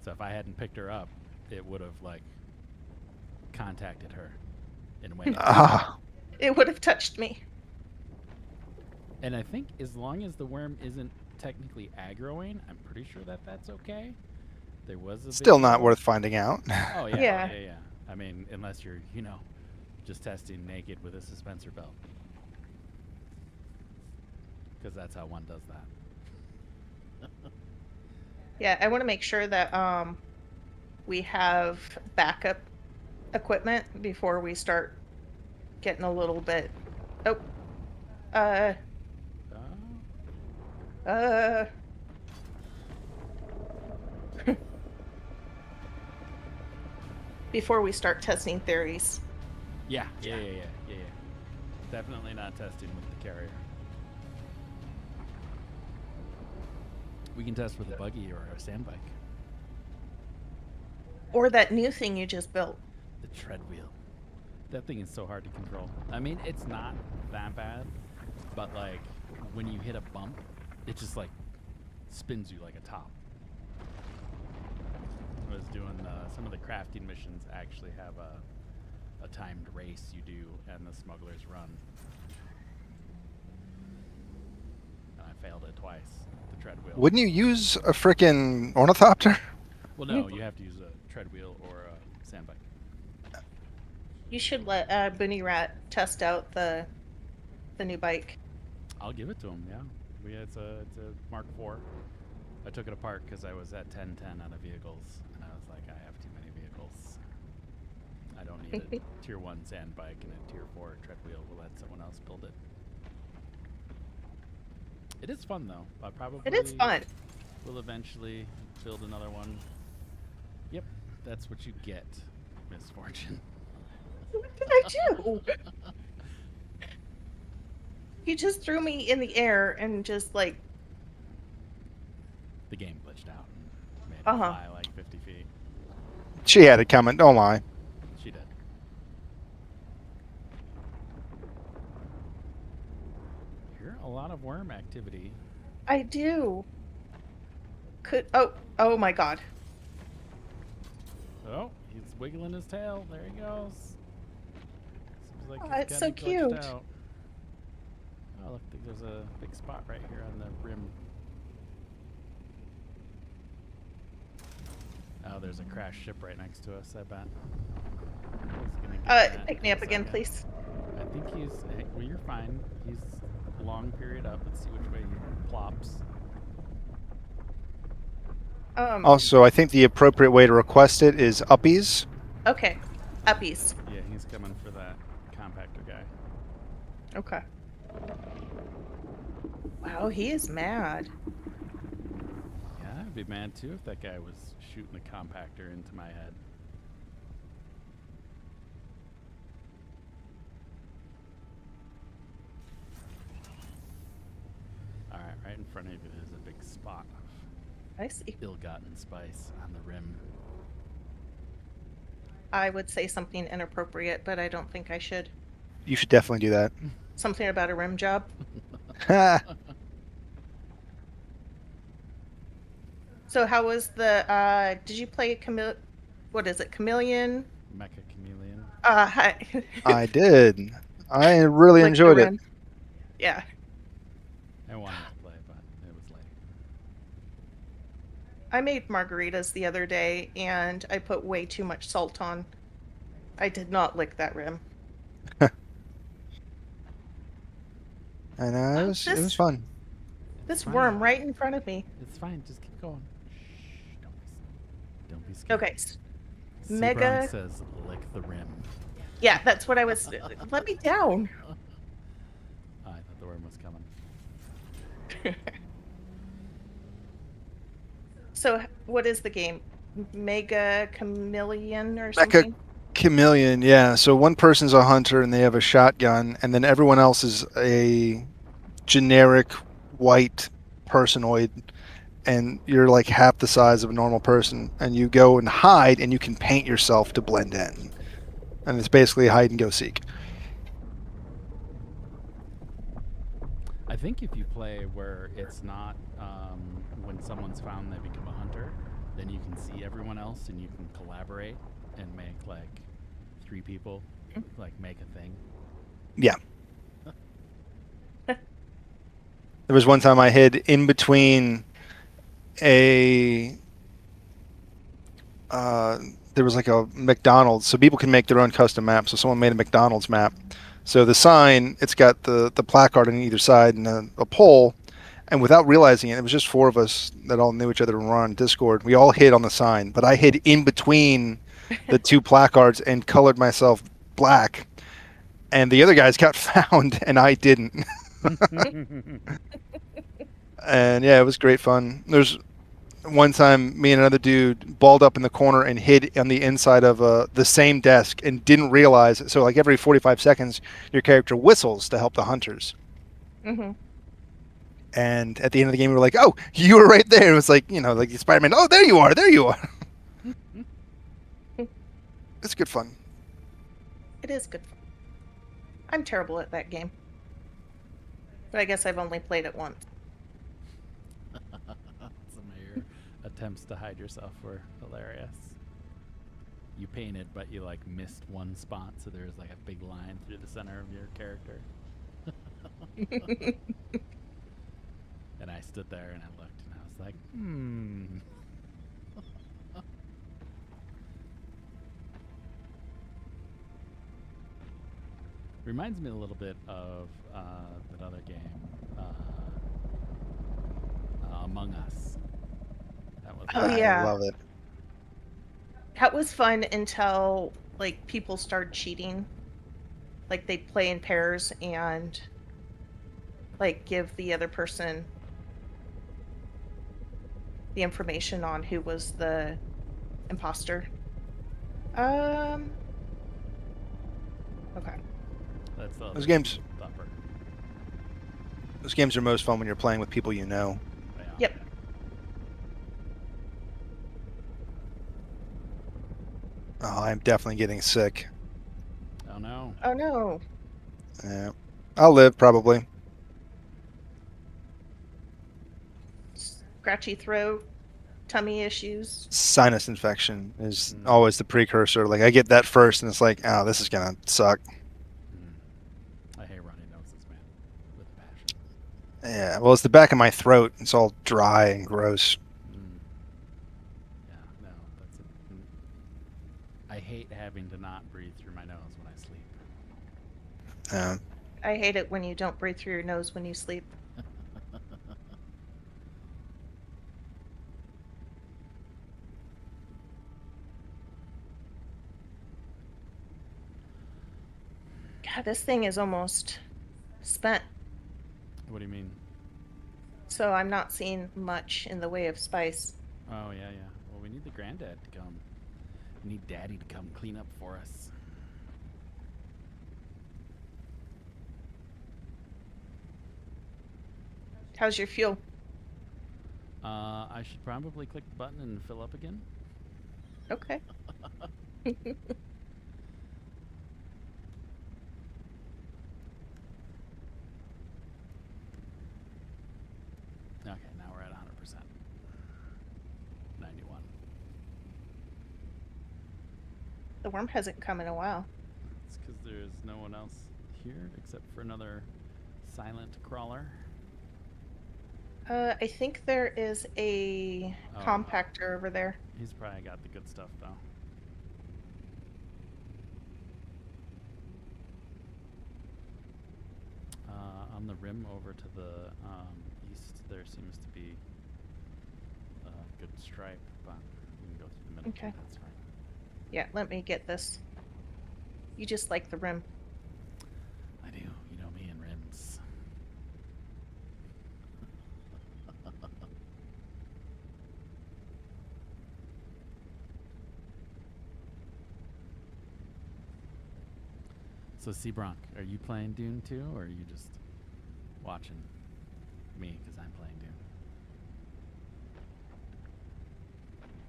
S1: So if I hadn't picked her up, it would have like contacted her and went.
S5: Ah,
S4: It would have touched me.
S1: And I think as long as the worm isn't technically aggroing, I'm pretty sure that that's okay. There was a
S5: still not
S1: video-
S5: worth finding out.
S1: Oh yeah,
S4: Yeah.
S1: yeah. I mean, unless you're, just testing naked with a suspensor belt, because that's how one does that.
S4: Yeah, I want to make sure that we have backup equipment before we start getting a little bit. Oh,
S1: Oh,
S4: before we start testing theories.
S1: yeah. Definitely not testing with the carrier. We can test with a buggy or a sand bike.
S4: Or that new thing you just built.
S1: The tread wheel. That thing is so hard to control. I mean, it's not that bad, but like when you hit a bump, it just like spins you like a top. I was doing some of the crafting missions actually have a timed race you do and the smugglers run. And I failed it twice. The tread wheel.
S5: Wouldn't you use a frickin' ornithopter?
S1: Well, no, you have to use a treadwheel or a sand bike.
S4: You should let Bunny Rat test out the new bike.
S1: I'll give it to him. Yeah, it's a Mark IV. I took it apart because I was at 1010 out of vehicles, and I was like, I have too many vehicles. I don't need a tier 1 sand bike and a tier 4 treadwheel. We'll let someone else build it. It is fun though. I probably
S4: It is fun.
S1: will eventually build another one. Yep, that's what you get, Misfortune.
S4: What did I do? He just threw me in the air and just like.
S1: The game glitched out and made it
S4: Uh-huh.
S1: fly like 50 feet.
S5: She had it coming. Don't lie.
S1: She did. Hear a lot of worm activity.
S4: I do. Oh my God.
S1: Oh, he's wiggling his tail. There he goes. Seems like
S4: Oh,
S1: he's
S4: it's
S1: getting
S4: so
S1: glitched
S4: cute.
S1: out. Oh, look, there's a big spot right here on the rim. Oh, there's a crashed ship right next to us, I bet. He's gonna get that
S4: Pick me
S1: in
S4: up
S1: a
S4: again,
S1: second.
S4: please.
S1: I think well, you're fine. He's a long period up. Let's see which way he plops.
S5: Also, I think the appropriate way to request it is uppies.
S4: Okay. Uppies.
S1: Yeah, he's coming for that compactor guy.
S4: Okay. Wow, he is mad.
S1: Yeah, I'd be mad too if that guy was shooting a compactor into my head. Alright, right in front of you there's a big spot of
S4: I see.
S1: ill-gotten spice on the rim.
S4: I would say something inappropriate, but I don't think I should.
S5: You should definitely do that.
S4: Something about a rim job. So how was the did you play what is it? Chameleon?
S1: Mecha chameleon.
S4: Hi.
S5: I did. I really
S4: Like the
S5: enjoyed it.
S4: rim. Yeah.
S1: I wanted to play, but it was late.
S4: I made margaritas the other day and I put way too much salt on. I did not lick that rim.
S5: I know it was
S4: This-
S5: fun.
S4: This
S1: fine.
S4: worm right in front of me.
S1: It's fine, just keep going. Shh, don't be scared.
S4: Okay.
S1: Sebron
S4: Mega-
S1: says lick the rim.
S4: Yeah, that's what I was. Let me down.
S1: Oh, I thought the worm was coming.
S4: So, what is the game? Mega Chameleon or
S5: Mecha-
S4: something?
S5: Chameleon, yeah. So one person's a hunter and they have a shotgun, and then everyone else is a generic white personoid, and you're like half the size of a normal person, and you go and hide, and you can paint yourself to blend in, and it's basically hide and go seek.
S1: I think if you play where it's not when someone's found they become a hunter, then you can see everyone else and you can collaborate and make like 3 people like make a thing.
S5: Yeah. There was one time I hid in between a. There was like a McDonald's, so people can make their own custom map. So someone made a McDonald's map. So the sign, it's got the placard on either side and a pole. And without realizing it, it was just 4 of us that all knew each other and were on Discord. We all hid on the sign, but I hid in between the 2 placards and colored myself black. And the other guys got found, and I didn't. And yeah, it was great fun. There's one time me and another dude balled up in the corner and hid on the inside of the same desk and didn't realize. So like every 45 seconds, your character whistles to help the hunters.
S4: Mm-hmm.
S5: And at the end of the game, we were like, "Oh, you were right there." It was like, like Spider-Man. Oh, there you are. There you are. It's good fun.
S4: It is good fun. I'm terrible at that game. But I guess I've only played it once.
S1: Some of your attempts to hide yourself were hilarious. You painted, but you like missed one spot, so there's like a big line through the center of your character. And I stood there and I looked and I was like, Reminds me a little bit of that other game, Among Us. That was
S4: Oh,
S5: I
S4: yeah.
S5: love it.
S4: That was fun until like people started cheating. Like they'd play in pairs and like give the other person the information on who was the imposter. Um. Okay.
S1: That's the
S5: Those
S1: other
S5: games-
S1: thumper.
S5: Those games are most fun when you're playing with people you know.
S1: Yeah.
S4: Yep.
S5: Oh, I'm definitely getting sick.
S1: Oh no.
S4: Oh no.
S5: Yeah. I'll live probably.
S4: Scratchy throat, tummy issues.
S5: Sinus infection is
S1: Mm.
S5: always the precursor. Like I get that first, and it's like, oh, this is gonna suck.
S1: I hate runny noses, man, with a passion.
S5: Yeah. Well, it's the back of my throat. It's all dry and gross.
S1: Yeah, no, that's it. I hate having to not breathe through my nose when I sleep.
S5: Yeah.
S4: I hate it when you don't breathe through your nose when you sleep. God, this thing is almost spent,
S1: What do you mean?
S4: so I'm not seeing much in the way of spice.
S1: Oh yeah, yeah. Well, we need the granddad to come. We need Daddy to come clean up for us.
S4: How's your fuel?
S1: I should probably click the button and fill up again.
S4: Okay.
S1: Okay, now we're at 100%. 91.
S4: The worm hasn't come in a while.
S1: It's because there's no one else here except for another silent crawler.
S4: I think there is a
S1: Oh.
S4: compactor over there.
S1: He's probably got the good stuff though. On the rim over to the east, there seems to be a good stripe, but we can go through the middle.
S4: Okay.
S1: That's fine.
S4: Yeah, let me get this. You just like the rim.
S1: I do. You know me and rims. So, Seabronk, are you playing Dune too, or are you just watching me because I'm playing Dune?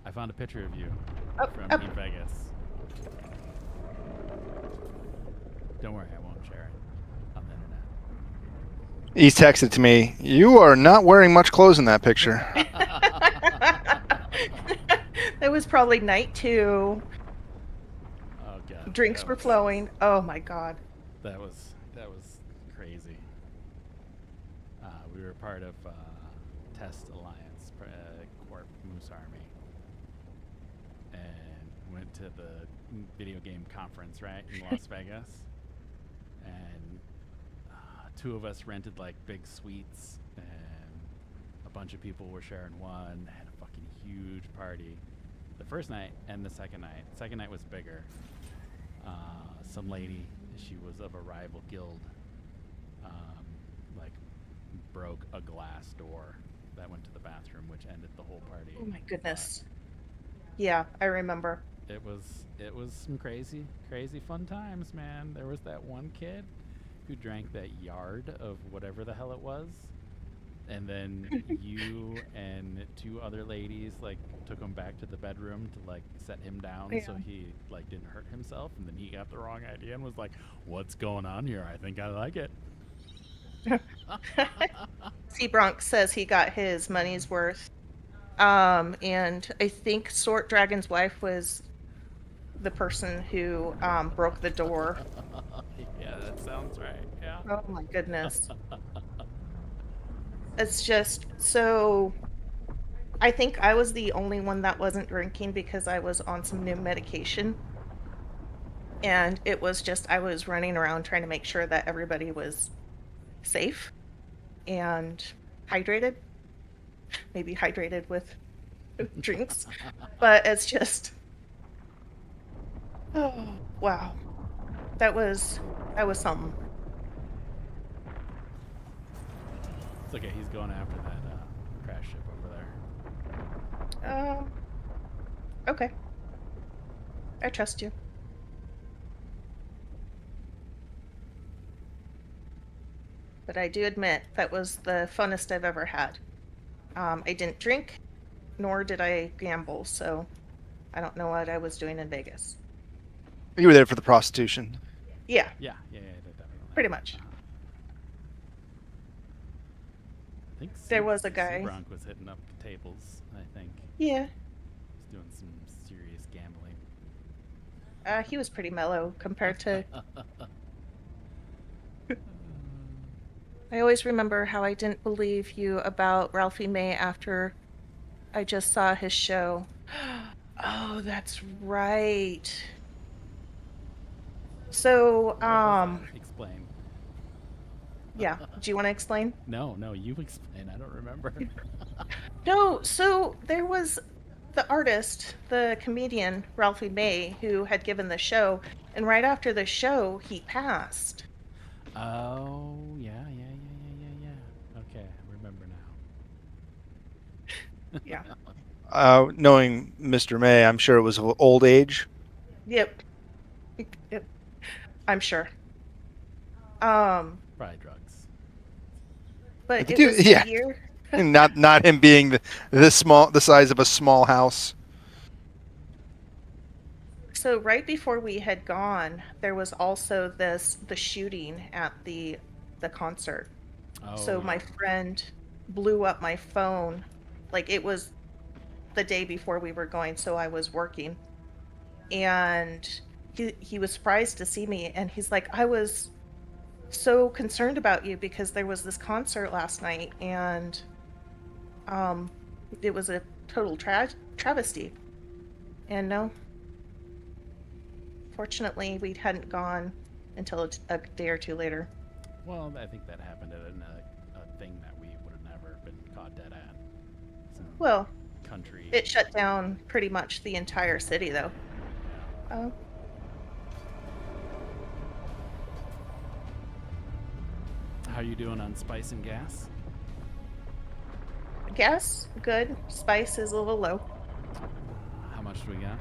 S1: I found a picture of you
S4: Oh,
S1: from
S4: oh.
S1: New Vegas. Don't worry, I won't share it on the internet.
S5: He's texted to me. You are not wearing much clothes in that picture.
S4: That was probably night 2.
S1: Oh god.
S4: Drinks
S1: that
S4: were
S1: was-
S4: flowing. Oh my god.
S1: That was crazy. We were part of Test Alliance Corp Moose Army, and went to the video game conference right in Las Vegas, and 2 of us rented like big suites, and a bunch of people were sharing one. Had a fucking huge party. The first night and the second night. Second night was bigger. Some lady, she was of a rival guild, like broke a glass door that went to the bathroom, which ended the whole party.
S4: Oh my goodness. Yeah, I remember.
S1: It was some crazy fun times, man. There was that one kid who drank that yard of whatever the hell it was, and then you and 2 other ladies like took him back to the bedroom to like set him down so
S4: Yeah.
S1: he like didn't hurt himself, and then he got the wrong idea and was like, "What's going on here? I think I like it."
S4: Seabronk says he got his money's worth. And I think Sword Dragon's wife was the person who broke the door.
S1: Yeah, that sounds right. Yeah.
S4: Oh my goodness. It's just so. I think I was the only one that wasn't drinking because I was on some new medication. and it was just I was running around trying to make sure that everybody was safe and hydrated, maybe hydrated with drinks, but it's just, oh wow, that was something.
S1: It's okay. He's going after that crash ship over there.
S4: Okay, I trust you. But I do admit that was the funnest I've ever had. I didn't drink, nor did I gamble, so I don't know what I was doing in Vegas.
S5: You were there for the prostitution.
S4: Yeah,
S1: Yeah, definitely.
S4: pretty much.
S1: I think
S4: There was a guy.
S1: Seabronk was hitting up the tables. I think
S4: Yeah,
S1: he's doing some serious gambling.
S4: he was pretty mellow compared to. I always remember how I didn't believe you about Ralphie May after I just saw his show. Oh, that's right. So,
S1: What was that? Explain.
S4: yeah. Do you want to explain?
S1: No, you explain. I don't remember.
S4: No, so there was the artist, the comedian, Ralphie May, who had given the show, and right after the show, he passed.
S1: Oh, yeah. Okay, I remember now.
S4: Yeah.
S5: Knowing Mr. May, I'm sure it was old age.
S4: Yep. Yep. I'm sure. Um,
S1: Probably drugs.
S4: but
S5: You
S4: it
S5: do-
S4: was
S5: yeah.
S4: the year.
S5: And not him being the size of a small house.
S4: So right before we had gone, there was also the shooting at the concert.
S1: Oh,
S4: So my friend blew up my phone. Like it was the day before we were going, so I was working. And he was surprised to see me, and he's like, I was so concerned about you because there was this concert last night, and it was a total travesty. And no, fortunately, we hadn't gone until a day or two later.
S1: well, I think that happened at a thing that we would have never been caught dead at. Some
S4: Well,
S1: country.
S4: it shut down pretty much the entire city, though. Oh,
S1: How you doing on spice and gas?
S4: gas, good. Spice is a little low.
S1: How much do we got?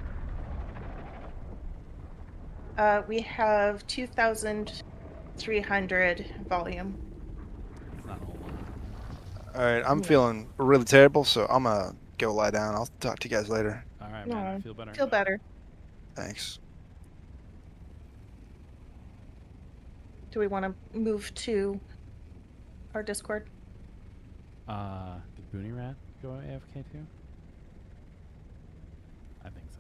S4: We have 2,300 volume.
S1: It's not a whole lot.
S5: All right, I'm feeling really terrible, so I'm gonna go lie down. I'll talk to you guys later.
S1: All right,
S4: No,
S1: man. Feel better.
S4: Feel better.
S5: Thanks.
S4: Do we want to move to our Discord?
S1: Did Booney Rat go AFK too? I think so.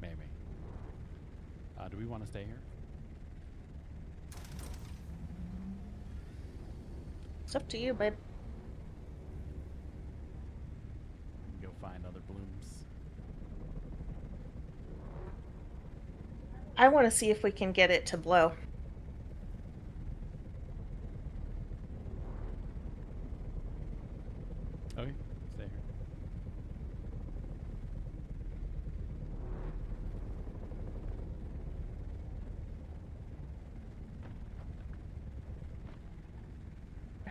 S1: Maybe. Do we want to stay here?
S4: It's up to you, babe.
S1: Go find other blooms.
S4: I want to see if we can get it to blow.
S1: Okay, stay here.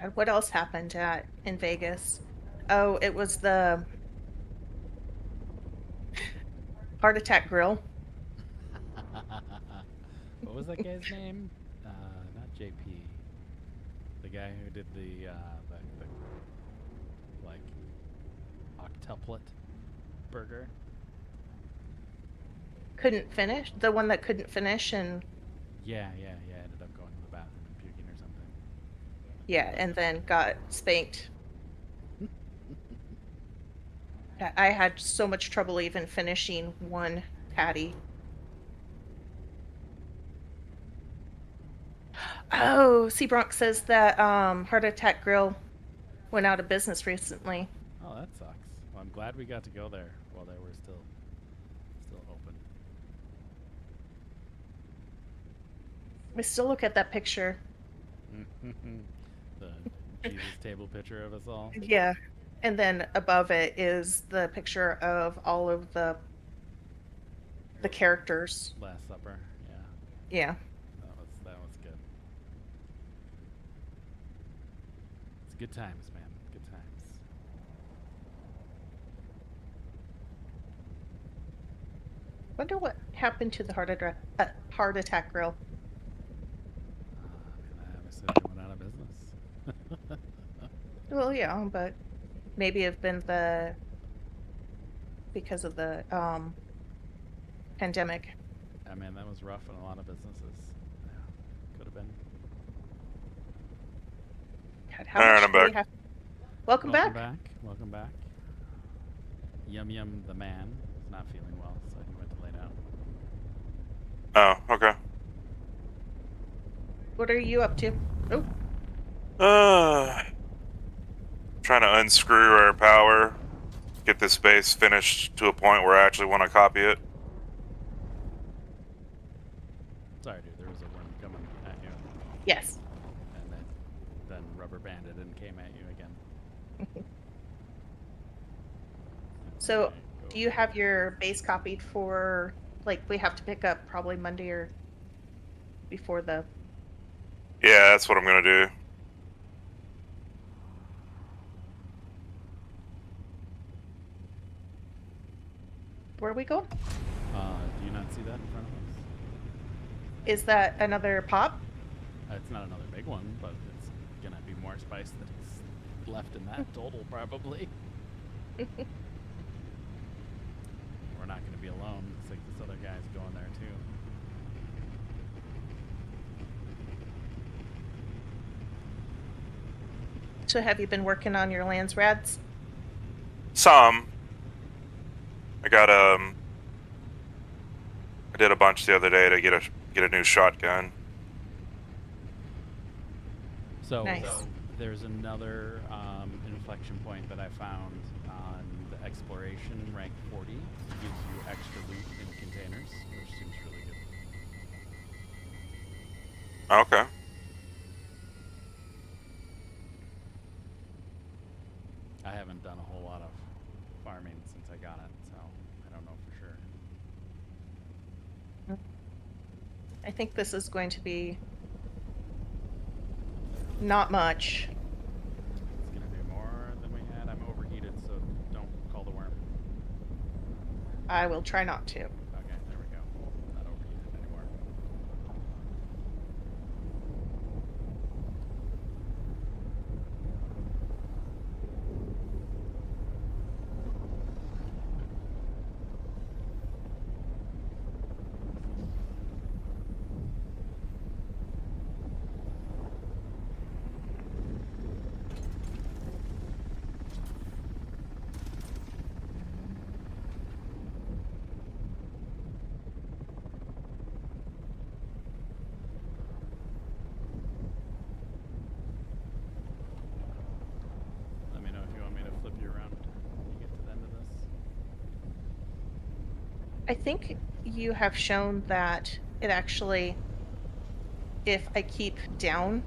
S4: God, what else happened in Vegas? Oh, it was the Heart Attack Grill.
S1: What was that guy's name? Not JP. The guy who did the like octuplet burger.
S4: Couldn't finish. The one that couldn't finish, and
S1: Yeah. Ended up going to the bathroom and puking or something.
S4: yeah, and then got spanked. I had so much trouble even finishing one patty. Oh, Seabronx says that Heart Attack Grill went out of business recently.
S1: Oh, that sucks. Well, I'm glad we got to go there while they were still open.
S4: I still look at that picture.
S1: The Jesus table picture of us all.
S4: Yeah. And then above it is the picture of all of the characters.
S1: Last Supper. Yeah,
S4: Yeah.
S1: that was good. It's good times, man. Good times.
S4: Wonder what happened to the heart attack grill.
S1: Man, obviously they went out of business.
S4: Well, yeah, but maybe it's been because of the pandemic.
S1: I mean, that was rough in a lot of businesses. Yeah, could have been.
S4: God, how
S6: All right,
S4: much
S6: I'm
S4: do we
S6: back.
S4: have? Welcome back.
S1: Welcome back. Yum Yum the man is not feeling well, so he went to lay down.
S6: Oh, okay.
S4: What are you up to? Oh,
S6: Trying to unscrew our power, get this base finished to a point where I actually want to copy it.
S1: Sorry, dude. There was a worm coming at you,
S4: yes.
S1: and then rubber banded and came at you again.
S4: So,
S1: Okay, go
S4: do you
S1: over
S4: have
S1: here.
S4: your base copied for, like, we have to pick up probably Monday or before the.
S6: Yeah, that's what I'm gonna do.
S4: Where are we going?
S1: Do you not see that in front of us?
S4: Is that another pop?
S1: It's not another big one, but it's gonna be more spice than is left in that total, probably. We're not gonna be alone. Looks like this other guy's going there too.
S4: So, have you been working on your lands rads?
S6: Some. I got I did a bunch the other day to get a new shotgun.
S1: So
S4: Nice.
S1: there's another inflection point that I found on the exploration rank 40. It gives you extra loot in containers, which seems really good.
S6: Okay.
S1: I haven't done a whole lot of farming since I got it, so I don't know for sure.
S4: I think this is going to be not much.
S1: It's gonna be more than we had. I'm overheated, so don't call the worm.
S4: I will try not to.
S1: Okay, there we go. Not overheated anymore. Let me know if you want me to flip you around when you get to the end of this.
S4: I think you have shown that it actually, if I keep down,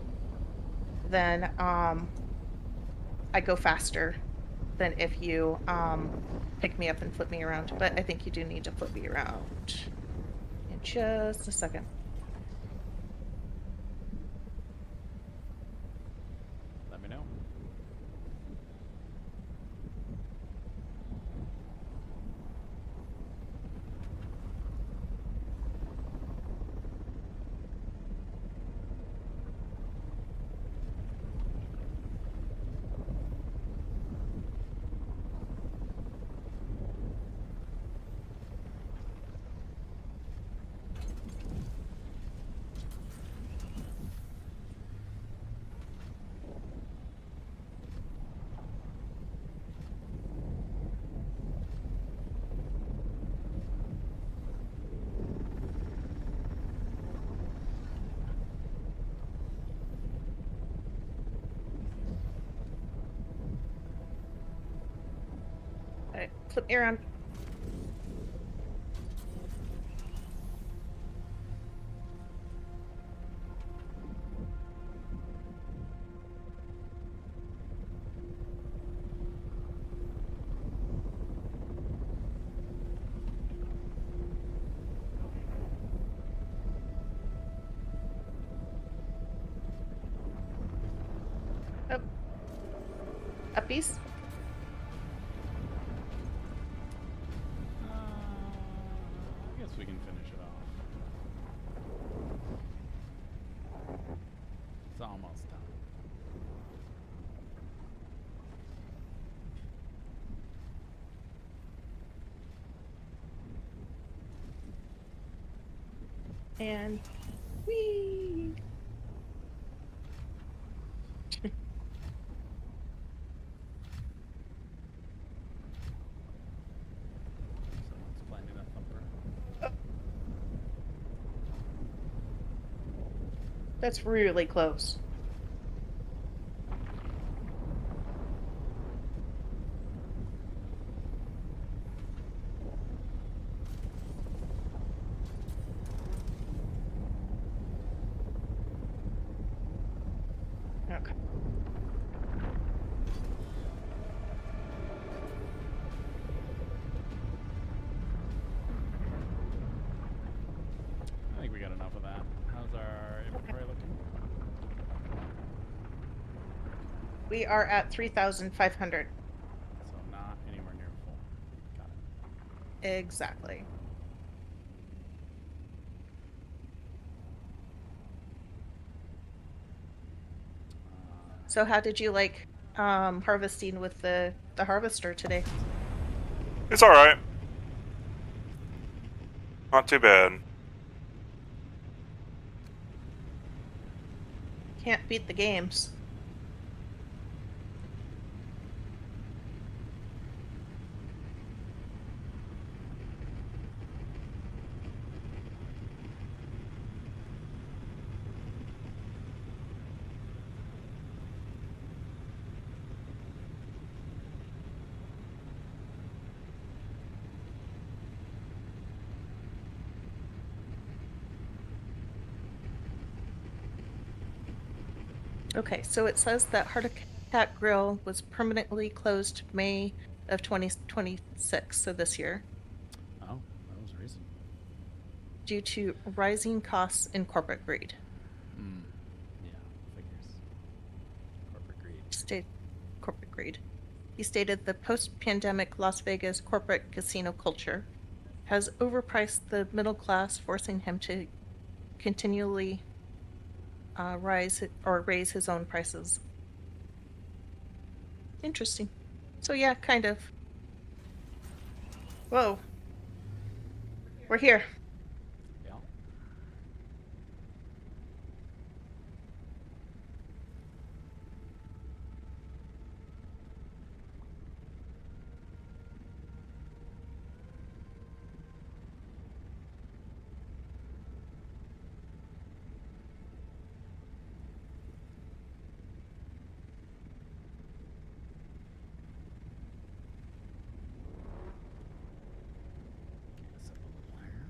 S4: then I go faster than if you pick me up and flip me around. But I think you do need to flip me around in just a second.
S1: Let me know.
S4: All right, flip me around. Uppies?
S1: I guess we can finish it off. It's almost done.
S4: And whee!
S1: Someone's planting a thumper.
S4: That's really close. Okay.
S1: I think we got enough of that. How's our inventory looking?
S4: We are at 3,500.
S1: So not anywhere near full. Got it.
S4: Exactly. So how did you like harvesting with the harvester today?
S6: It's all right. Not too bad.
S4: Can't beat the games. Okay, so it says that Heart Attack Grill was permanently closed May of 2026, so this year,
S1: Oh, that was recent.
S4: due to rising costs and corporate greed.
S1: Yeah, figures. Corporate greed.
S4: Corporate greed. He stated the post-pandemic Las Vegas corporate casino culture has overpriced the middle class, forcing him to continually raise his own prices. Interesting. So yeah, kind of. Whoa. We're here.
S1: Yeah. Get us up a little higher.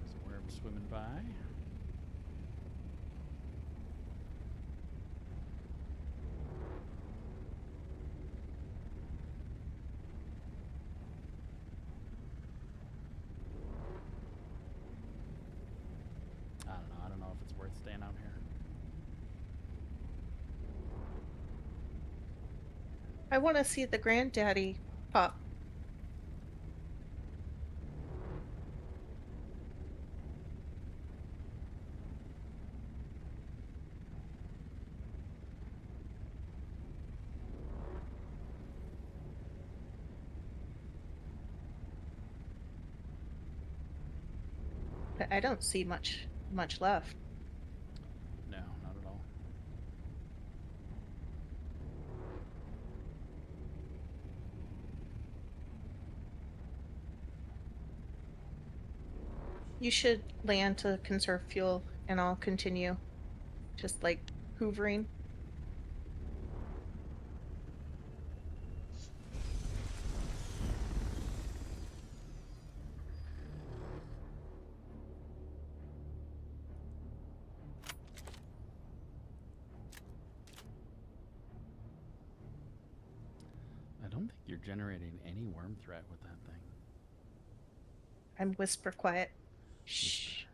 S1: There's a worm swimming by. I don't know. I don't know if it's worth staying out here.
S4: I want to see the granddaddy pop. But I don't see much left.
S1: No, not at all.
S4: You should land to conserve fuel, and I'll continue just like hoovering.
S1: I don't think you're generating any worm threat with that thing.
S4: I'm whisper quiet.
S1: Whisper.
S4: Shh.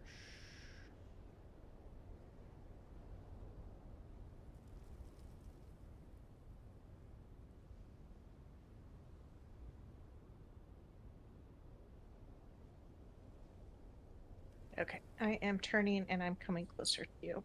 S4: Okay, I am turning and I'm coming closer to you.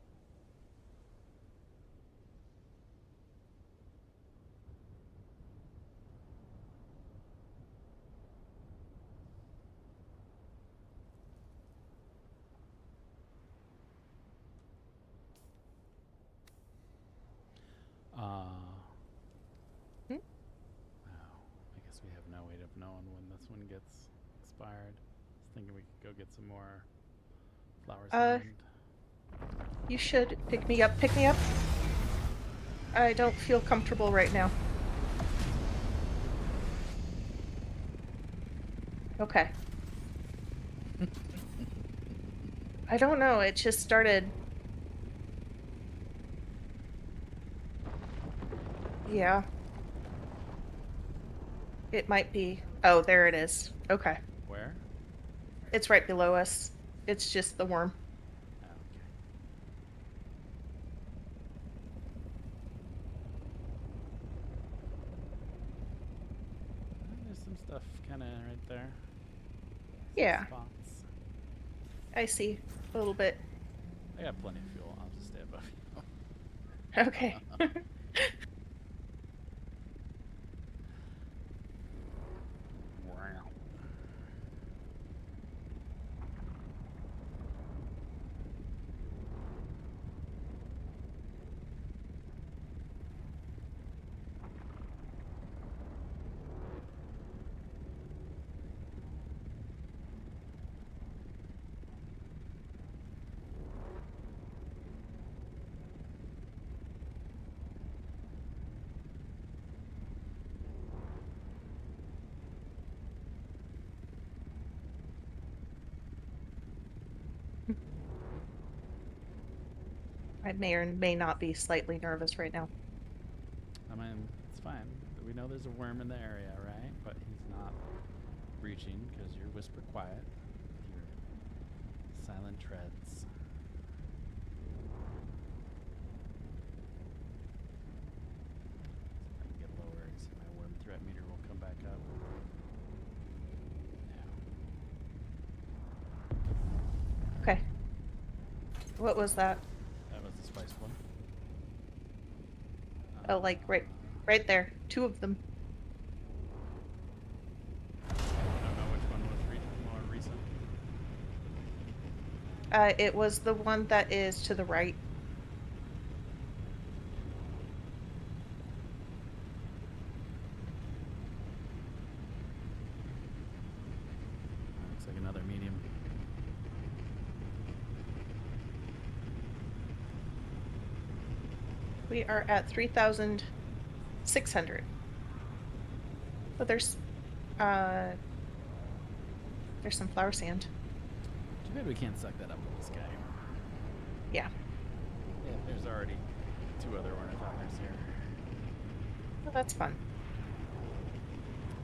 S4: Hmm?
S1: Oh, I guess we have no way of knowing when this one gets expired. I was thinking we could go get some more flower
S4: Uh,
S1: sand.
S4: You should pick me up. Pick me up. I don't feel comfortable right now. Okay. I don't know. It just started. Yeah. It might be. Oh, there it is. Okay.
S1: Where?
S4: It's right below us. It's just the worm.
S1: Oh, okay. There's some stuff kind of right there. Some
S4: Yeah,
S1: spots.
S4: I see. A little bit.
S1: I got plenty of fuel. I'll just stay above you.
S4: Okay.
S1: Wow.
S4: I may or may not be slightly nervous right now.
S1: I mean, it's fine. We know there's a worm in the area, right? But he's not breaching because you're whisper quiet with your silent treads. If I can get lower, see my worm threat meter will come back up. Yeah.
S4: Okay. What was that?
S1: That was the spice one.
S4: Oh, like right there. Two of them.
S1: I don't know which one was more recent.
S4: It was the one that is to the right.
S1: Looks like another medium.
S4: We are at 3,600. But there's some flower sand.
S1: Too bad we can't suck that up with this guy.
S4: Yeah.
S1: Yeah, there's already 2 other ornithopters here.
S4: Well, that's fun.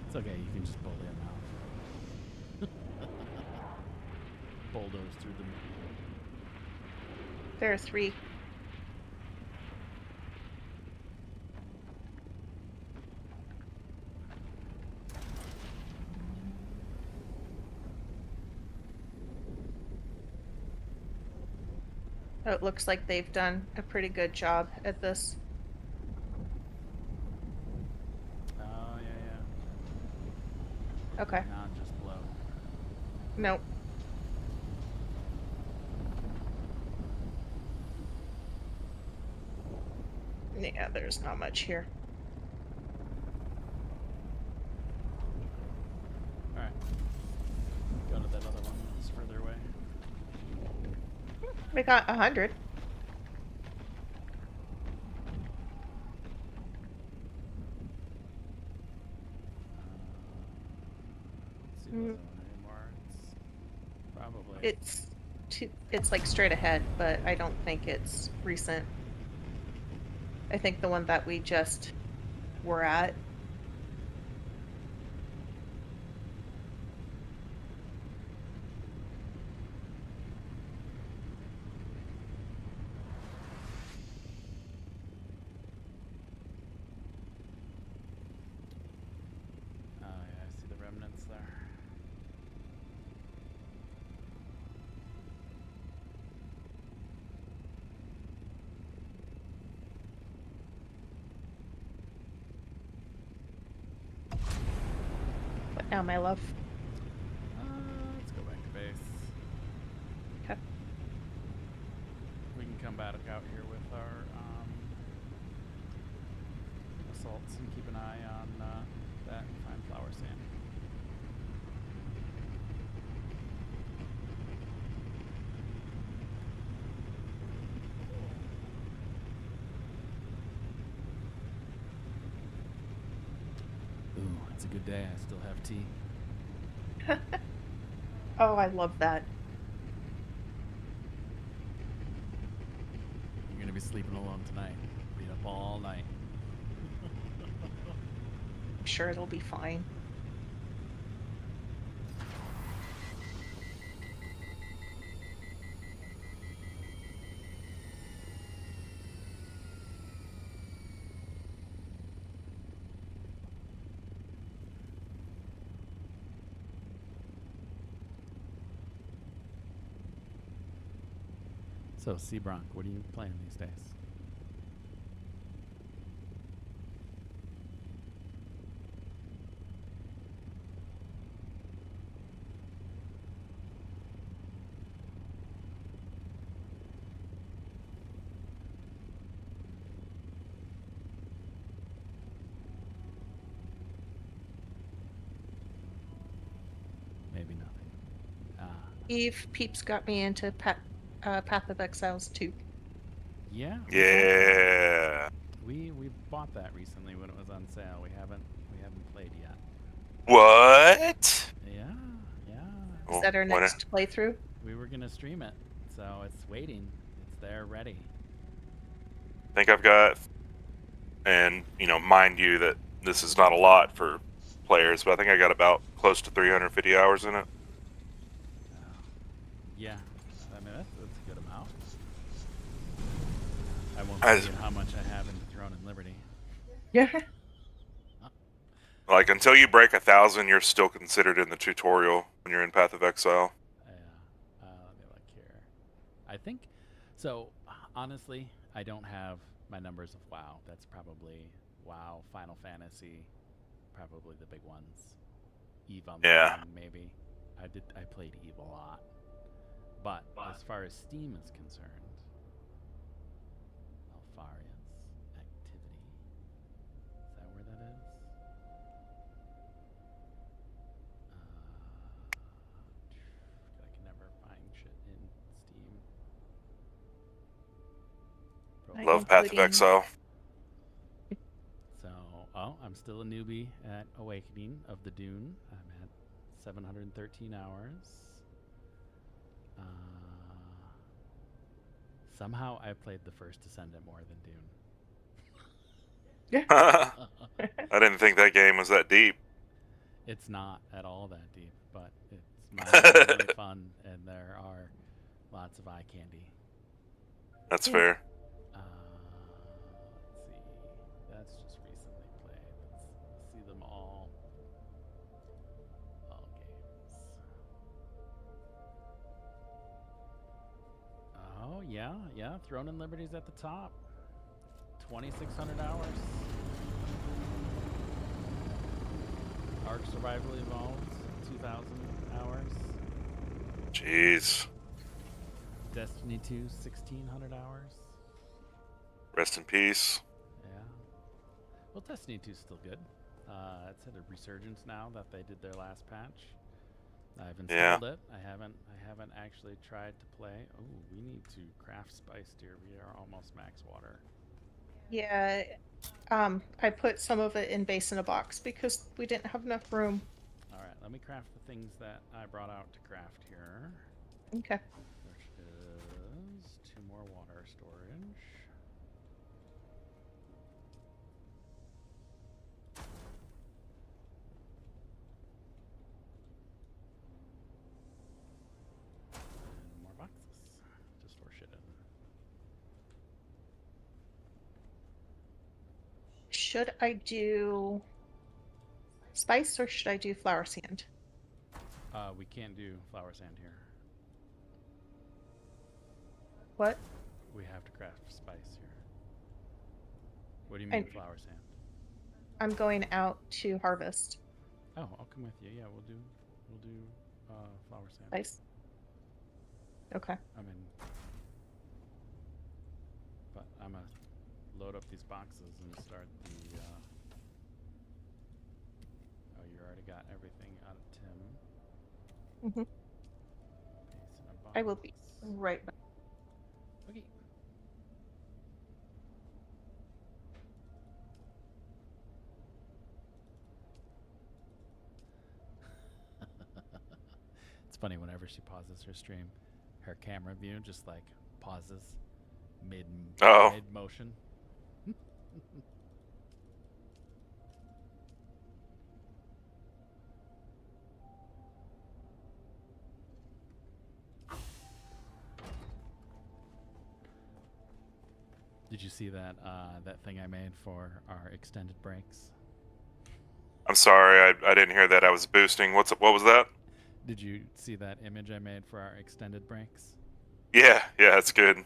S1: It's okay, you can just bully them out. Bulldoze through them.
S4: There are 3. Oh, it looks like they've done a pretty good job at this.
S1: Oh, yeah.
S4: Okay.
S1: Not just blow.
S4: Nope. Yeah, there's not much here.
S1: Alright. Go to that other one that's further away.
S4: We got 100.
S1: Let's see the other one anymore. It's probably.
S4: It's like straight ahead, but I don't think it's recent. I think the one that we just were at.
S1: Oh, yeah, I see the remnants there.
S4: now, my love.
S1: Let's go back to base.
S4: Okay.
S1: We can come back out here with our assaults and keep an eye on that and find flower sand. Ooh, it's a good day. I still have tea.
S4: Oh, I love that.
S1: You're gonna be sleeping alone tonight. Being up all night.
S4: I'm sure it'll be fine.
S1: So, Seabronk, what are you playing these days? Maybe nothing.
S4: Eve Peeps got me into Path of Exiles too.
S1: Yeah.
S6: Yeah.
S1: We bought that recently when it was on sale. We haven't played yet.
S6: What?
S1: Yeah.
S4: Is that our
S6: When-
S4: next playthrough?
S1: We were gonna stream it, so it's waiting. It's there, ready.
S6: I think I've got, and mind you that this is not a lot for players, but I think I got about close to 350 hours in it.
S1: Yeah. I mean that's a good amount. I won't
S6: As-
S1: tell you how much I have in Throne and Liberty.
S4: Yeah.
S6: Like until you break 1,000, you're still considered in the tutorial when you're in Path of Exile.
S1: Yeah. Let me look here. I think so. Honestly, I don't have my numbers of WoW. That's probably WoW, Final Fantasy, probably the big ones. Eve Online,
S6: Yeah.
S1: maybe. I played Eve a lot. But as far as Steam is concerned, Alfarius activity. Is that where that is? I can never find shit in Steam.
S4: Like
S6: Love Path of
S4: including-
S6: Exile.
S1: So, I'm still a newbie at Awakening of the Dune. I'm at 713 hours. Somehow I played the first Descendant more than Dune.
S6: I didn't think that game was that deep.
S1: It's not at all that deep, but it's mind-blowingly fun, and there are lots of eye candy.
S6: That's fair.
S1: Let's see. That's just recently played. Let's see them all. All games. Oh, yeah. Throne and Liberty's at the top. 2,600 hours. Ark Survival Evolved, 2,000 hours.
S6: Jeez.
S1: Destiny 2, 1,600 hours.
S6: Rest in peace.
S1: Yeah. Well, Destiny 2 is still good. It's had a resurgence now that they did their last patch. I've installed it. I haven't actually tried to play. Oh, we need to craft spice, dear. We are almost max water.
S4: Yeah. I put some of it in base in a box because we didn't have enough room.
S1: All right, let me craft the things that I brought out to craft here,
S4: Okay.
S1: which is 2 more water storage. And more boxes, just for shit in.
S4: Should I do spice or should I do flower sand?
S1: We can't do flower sand here.
S4: What?
S1: We have to craft spice here. What do you mean
S4: I-
S1: flower sand?
S4: I'm going out to harvest.
S1: Oh, I'll come with you. Yeah, we'll do flower sand.
S4: Nice. Okay.
S1: I mean, but I'm gonna load up these boxes and start the. Oh, you already got everything out of Tim.
S4: Hmm.
S1: Paste in a box.
S4: I will be right back.
S1: Okay. It's funny whenever she pauses her stream, her camera view just like pauses mid
S6: Oh.
S1: mid motion. Did you see that that thing I made for our extended breaks?
S6: I'm sorry, I didn't hear that. I was boosting. What was that?
S1: Did you see that image I made for our extended breaks?
S6: Yeah, that's good.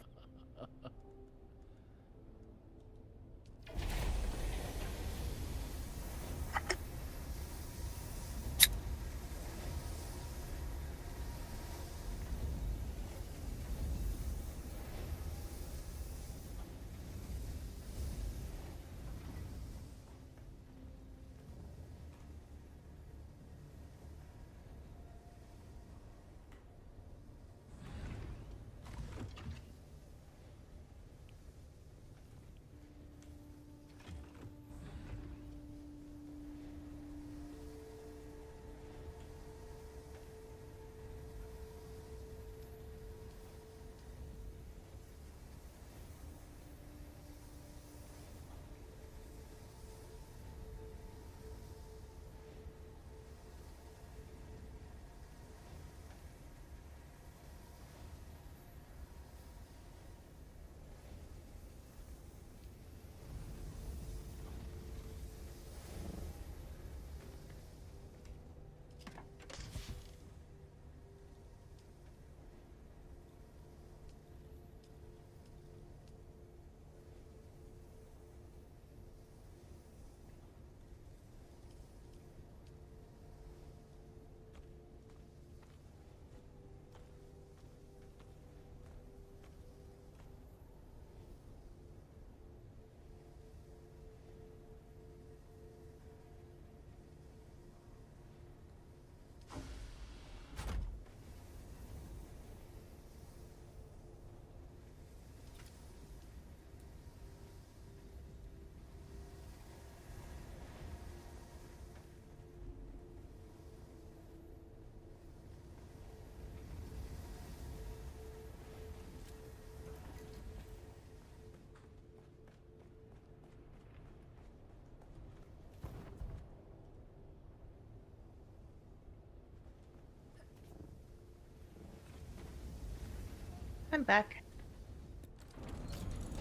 S4: I'm back.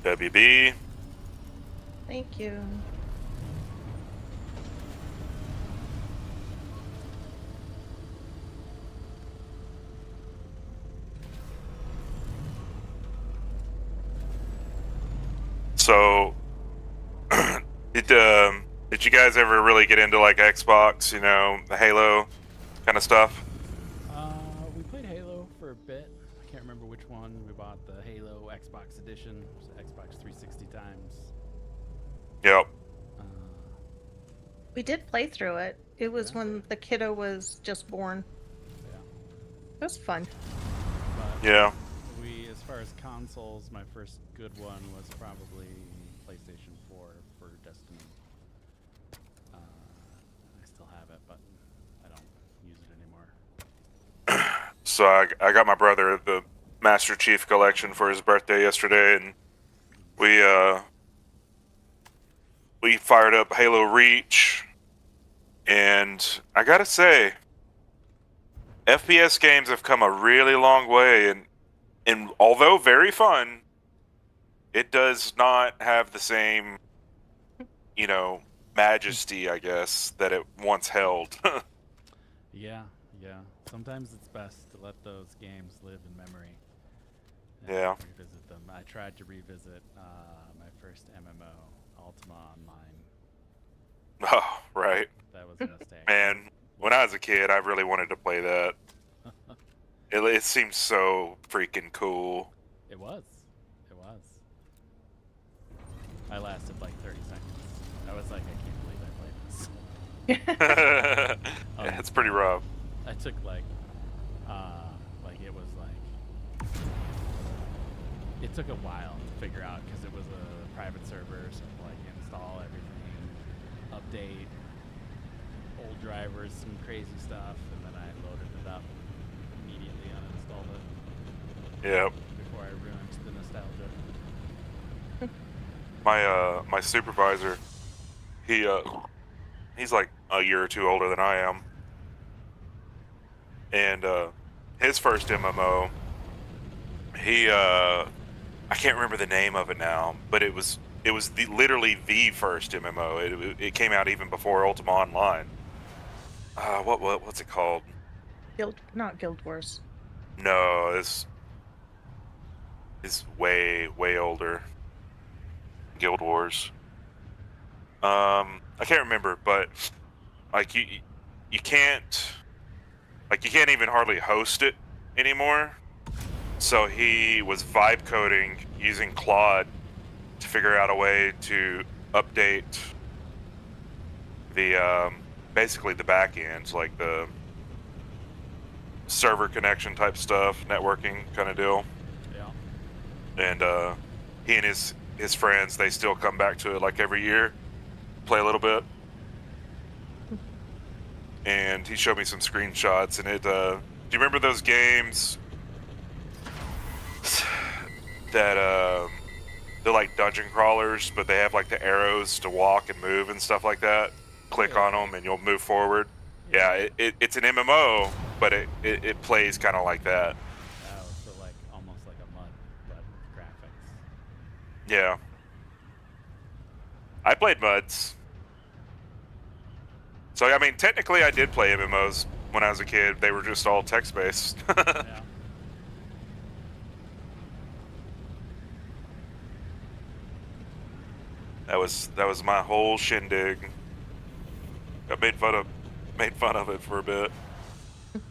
S6: WB.
S4: Thank you.
S6: So, did you guys ever really get into like Xbox? You know, the Halo kind of stuff?
S1: We played Halo for a bit. I can't remember which one. We bought the Halo Xbox edition, so Xbox 360 times.
S6: Yep.
S1: Uh,
S4: We did play through it. It was
S1: Yeah.
S4: when the kiddo was just born.
S1: yeah.
S4: It was fun.
S1: But
S6: Yeah.
S1: as far as consoles, my first good one was probably PlayStation 4 for Destiny. I still have it, but I don't use it anymore.
S6: So I got my brother the Master Chief Collection for his birthday yesterday, and we fired up Halo Reach, and I gotta say, FPS games have come a really long way, and although very fun, it does not have the same, majesty, I guess, that it once held.
S1: Yeah. Sometimes it's best to let those games live in memory. And
S6: Yeah.
S1: revisit them. I tried to revisit my first MMO, Ultima Online.
S6: Oh, right.
S1: That was a mistake.
S6: Man, when I was a kid, I really wanted to play that. It seemed so freaking cool.
S1: It was. It was. I lasted like 30 seconds. I was like, I can't believe I played this.
S6: Yeah, it's pretty rough.
S1: I took like it was like, it took a while to figure out because it was a private server, so like install everything, update old drivers, some crazy stuff, and then I loaded it up immediately, uninstalled it
S6: Yep.
S1: before I ruined the nostalgia.
S6: My supervisor, he's like a year or two older than I am, and his first MMO, I can't remember the name of it now, but it was literally the first MMO. It came out even before Ultima Online. What's it called?
S4: Not Guild Wars.
S6: No, it's way older. Guild Wars. I can't remember, but like you can't even hardly host it anymore. So he was vibe coding using Claude to figure out a way to update the basically the back ends, like the server connection type stuff, networking kind of deal.
S1: Yeah.
S6: And he and his friends, they still come back to it like every year, play a little bit. And he showed me some screenshots, and do you remember those games that they're like dungeon crawlers, but they have like the arrows to walk and move and stuff like that? Click on them and you'll move forward. Yeah, it's an MMO, but it plays kind of like that.
S1: Oh, so like almost like a MUD, but with graphics.
S6: Yeah. I played MUDs. So, I mean, technically I did play MMOs when I was a kid. They were just all text-based.
S1: Yeah.
S6: That was my whole shindig. I made fun of it for a bit.
S1: Did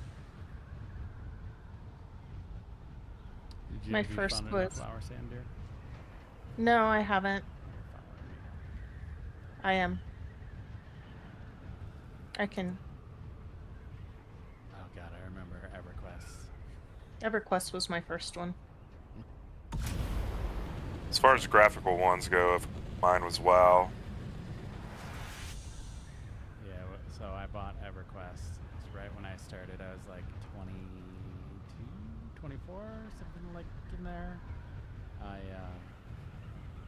S1: you
S4: My
S1: have you
S4: first
S1: found enough
S4: was-
S1: flower sand, dear?
S4: No, I haven't. I am. I can.
S1: Oh god, I remember EverQuest.
S4: EverQuest was my first one.
S6: As far as graphical ones go, mine was WoW.
S1: Yeah, so I bought EverQuest. It's right when I started. I was like 22, 24, something like in there. I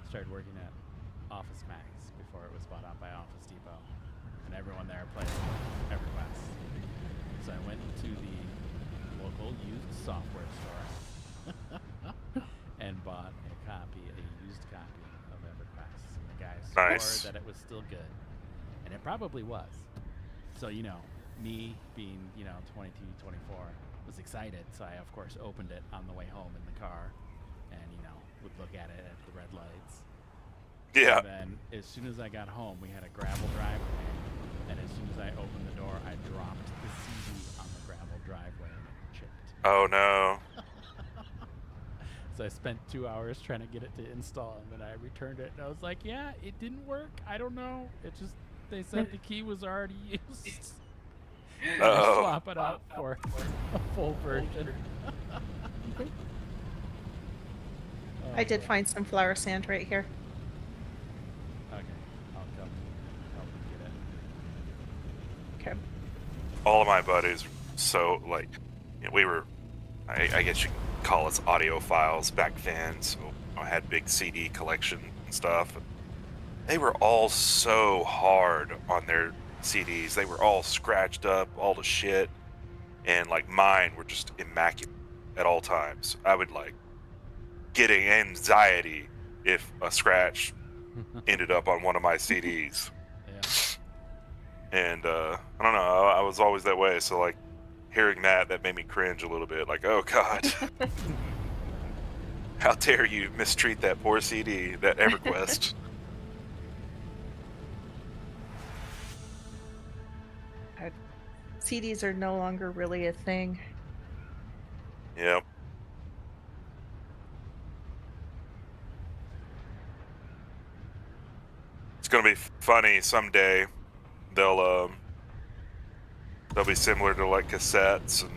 S1: started working at Office Max before it was bought out by Office Depot, and everyone there played EverQuest. So I went to the local used software store and bought a used copy of EverQuest. And the guy swore
S6: Nice.
S1: that it was still good, and it probably was. So, me being, 22, 24, was excited. So I, of course, opened it on the way home in the car and, would look at it at the red lights.
S6: Yeah.
S1: And then as soon as I got home, we had a gravel driveway. And as soon as I opened the door, I dropped the CD on the gravel driveway and it chipped.
S6: Oh no.
S1: So I spent 2 hours trying to get it to install, and then I returned it. And I was like, yeah, it didn't work. I don't know. They said the key was already used.
S6: Uh-oh.
S1: Swap it out for a full version.
S4: I did find some flower sand right here.
S1: Okay, I'll come help you get it.
S4: Okay.
S6: All of my buddies, so like, we were, I guess you could call us audiophiles back then. So I had big CD collection and stuff. They were all so hard on their CDs. They were all scratched up, all the shit, and like mine were just immaculate at all times. I would like getting anxiety if a scratch ended up on one of my CDs.
S1: Yeah.
S6: And I don't know, I was always that way. So like hearing that made me cringe a little bit. Like, oh god, how dare you mistreat that poor CD, that EverQuest.
S4: CDs are no longer really a thing.
S6: Yep. It's gonna be funny someday. They'll be similar to like cassettes and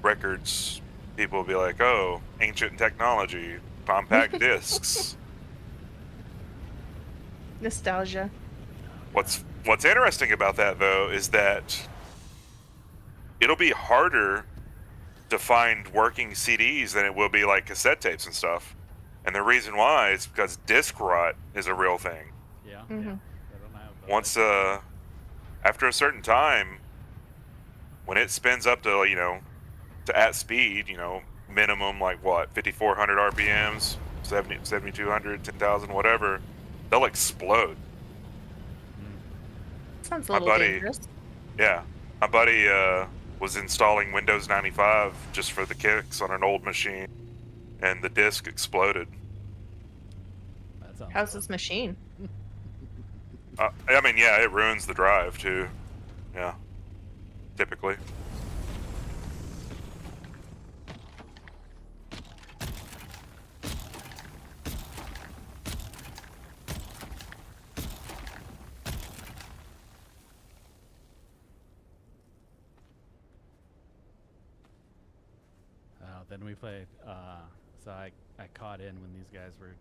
S6: records. People will be like, "Oh, ancient technology, compact discs."
S4: Nostalgia.
S6: What's interesting about that though is that it'll be harder to find working CDs than it will be like cassette tapes and stuff. And the reason why is because disc rot is a real thing.
S1: Yeah.
S4: Mhm.
S1: Yeah. They don't have the
S6: Once after a certain time, when it spins up to to at speed, minimum like what 5,400 RPMs, 70, 7,200, 10,000, whatever, they'll explode.
S4: Sounds a
S6: My
S4: little
S6: buddy-
S4: dangerous.
S6: Yeah, my buddy was installing Windows 95 just for the kicks on an old machine, and the disk exploded.
S1: That sounds
S4: How's
S1: fun.
S4: this machine?
S6: I mean, yeah, it ruins the drive too. Yeah, typically.
S1: Then we played. So I caught in when these guys were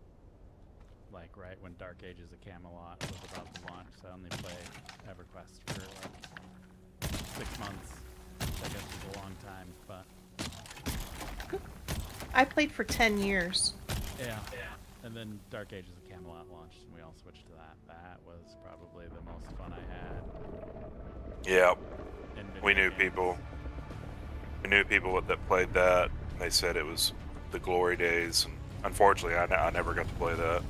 S1: like right when Dark Ages of Camelot was about to launch. So I only played EverQuest for like 6 months. I guess was a long time, but
S4: I played for 10 years.
S1: yeah. And then Dark Ages of Camelot launched, and we all switched to that. That was probably the most fun I had.
S6: Yeah,
S1: In video
S6: we knew
S1: games.
S6: people. We knew people that played that. And they said it was the glory days, and unfortunately, I never got to play that.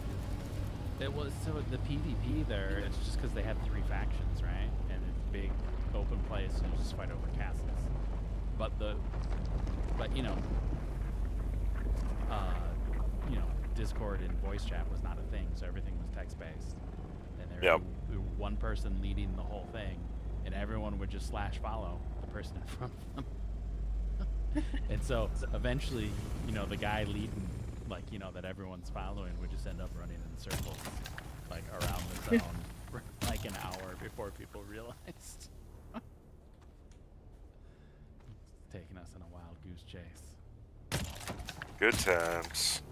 S1: It was so the PvP there. It's just because they had 3 factions, right? And it's big open place, and you just fight over castles. But Discord and voice chat was not a thing, so everything was text based. And there
S6: Yep.
S1: would be one person leading the whole thing, and everyone would just / follow the person in front of them. And so eventually, the guy leading, that everyone's following would just end up running in circles, like around the zone for like an hour before people realized. Taking us on a wild goose chase.
S6: Good times.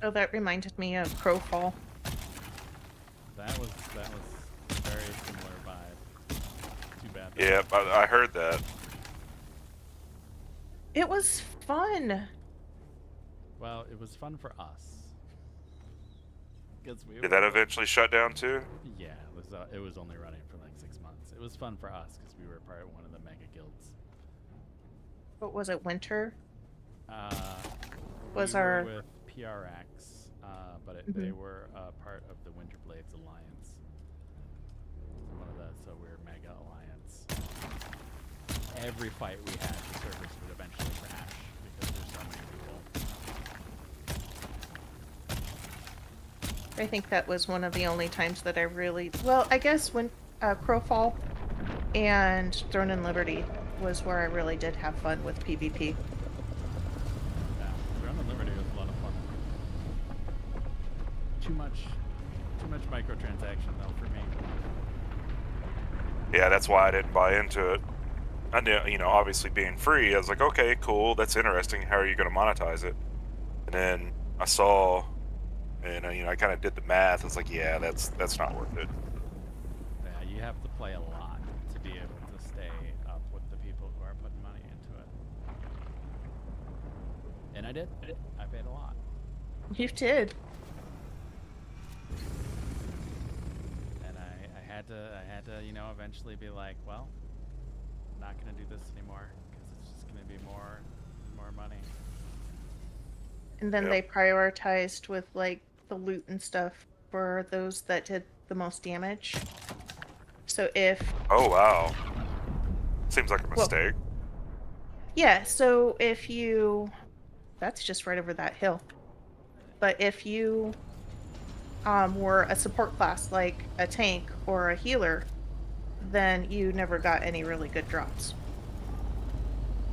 S4: Oh, that reminded me of Crowfall.
S1: That was very similar vibe. Too bad. that-
S6: Yep, I heard that.
S4: It was fun.
S1: Well, it was fun for us. Because we
S6: Did that
S1: were-
S6: eventually shut down too?
S1: Yeah, it was only running for like 6 months. It was fun for us because we were part of one of the mega guilds.
S4: What was it, Winter? Was
S1: We were
S4: our-
S1: with PRX, but they were part of the Winter Blades Alliance. One of the we're Mega Alliance. Every fight we had, the servers would eventually crash because there's so many people.
S4: I think that was one of the only times that I really... Well, I guess when Crowfall and Throne and Liberty was where I really did have fun with PvP.
S1: Yeah, Throne of Liberty was a lot of fun. Too much microtransaction though for me.
S6: Yeah, that's why I didn't buy into it. I knew, obviously being free, I was like, okay, cool, that's interesting. How are you going to monetize it? And then I saw, and I kind of did the math. I was like, yeah, that's not worth it.
S1: Yeah, you have to play a lot to be able to stay up with the people who are putting money into it. And I did. I paid a lot.
S4: You did.
S1: And I had to eventually be like, well, I'm not gonna do this anymore because it's just gonna be more money.
S4: And then
S6: Yep.
S4: they prioritized with like the loot and stuff for those that did the most damage. So if
S6: Oh, wow. Seems like a
S4: Well-
S6: mistake.
S4: yeah, so if you that's just right over that hill. But if you were a support class like a tank or a healer, then you never got any really good drops.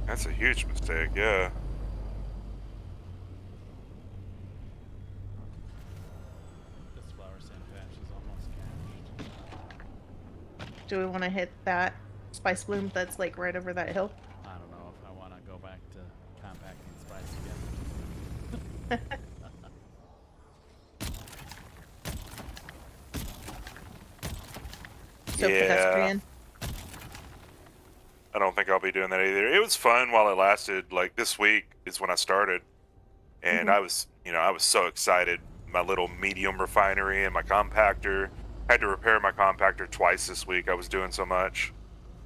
S6: That's a huge mistake. Yeah.
S1: This flower sand patch is almost cached.
S4: Do we want to hit that spice bloom that's like right over that hill?
S1: I don't know if I want to go back to compacting spice again.
S4: So pedestrian.
S6: I don't think I'll be doing that either. It was fun while it lasted. Like this week is when I started, and I was so excited. My little medium refinery and my compactor. Had to repair my compactor twice this week. I was doing so much,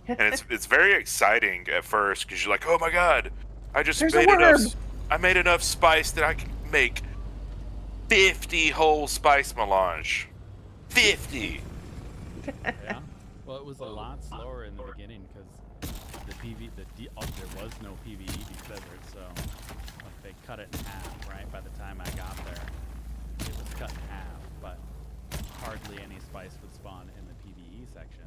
S6: and it's very exciting at first because you're like, oh my god, I just
S4: There's
S6: made
S4: a worm.
S6: enough. I made enough spice that I can make 50 whole spice melange. 50.
S1: Yeah. Well, it was a lot slower in the beginning because there was no PVE desert, so like they cut it in half. Right by the time I got there, it was cut in half, but hardly any spice would spawn in the PVE section,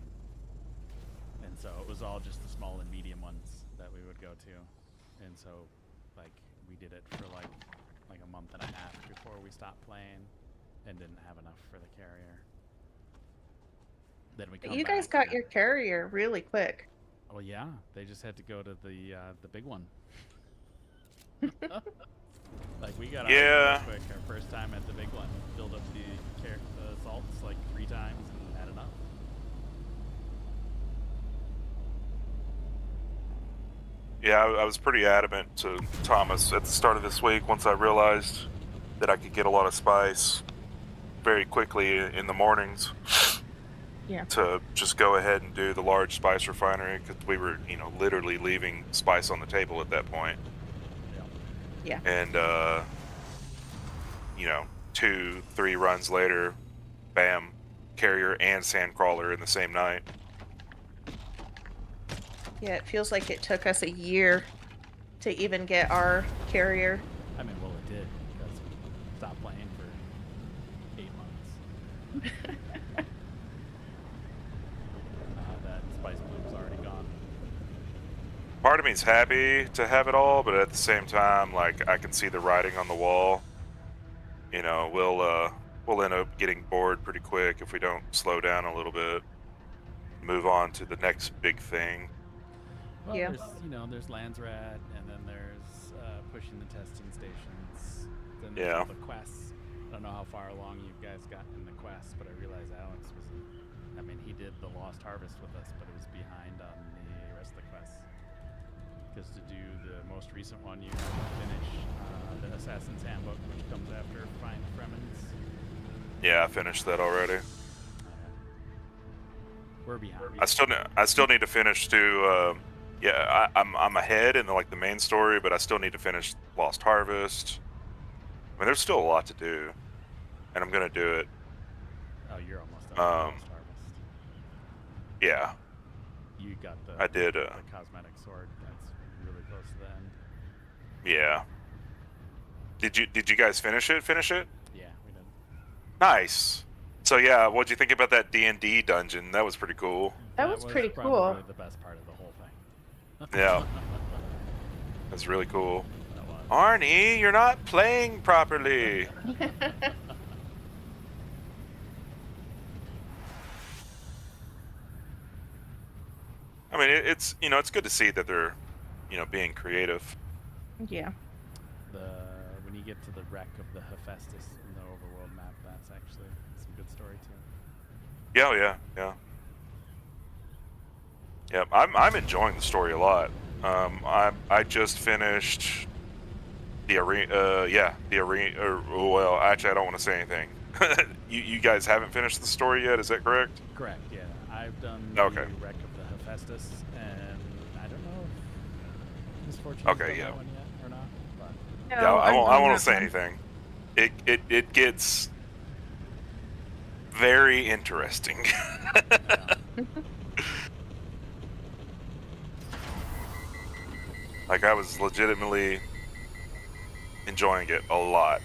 S1: and so it was all just the small and medium ones that we would go to, and so like we did it for like a month and a half before we stopped playing, and didn't have enough for the carrier. Then we come
S4: You guys
S1: back
S4: got your carrier really quick.
S1: Well, yeah, they just had to go to the big one. Like we got out
S6: Yeah.
S1: really quick our first time at the big one, filled up the salts like 3 times and had enough.
S6: Yeah, I was pretty adamant to Thomas at the start of this week once I realized that I could get a lot of spice very quickly in the mornings.
S4: Yeah.
S6: To just go ahead and do the large spice refinery because we were, literally leaving spice on the table at that point.
S4: Yeah.
S6: And, 2-3 runs later, bam, carrier and sandcrawler in the same night.
S4: Yeah, it feels like it took us a year to even get our carrier.
S1: I mean, well, it did because we stopped playing for 8 months. That spice bloom's already gone.
S6: Part of me is happy to have it all, but at the same time, like, I can see the writing on the wall. We'll end up getting bored pretty quick if we don't slow down a little bit. Move on to the next big thing.
S1: Well,
S4: Yeah.
S1: there's Landsrat, and then there's pushing the testing stations. Then there's
S6: Yeah.
S1: all the quests. I don't know how far along you guys got in the quests, but I realized Alex wasn't. I mean, he did the Lost Harvest with us, but it was behind on the rest of the quests. Because to do the most recent one, you have to finish the Assassin's Handbook, which comes after Find Fremens.
S6: Yeah, I finished that already.
S1: We're behind.
S6: I still need to finish to. I'm ahead in the main story, but I still need to finish Lost Harvest. I mean, there's still a lot to do, and I'm gonna do it.
S1: Oh, you're almost done with Lost Harvest.
S6: Yeah,
S1: You got the
S6: I did.
S1: the cosmetic sword. That's really close to the end.
S6: Yeah. Did you guys finish it?
S1: Yeah, we did.
S6: Nice. So yeah, what'd you think about that D&D dungeon? That was pretty cool.
S4: That was pretty cool.
S1: probably the best part of the whole thing.
S6: Yeah. That's really cool.
S1: That was.
S6: Arnie, you're not playing properly. I mean, it's it's good to see that they're being creative.
S4: Yeah.
S1: When you get to the wreck of the Hephaestus in the overworld map, that's actually some good story too.
S6: Yeah. I'm enjoying the story a lot. I just finished the arena. The arena. Well, actually, I don't want to say anything. You guys haven't finished the story yet, is that correct?
S1: Correct. Yeah, I've done
S6: Okay.
S1: the wreck of the Hephaestus, and I don't know if Misfortune's
S6: Okay,
S1: done
S6: yeah.
S1: that one yet or not. But
S4: No,
S6: Yeah, I
S4: I'm
S6: won't.
S4: on
S6: I won't
S4: that
S6: say
S4: one.
S6: anything. It gets very interesting. Like I was legitimately enjoying it a lot.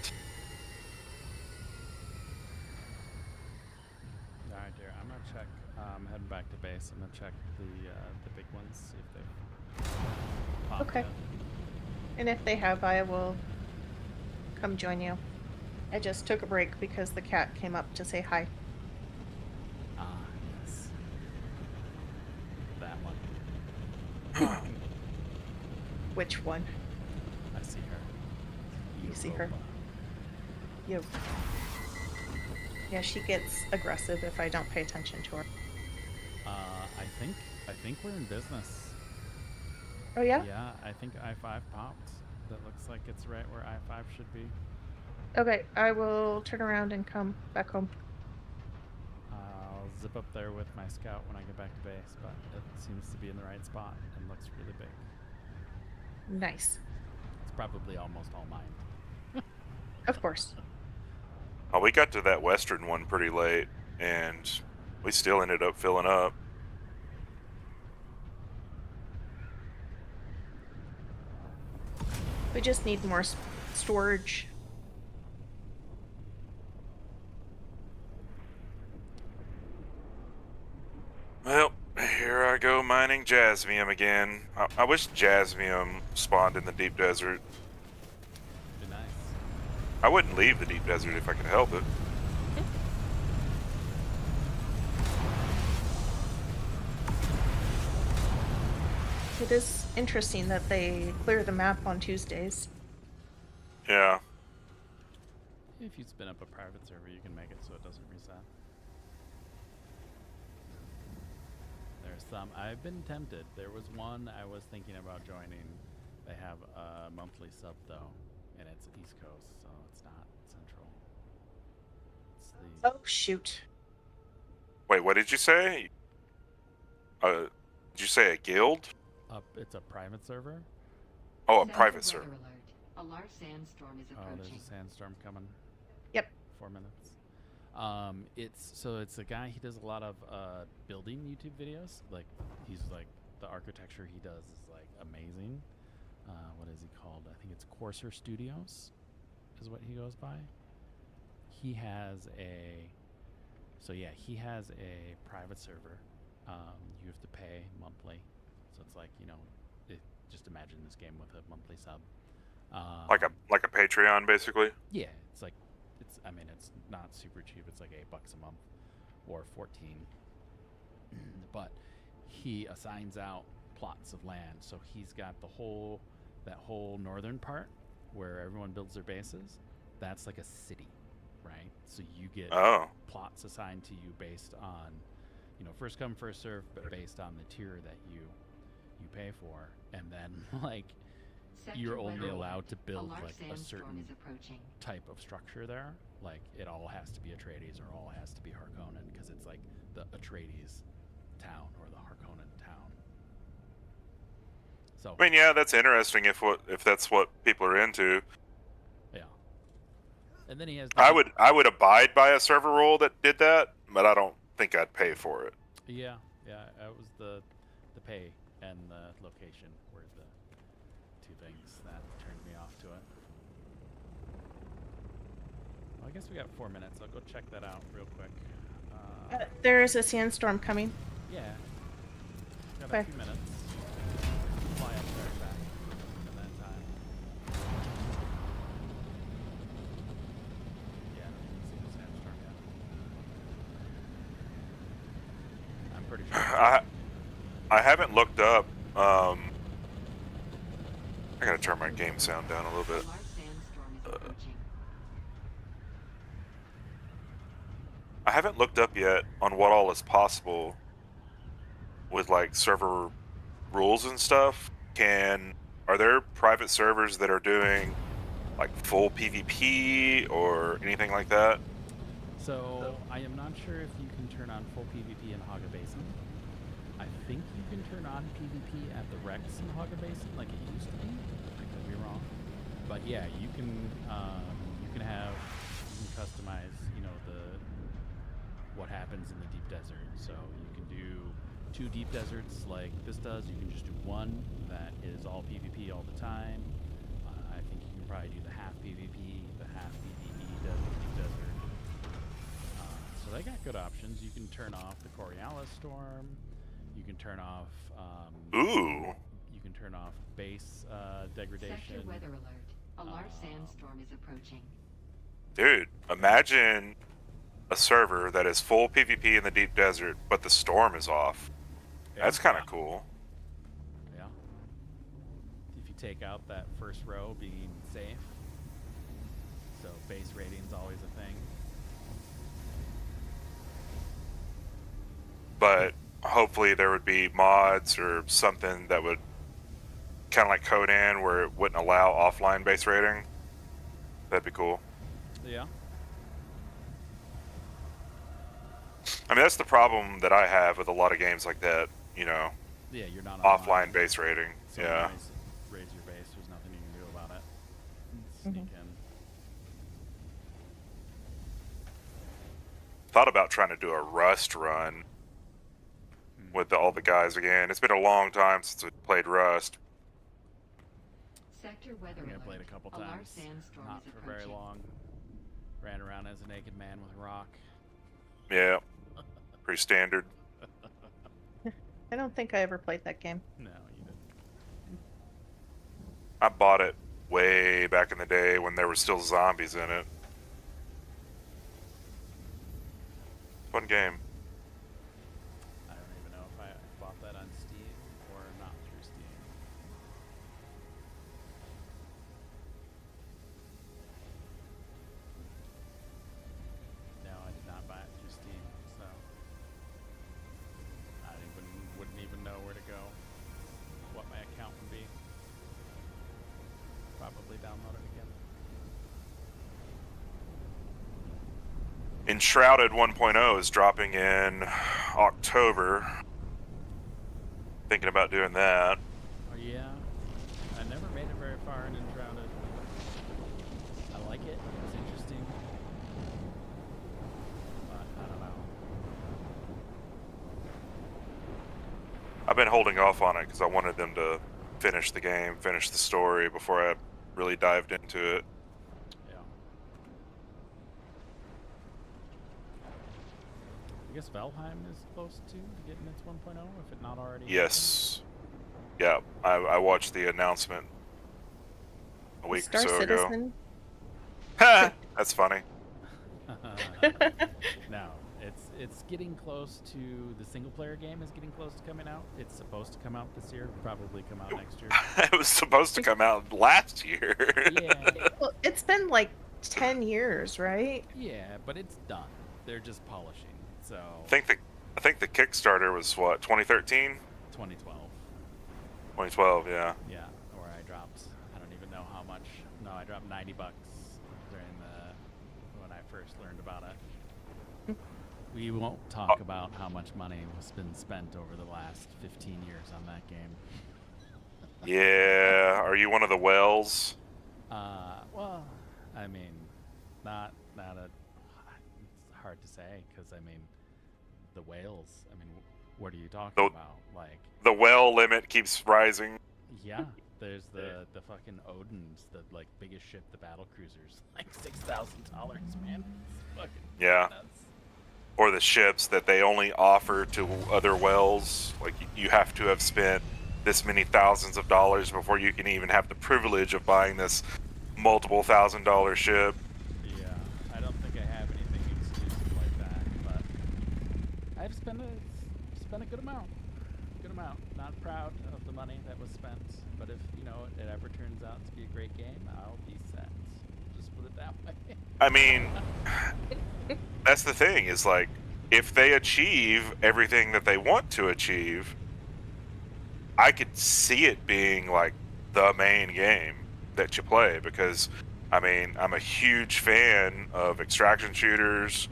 S1: all right, dear, I'm gonna check. Heading back to base. base. I'm gonna check the big ones, see if they've popped
S4: Okay.
S1: yet.
S4: And if they have, I will come join you. I just took a break because the cat came up to say hi.
S1: Ah, yes. That one.
S4: Which one?
S1: I see her.
S4: You see her?
S1: Europa.
S4: You. Yeah, she gets aggressive if I don't pay attention to her.
S1: I think we're in business.
S4: Oh yeah?
S1: Yeah, I think I5 popped. That looks like it's right where I5 should be.
S4: Okay, I will turn around and come back home.
S1: I'll zip up there with my scout when I get back to base, but it seems to be in the right spot and looks really big.
S4: Nice.
S1: It's probably almost all mine.
S4: Of course.
S6: Oh, we got to that western one pretty late, and we still ended up filling up.
S4: We just need more storage.
S6: Well, here I go mining jasmium again. I wish jasmium spawned in the deep desert.
S1: Be nice.
S6: I wouldn't leave the deep desert if I could help it.
S4: It is interesting that they clear the map on Tuesdays.
S6: Yeah.
S1: If you spin up a private server, you can make it so it doesn't reset. There's some. I've been tempted. There was one I was thinking about joining. They have a monthly sub though, and it's East Coast, so it's not Central. It's the
S4: Oh shoot.
S6: Wait, what did you say? Did you say a guild?
S1: it's a private server.
S6: Oh, a
S7: Sound
S6: private
S7: weather
S6: server.
S7: alert. A large sandstorm is
S1: Oh,
S7: approaching.
S1: there's a sandstorm coming.
S4: Yep.
S1: 4 minutes. It's a guy. He does a lot of building YouTube videos. Like he's like the architecture he does is like amazing. What is he called? I think it's Corsair Studios, is what he goes by. He has he has a private server. You have to pay monthly, so it's like just imagine this game with a monthly sub.
S6: Like a Patreon, basically.
S1: Yeah, it's not super cheap. It's like $8 a month or 14. But he assigns out plots of land. So he's got that whole northern part where everyone builds their bases. That's like a city, right? So you get plots assigned to you based on, first come first serve, but based on the tier that you pay for, and then like you're only allowed to build like a certain type of structure there. Like it all has to be Atreides or all has to be Harkonnen because it's like the Atreides town or the Harkonnen town. So
S6: I mean, yeah, that's interesting if that's what people are into.
S1: yeah, and then he has.
S6: I would abide by a server rule that did that, but I don't think I'd pay for it.
S1: Yeah, it was the pay and the location were the two things that turned me off to it. Well, I guess we got 4 minutes. I'll go check that out real quick.
S4: There is a sandstorm coming.
S1: Yeah. Got
S4: Okay.
S1: a few minutes. Fly up there and back in that time. Yeah, I haven't seen the sandstorm yet. I'm pretty sure.
S6: I haven't looked up. I gotta turn my game sound down a little bit.
S7: A large sandstorm is approaching.
S6: I haven't looked up yet on what all is possible with like server rules and stuff. Are there private servers that are doing like full PvP or anything like that?
S1: So I am not sure if you can turn on full PvP in Haga Basin. I think you can turn on PvP at the Rex in Haga Basin like it used to be. I could be wrong, but yeah, you can customize what happens in the deep desert. So you can do 2 deep deserts like this does. You can just do one that is all PvP all the time. I think you can probably do the half PvP, the half PvE deep desert. So they got good options. You can turn off the Coriolis storm. You can turn off.
S6: Ooh.
S1: You can turn off base degradation.
S7: Sector weather alert. A large
S1: Um,
S7: sandstorm is approaching.
S6: Dude, imagine a server that is full PvP in the deep desert, but the storm is off.
S1: Yeah.
S6: That's kind of cool.
S1: Yeah. If you take out that first row being safe, so base rating's always a thing.
S6: But hopefully there would be mods or something that would kind of like Codan where it wouldn't allow offline base rating. That'd be cool.
S1: Yeah.
S6: I mean, that's the problem that I have with a lot of games like that, you know,
S1: Yeah, you're not
S6: offline
S1: online.
S6: base rating.
S1: Someone
S6: Yeah.
S1: raids your base. There's nothing you can do about it.
S4: Mhm.
S1: Sneak in.
S6: Thought about trying to do a Rust run with all the guys again. It's been a long time since we played Rust.
S7: Sector weather
S1: I think I
S7: alert.
S1: played a couple
S7: A large
S1: times.
S7: sandstorm
S1: Not
S7: is
S1: for very
S7: approaching.
S1: long. Ran around as a naked man with a rock.
S6: Yeah. Pretty standard.
S4: I don't think I ever played that game.
S1: No, you didn't.
S6: I bought it way back in the day when there were still zombies in it. Fun game.
S1: I don't even know if I bought that on Steam or not through Steam. No, I did not buy it through Steam, so I wouldn't even know where to go, what my account would be. Probably download it again.
S6: Enshrouded 1.0 is dropping in October. Thinking about doing that.
S1: Oh yeah, I never made it very far in Enshrouded. I like it. It's interesting, but I don't know.
S6: I've been holding off on it because I wanted them to finish the game, finish the story before I really dived into it.
S1: Yeah. I guess Valheim is close to getting its 1.0, if it not already.
S6: Yes. Yeah, I watched the announcement a week
S4: Star
S6: or so
S4: Citizen.
S6: ago. That's funny.
S1: happened. No, it's getting close to the single player game is getting close to coming out. It's supposed to come out this year, probably come out next year.
S6: It was supposed to come out last year.
S1: Yeah,
S4: Well, it's been like 10 years, right?
S1: yeah, but it's done. They're just polishing. So
S6: I think the Kickstarter was what, 2013?
S1: 2012.
S6: 2012, yeah.
S1: Yeah, where I dropped, I don't even know how much. No, I dropped $90 during when I first learned about it. We won't talk about how much money has been spent over the last 15 years on that game.
S6: Yeah. Are you one of the whales?
S1: Well, I mean, not a. It's hard to say because I mean, the whales. I mean, what are you talking
S6: The-
S1: about? Like,
S6: The whale limit keeps rising.
S1: yeah, there's the fucking Odins, the like biggest ship, the battle cruisers, like $6,000, man. It's fucking
S6: Yeah.
S1: nuts.
S6: Or the ships that they only offer to other whales. Like, you have to have spent this many thousands of dollars before you can even have the privilege of buying this multiple $1,000 ship.
S1: Yeah, I don't think I have anything exclusive like that, but I've spent a good amount. Good amount. Not proud of the money that was spent, but if it ever turns out to be a great game, I'll be set. Just put it that way.
S6: I mean, that's the thing, is like, if they achieve everything that they want to achieve, I could see it being like the main game that you play, because I mean, I'm a huge fan of extraction shooters.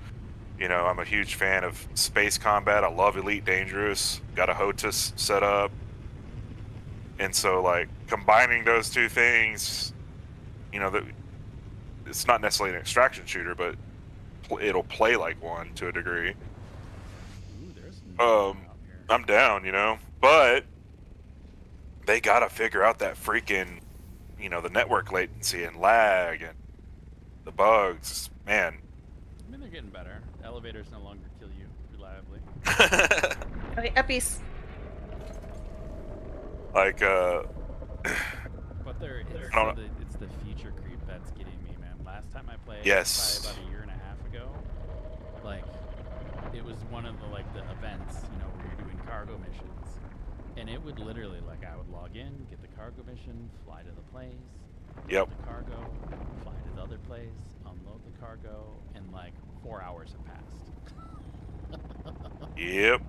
S6: I'm a huge fan of space combat. I love Elite Dangerous. Got a HOTUS set up. And so, like, combining those two things, it's not necessarily an extraction shooter, but it'll play like one to a degree.
S1: Ooh, there's some out here.
S6: I'm down, but they gotta figure out that freaking, the network latency and lag and the bugs. Man.
S1: I mean, they're getting better. Elevators no longer kill you reliably.
S4: Okay, Eppies.
S6: Like,
S1: But there, it's,
S6: I don't know.
S1: it's the feature creep that's getting me, man. Last time I played,
S6: Yes.
S1: probably about a year and a half ago, like, it was one of the events, where you're doing cargo missions, and it would literally, like, I would log in, get the cargo mission, fly to the place, load
S6: Yep.
S1: the cargo, fly to the other place, unload the cargo, and like 4 hours have passed.
S6: Yep.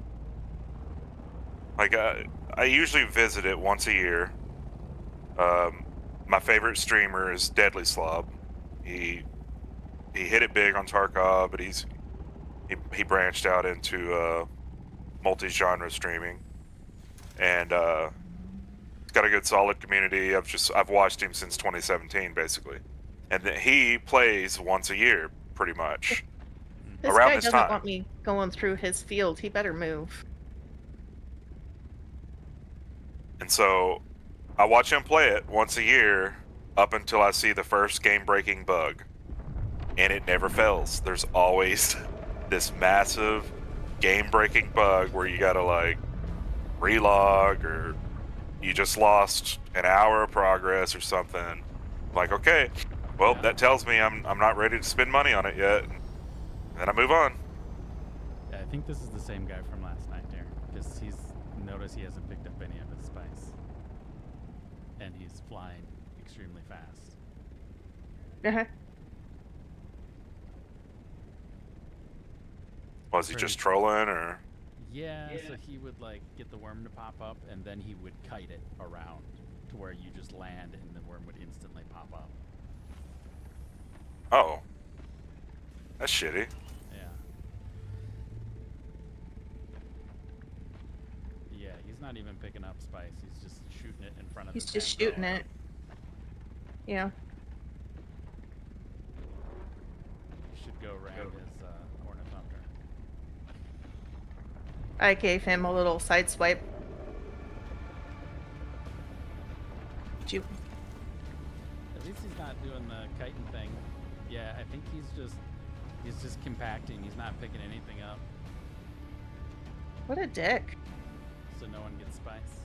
S6: Like, I usually visit it once a year. My favorite streamer is Deadly Slob. He hit it big on Tarkov, but he branched out into multi-genre streaming, and he's got a good solid community. I've watched him since 2017 basically, and he plays once a year pretty much
S4: This
S6: around
S4: guy
S6: this
S4: doesn't
S6: time.
S4: want me going through his field. He better move.
S6: And so I watch him play it once a year up until I see the first game-breaking bug, and it never fails. There's always this massive game-breaking bug where you gotta like relog, or you just lost an hour of progress or something. I'm like, okay, well,
S1: Yeah.
S6: that tells me I'm not ready to spend money on it yet. And then I move on.
S1: Yeah, I think this is the same guy from last night, Darren, because notice he hasn't picked up any of his spice, and he's flying extremely fast.
S4: Uh-huh.
S6: Was he just trolling, or?
S1: Yeah, so he would like get the worm to pop up, and then he would kite it around to where you just land, and the worm would instantly pop up.
S6: Oh, that's shitty.
S1: Yeah. Yeah, he's not even picking up spice. He's just shooting it in front of
S4: He's
S1: his
S4: just
S1: damn
S4: shooting
S1: car.
S4: it. Yeah.
S1: You should go around his ornithopter.
S4: I gave him a little side swipe. Did you?
S1: At least he's not doing the kiting thing. Yeah, I think he's just compacting. He's not picking anything up,
S4: What a dick.
S1: so no one gets spice.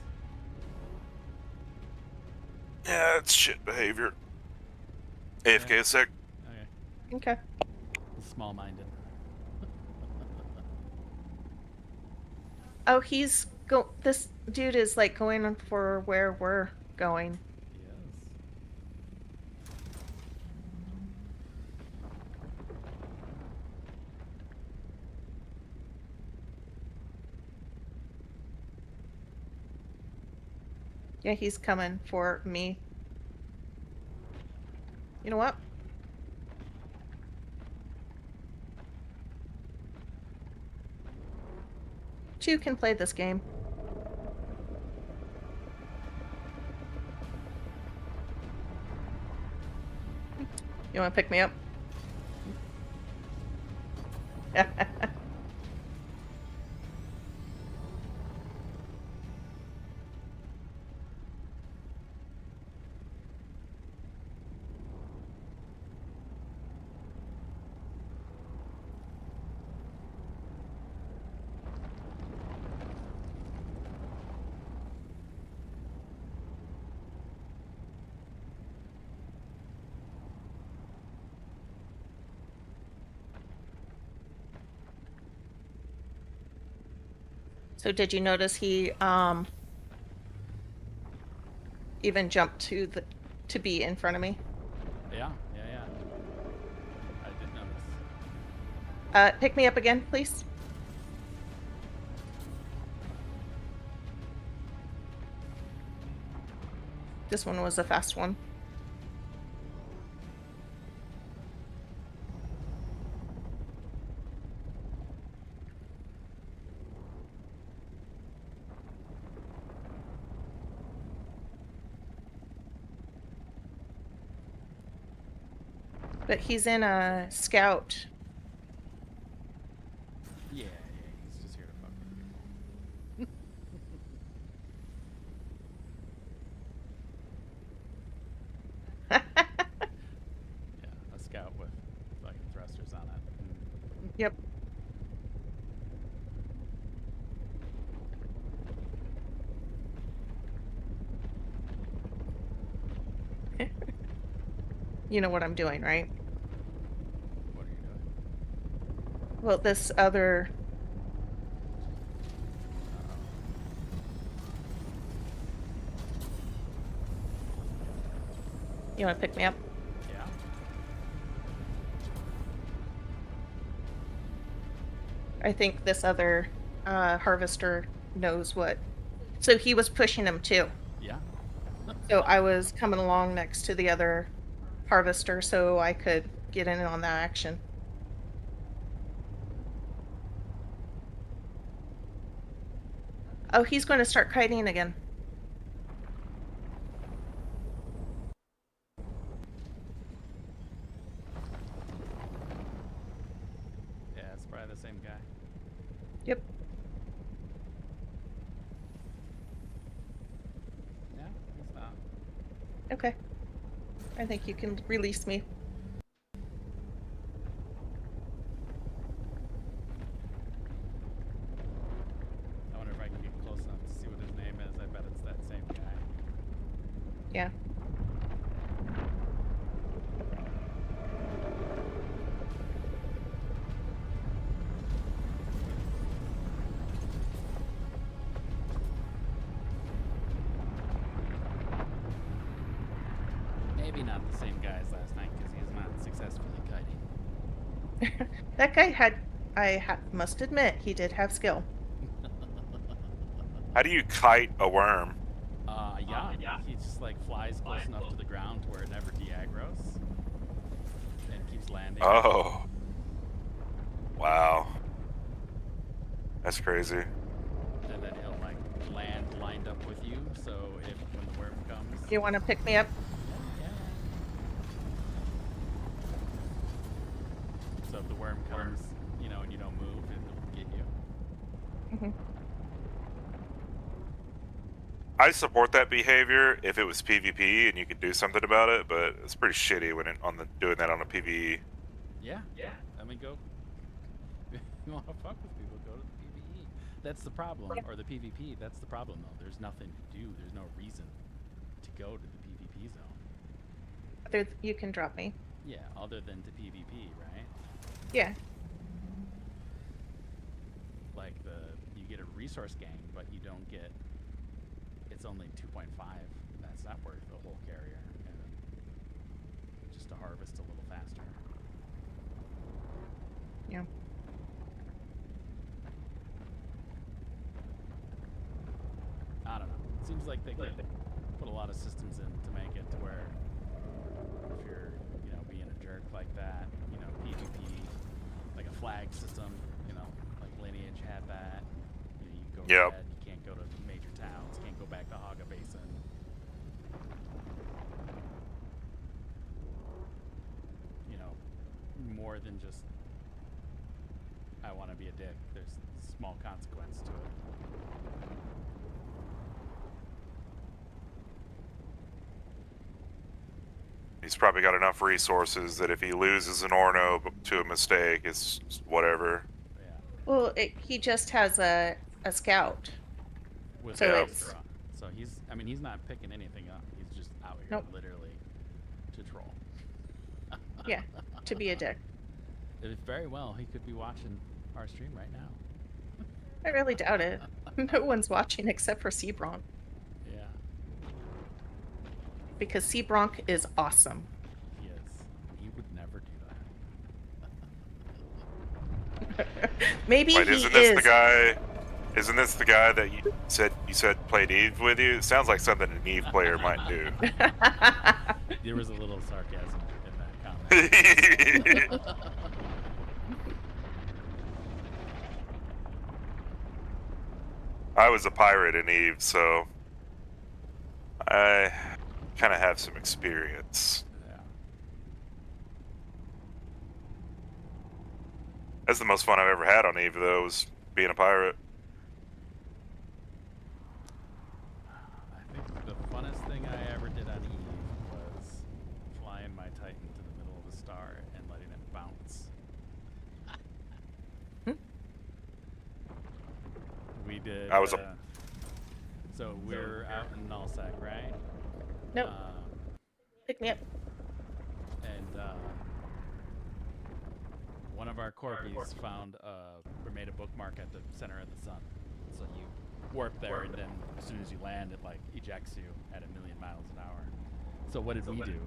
S6: Yeah, it's shit behavior. AFK a sec.
S1: Okay.
S4: Okay.
S1: He's small-minded.
S4: Oh, this dude is like going for where we're going.
S1: He is.
S4: Yeah, he's coming for me. You know what? Two can play this game. You want to pick me up? So did you notice he even jumped to be in front of me?
S1: Yeah. I did notice.
S4: Pick me up again, please. This one was a fast one. But he's in a scout.
S1: Yeah, he's just here to fuck with people. Yeah, a scout with fucking thrusters on it.
S4: Yep. You know what I'm doing, right?
S1: What are you doing?
S4: Well, this other. You want to pick me up?
S1: Yeah.
S4: I think this other harvester knows what. So he was pushing him too.
S1: Yeah.
S4: So I was coming along next to the other harvester so I could get in on that action. Oh, he's going to start kiting again.
S1: Yeah, it's probably the same guy.
S4: Yep.
S1: No, he's not.
S4: Okay. I think you can release me.
S1: I wonder if I can get close enough to see what his name is. I bet it's that same guy.
S4: Yeah.
S1: Maybe not the same guy as last night because he is not successfully kiting.
S4: That guy had, must admit, he did have skill.
S6: How do you kite a worm?
S1: Yeah. He just like flies close enough to the ground to where it never de-aggros and keeps landing.
S6: Oh. Wow. That's crazy.
S1: And then he'll like land lined up with you, so if when the worm comes.
S4: You want to pick me up?
S1: Yeah. So if the worm comes, you know, and you don't move, it'll get you.
S4: Hmm.
S6: I support that behavior if it was PvP and you could do something about it, but it's pretty shitty when doing that on a PvE.
S1: Yeah. I mean, go. If you want to fuck with people, go to the PvE. That's the problem, or the PvP. That's the problem, though. There's nothing to do. There's no reason to go to the PvP zone.
S4: You can drop me.
S1: Yeah, other than to PvP, right?
S4: Yeah.
S1: Like you get a resource gang, but you don't get. It's only 2.5. That's not worth the whole carrier. And just to harvest a little faster.
S4: Yeah.
S1: I don't know. It seems like they could put a lot of systems in to make it to where if you're, you know, being a jerk like that, you know, PvP, like a flag system, you know, like Lineage had that. You know, you go
S6: Yep.
S1: red, you can't go to major towns, can't go back to Haga Basin. You know, more than just I want to be a dick. There's small consequence to it.
S6: He's probably got enough resources that if he loses an Orno to a mistake, it's whatever.
S1: Yeah.
S4: Well, he just has a scout.
S1: With
S4: So
S1: the
S4: it's-
S1: extra. So he's not picking anything up. He's just out here
S4: Nope.
S1: literally to troll.
S4: Yeah, to be a dick.
S1: Very well, he could be watching our stream right now.
S4: I really doubt it. No one's watching except for Seabronk,
S1: Yeah,
S4: because Seabronk is awesome.
S1: he is. He would never do that.
S4: Maybe
S6: Wait,
S4: he
S6: isn't this
S4: is.
S6: the guy? Isn't this the guy that you said played Eve with you? It sounds like something an Eve player might do.
S1: There was a little sarcasm in that comment.
S6: I was a pirate in Eve, so I kind of have some experience.
S1: Yeah.
S6: That's the most fun I've ever had on Eve, though, was being a pirate.
S1: I think the funnest thing I ever did on Eve was flying my Titan to the middle of a star and letting it bounce. We did.
S6: I was
S1: so we're out in Nullsec, right?
S4: Nope.
S1: Um,
S4: Pick me up.
S1: our corpies found or made a bookmark at the center of the sun. So you warp there, and then as soon as you land, it like ejects you at 1,000,000 miles an hour. So what did we do?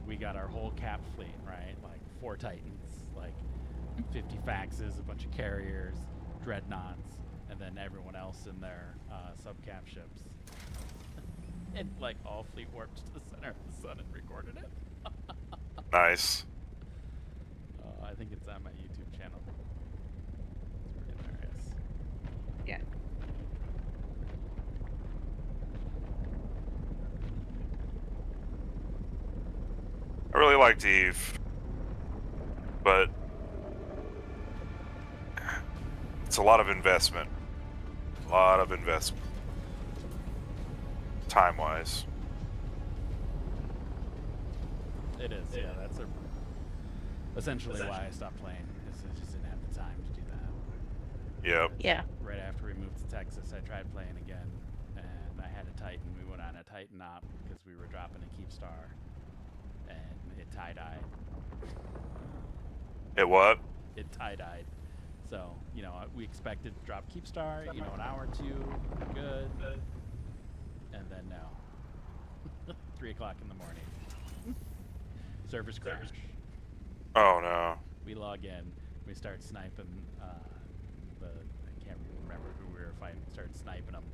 S1: We got our whole cap fleet, right? Like 4 Titans, like 50 faxes, a bunch of carriers, dreadnoughts, and then everyone else in their subcap ships. And like all fleet warped to the center of the sun and recorded it.
S6: Nice.
S1: I think it's on my YouTube channel. It's pretty hilarious.
S4: Yeah.
S6: I really liked Eve, but it's a lot of investment. A lot of investment. Time-wise.
S1: It is, yeah. That's essentially why I stopped playing. Is I just didn't have the time to do that.
S6: Yep.
S4: Yeah.
S1: Right after we moved to Texas, I tried playing again, and I had a Titan. We went on a Titan op because we were dropping a Keepstar, and it tie-dyed.
S6: It what?
S1: It tie-dyed. So, you know, we expected to drop Keepstar, you know, an hour or two, good, and then no. 3 o'clock in the morning. Servers crash.
S6: Oh no.
S1: We log in, we start sniping I can't remember who we were fighting. Started sniping them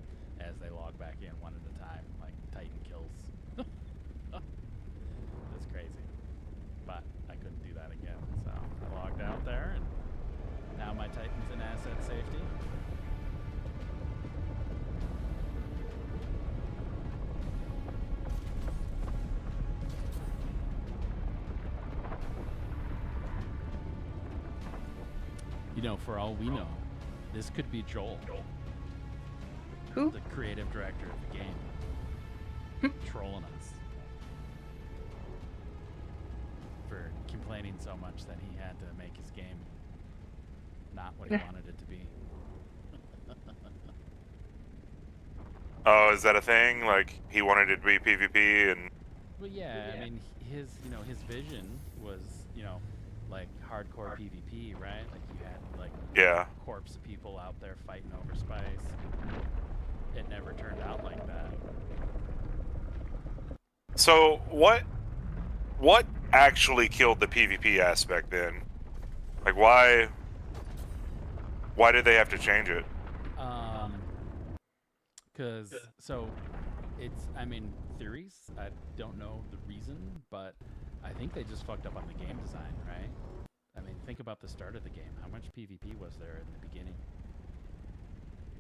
S1: as they log back in one at a time, like Titan kills. That's crazy. But I couldn't do that again, so I logged out there, and now my Titan's in asset safety. You know, for all we know, this could be Joel,
S4: Who?
S1: the creative director of the game, trolling us for complaining so much that he had to make his game not what he wanted it to be.
S6: Oh, is that a thing? Like, he wanted it to be PvP and...
S1: Well, yeah, I mean, his vision was, like hardcore PvP, right? Like you had like
S6: Yeah.
S1: corpse of people out there fighting over spice. It never turned out like that.
S6: So, what actually killed the PvP aspect then? Like, why did they have to change it?
S1: Because, so, I mean, theories, I don't know the reason, but I think they just fucked up on the game design, right? I mean, think about the start of the game. How much PvP was there in the beginning?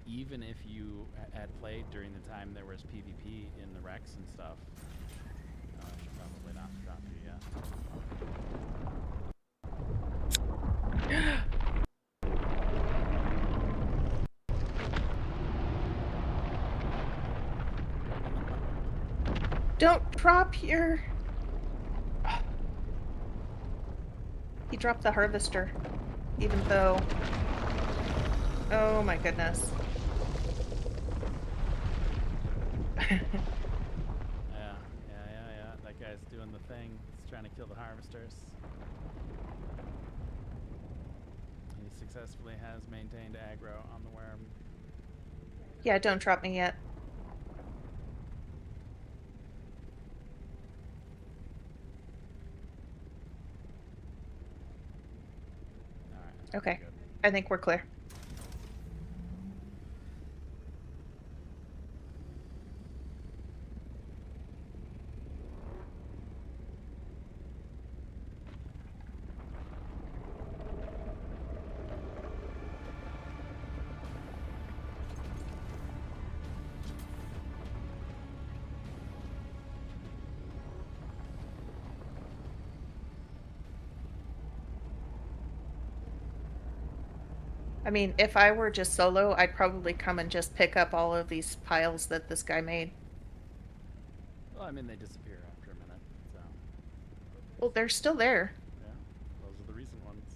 S1: Even if you had played during the time there was PvP in the Rex and stuff. I should probably not drop you yet.
S4: Don't drop your... He dropped the harvester, even though... Oh my goodness.
S1: Yeah. That guy's doing the thing. He's trying to kill the harvesters. He successfully has maintained aggro on the worm.
S4: Yeah, don't drop me yet.
S1: Alright.
S4: Okay.
S1: Good.
S4: I think we're clear. I mean, if I were just solo, I'd probably come and just pick up all of these piles that this guy made.
S1: Well, I mean, they disappear after a minute, so.
S4: Well, they're still there.
S1: Yeah, those are the recent ones.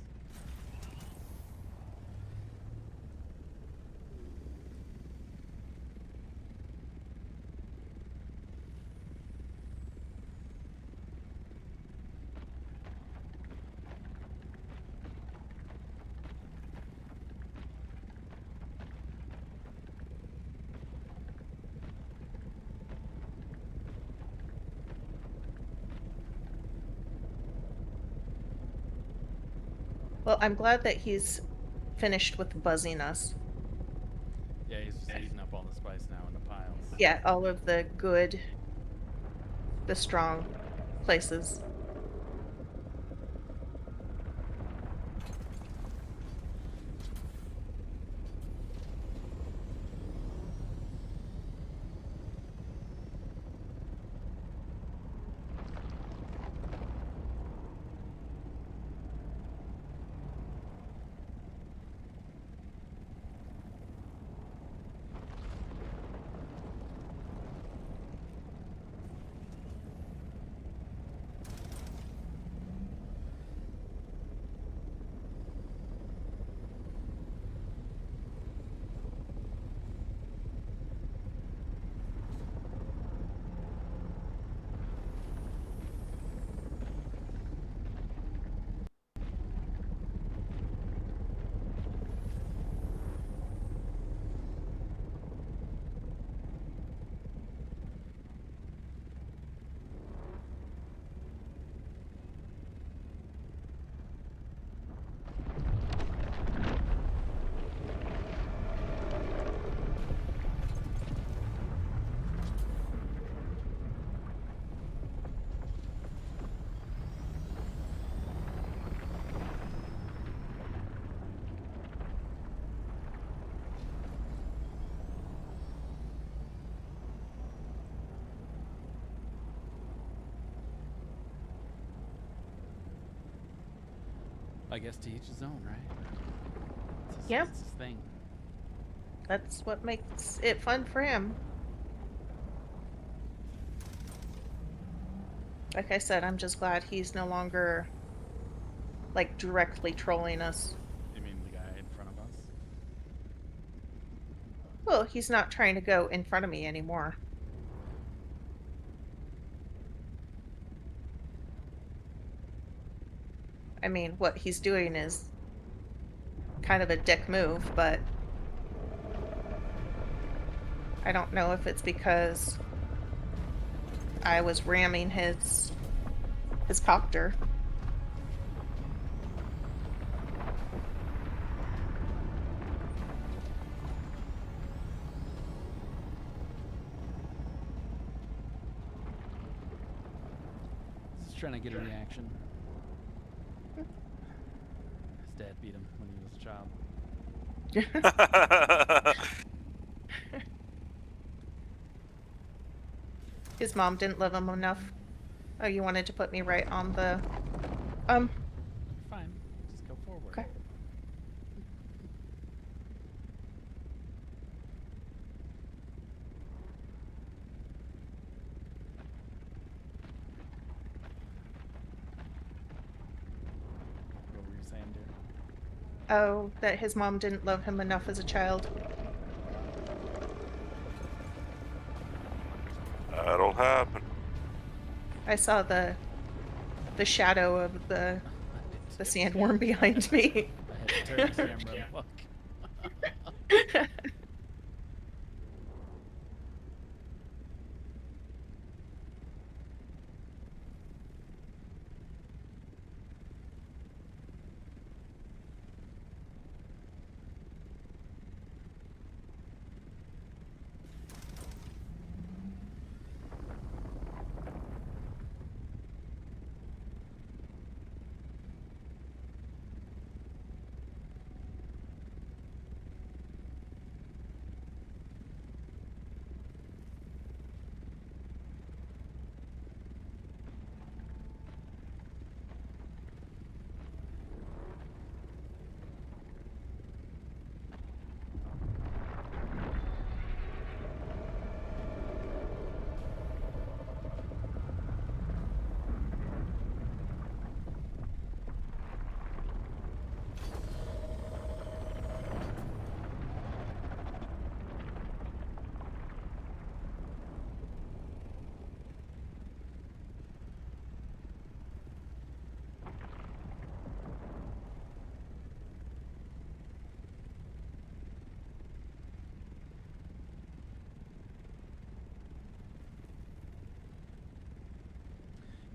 S4: Well, I'm glad that he's finished with buzzing us.
S1: Yeah, he's just eating up all the spice now in the piles.
S4: Yeah, all of the good, the strong places.
S1: I guess to each his own, right?
S4: Yeah.
S1: It's his thing.
S4: That's what makes it fun for him. Like I said, I'm just glad he's no longer like directly trolling us.
S1: You mean the guy in front of us?
S4: Well, he's not trying to go in front of me anymore. I mean, what he's doing is kind of a dick move, but I don't know if it's because I was ramming his copter.
S1: Just trying to get a reaction. His dad beat him when he was a child.
S4: His mom didn't love him enough. Oh, you wanted to put me right on the
S1: You're fine. Just go forward.
S4: okay.
S1: What were you saying, dear?
S4: Oh, that his mom didn't love him enough as a child.
S6: That'll happen.
S4: I saw the shadow of the sandworm behind me.
S1: I had to turn the camera. Fuck.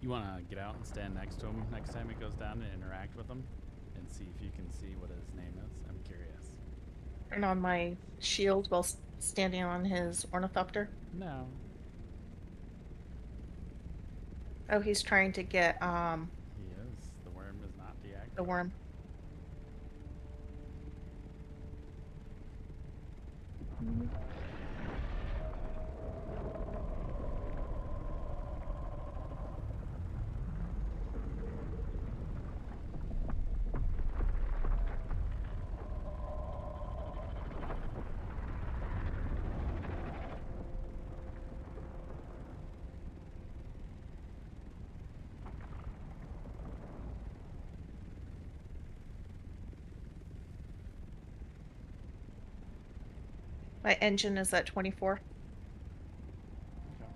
S1: You want to get out and stand next to him next time he goes down and interact with him? and see if you can see what his name is. I'm curious.
S4: Turn on my shield while standing on his ornithopter.
S1: No.
S4: Oh, he's trying to get
S1: He is. The worm is not deactivated.
S4: the worm. My engine is at 24.
S1: Okay.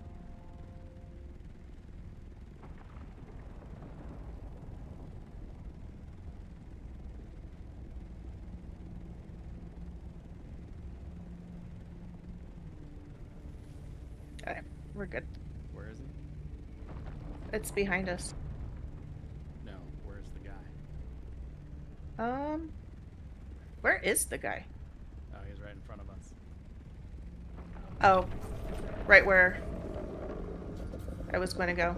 S4: Okay, we're good.
S1: Where is he?
S4: It's behind us.
S1: No. Where's the guy?
S4: Where is the guy?
S1: Oh, he's right in front of us.
S4: Oh, right where I was going to go.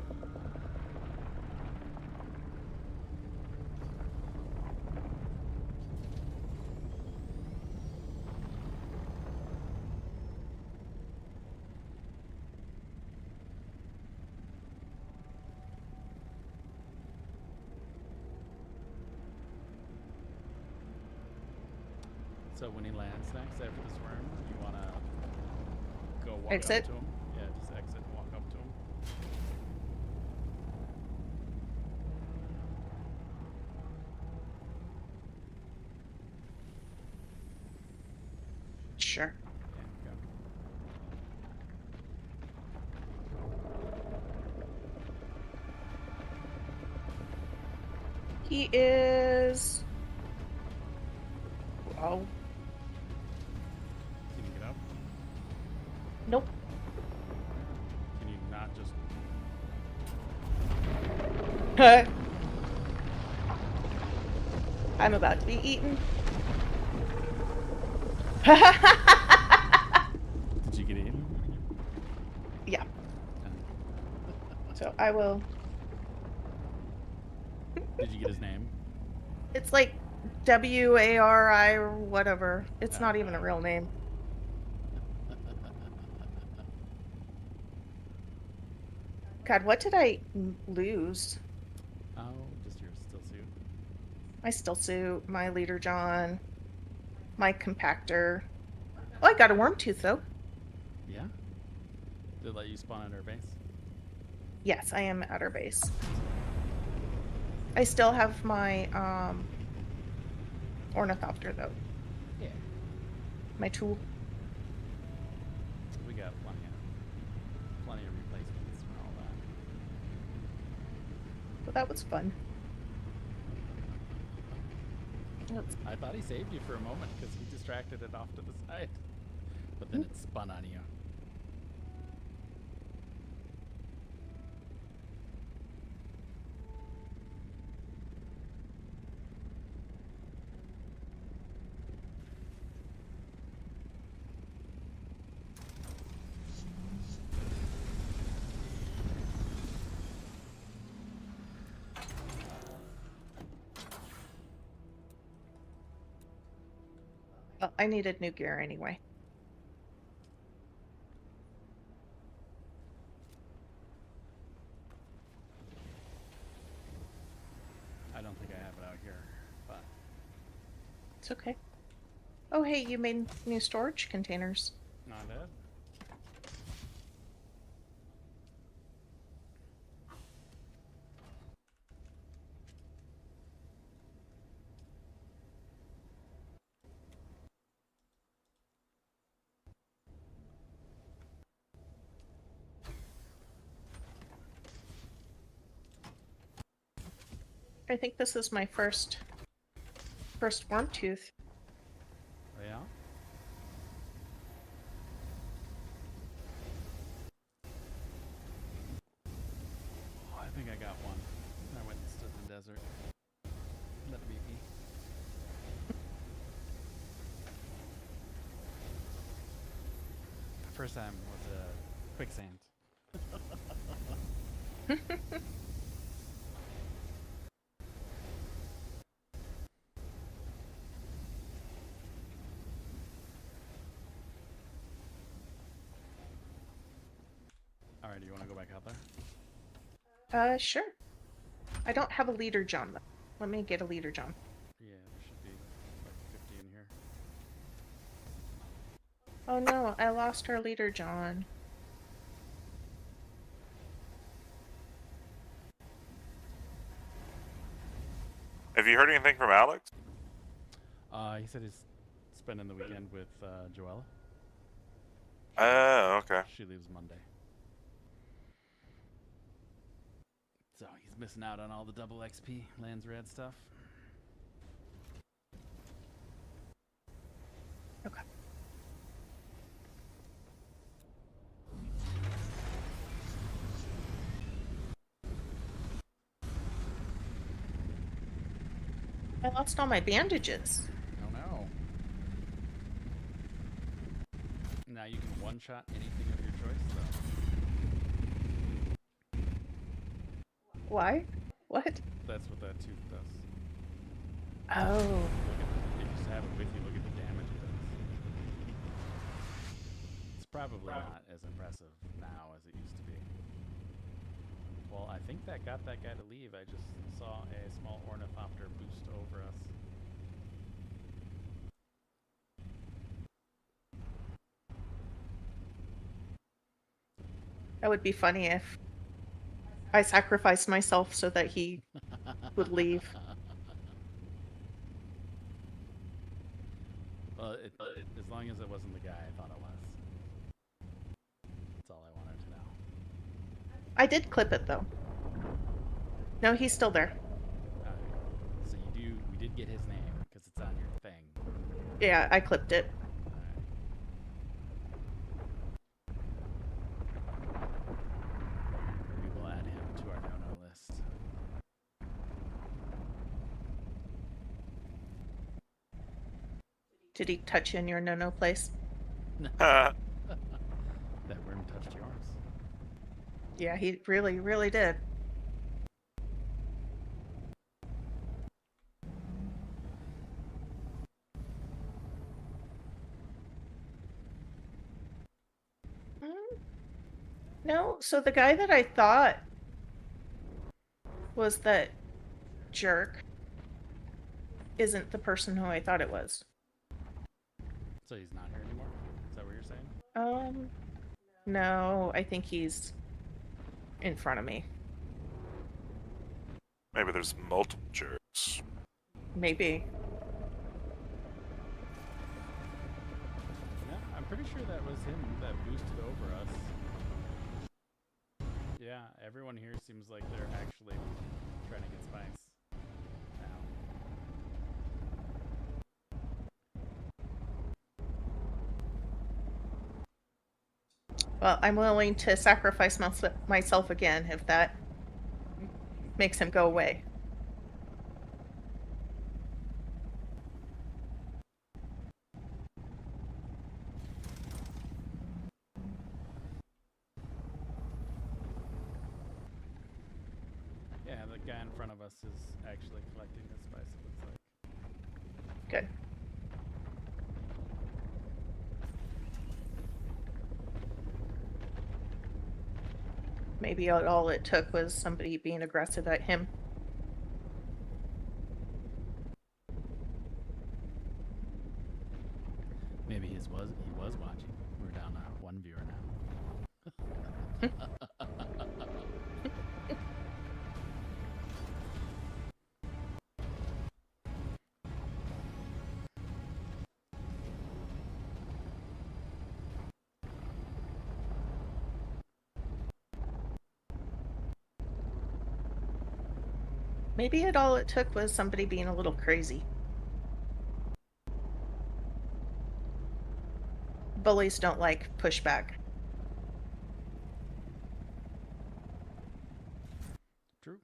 S1: So when he lands next after this worm, you want to go walk
S4: Exit?
S1: up to him? Yeah, just exit and walk up to him.
S4: Sure.
S1: Yeah, go.
S4: He is. Oh,
S1: Can you get up?
S4: nope.
S1: Can you not just...
S4: I'm about to be eaten.
S1: Did you get eaten?
S4: Yeah. So I will.
S1: Did you get his name?
S4: It's like WARI or whatever. It's not even a
S1: Okay.
S4: real name. God, what did I lose?
S1: Oh, just your still suit.
S4: My still suit, my leader John, my compactor. Oh, I got a worm tooth though.
S1: Yeah? Did it let you spawn at our base?
S4: Yes, I am at our base. I still have my ornithopter though.
S1: Yeah.
S4: My tool.
S1: We got plenty of replacements and all that.
S4: But that was fun. Let's-
S1: I thought he saved you for a moment because he distracted it off to the side. But then it spun on you.
S4: Well, I needed new gear anyway.
S1: I don't think I have it out here, but
S4: It's okay. Oh, hey, you made new storage containers.
S1: not bad.
S4: I think this is my first worm tooth.
S1: Oh, yeah? Oh, I think I got one. I went and stood in the desert. Let it be me. first time was quicksand. All right, do you want to go back out there?
S4: Sure. I don't have a leader John though. Let me get a leader John.
S1: Yeah, there should be like 50 in here.
S4: Oh no, I lost our leader John.
S6: Have you heard anything from Alex?
S1: He said he's spending the weekend with Joella.
S6: Oh, okay.
S1: She leaves Monday. So he's missing out on all the double XP lands red stuff.
S4: Okay. I lost all my bandages.
S1: Oh no. Now you can one-shot anything of your choice, though.
S4: Why? What?
S1: That's what that tooth does.
S4: Oh.
S1: Look at if you just have it with you, look at the damage it does. It's probably not as impressive now as it used to be. Well, I think that got that guy to leave. I just saw a small ornithopter boost over us.
S4: That would be funny if I sacrificed myself so that he would leave.
S1: Well, as long as it wasn't the guy I thought it was. That's all I wanted to know.
S4: I did clip it though. No, he's still there.
S1: So we did get his name because it's on your thing.
S4: Yeah, I clipped it.
S1: We will add him to our no-no list.
S4: Did he touch you in your no-no place?
S1: That worm touched yours.
S4: Yeah, he really, really did. No, so the guy that I thought was that jerk isn't the person who I thought it was.
S1: So he's not here anymore? Is that what you're saying?
S4: No, I think he's in front of me.
S6: Maybe there's multiple jerks.
S4: Maybe.
S1: Yeah, I'm pretty sure that was him that boosted over us. Yeah, everyone here seems like they're actually trying to get spikes now.
S4: Well, I'm willing to sacrifice myself again if that makes him go away.
S1: Yeah, the guy in front of us is actually collecting his spice, it looks like.
S4: Good. Maybe all it took was somebody being aggressive at him.
S1: Maybe he was watching. We're down to one viewer now.
S4: Maybe all it took was somebody being a little crazy. Bullies don't like pushback.
S1: True.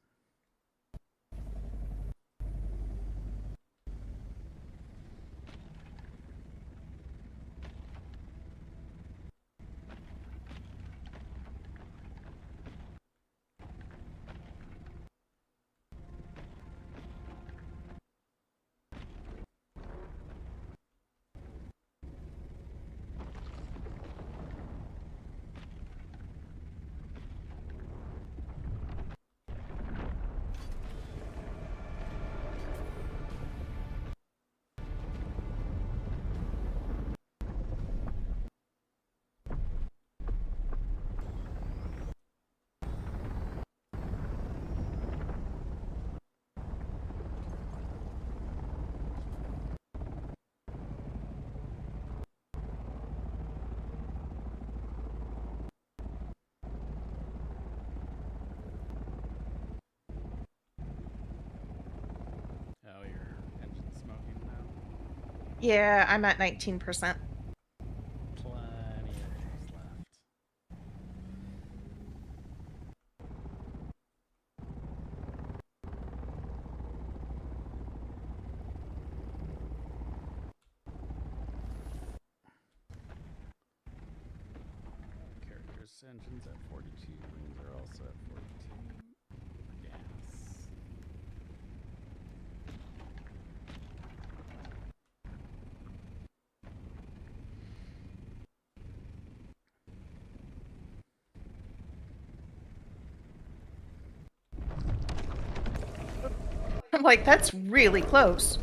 S4: Yeah, I'm at 19%.
S1: Plenty of days left. Characters' engines at 42. They're also at 42. Gas.
S4: I'm like, that's really close.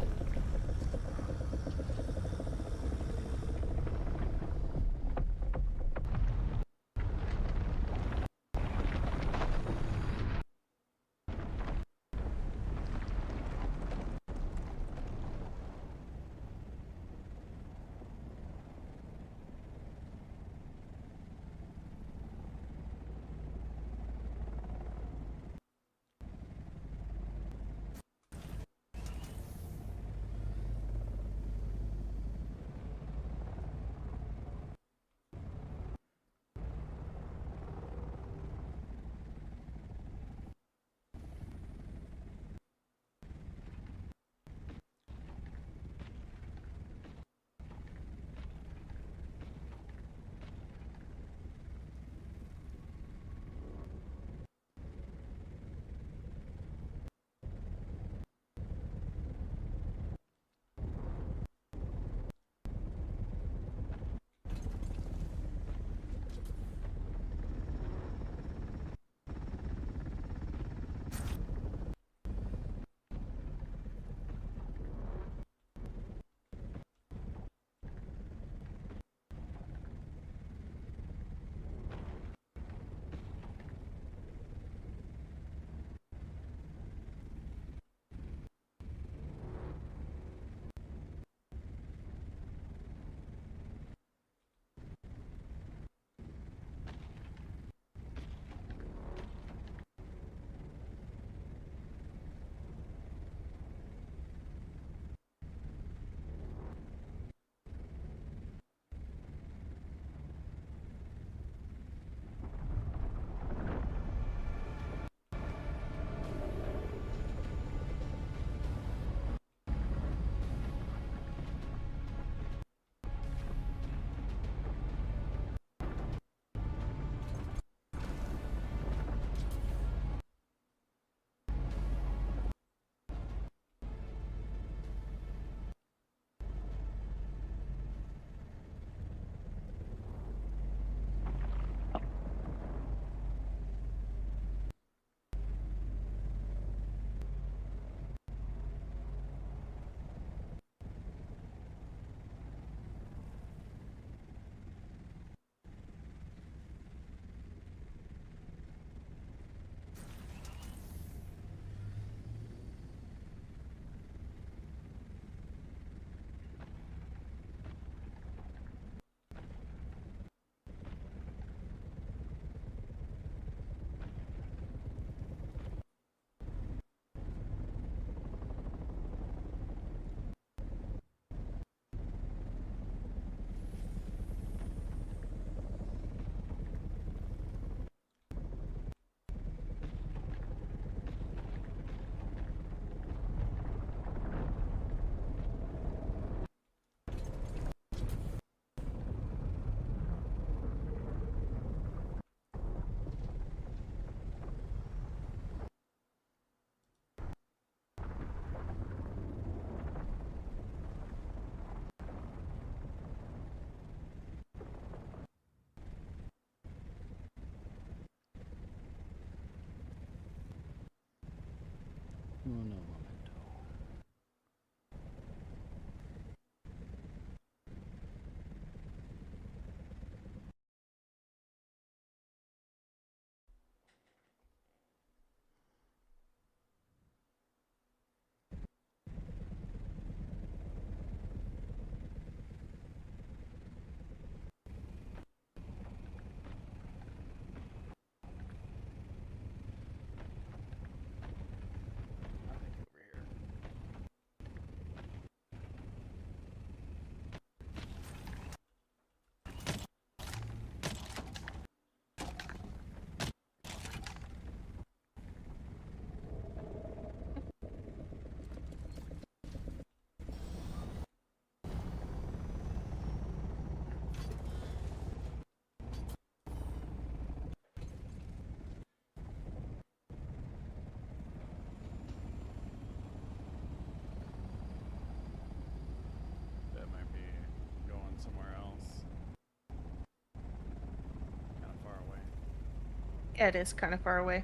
S4: Yeah, it is kind of far away.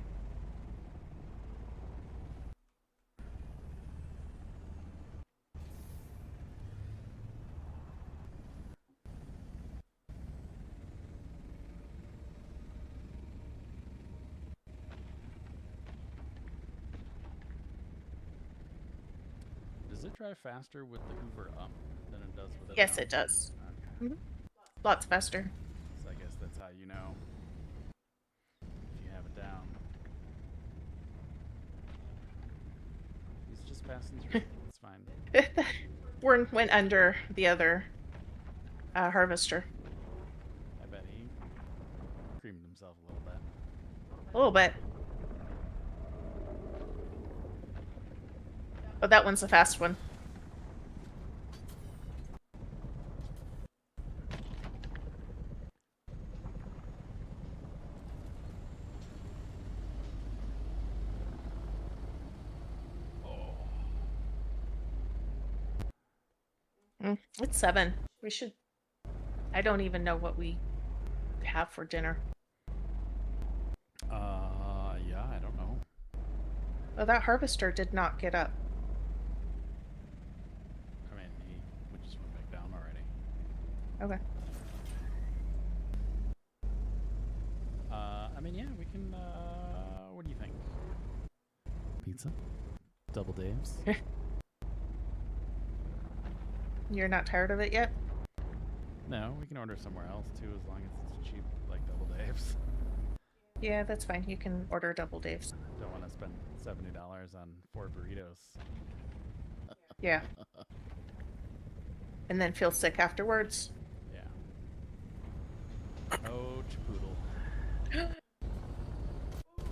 S1: Does it drive faster with the Hoover up than it does with it
S4: Yes,
S1: down?
S4: it does.
S1: Okay.
S4: Mhm. Lots faster.
S1: So I guess that's how you know if you have it down. He's just passing through. It's fine.
S4: Warren went under the other harvester.
S1: I bet he creamed himself a little bit.
S4: A little bit. Oh, that one's a fast one. It's 7. We should. I don't even know what we have for dinner.
S1: Yeah, I don't know.
S4: Oh, that harvester did not get up.
S1: I mean, we just went back down already.
S4: Okay.
S1: I mean, yeah, we can. What do you think? Pizza, double Dave's.
S4: You're not tired of it yet?
S1: No, we can order somewhere else too, as long as it's cheap, like double Dave's.
S4: Yeah, that's fine. You can order double Dave's.
S1: Don't want to spend $70 on 4 burritos.
S4: Yeah. And then feel sick afterwards.
S1: Yeah. Oh, Chipoodle.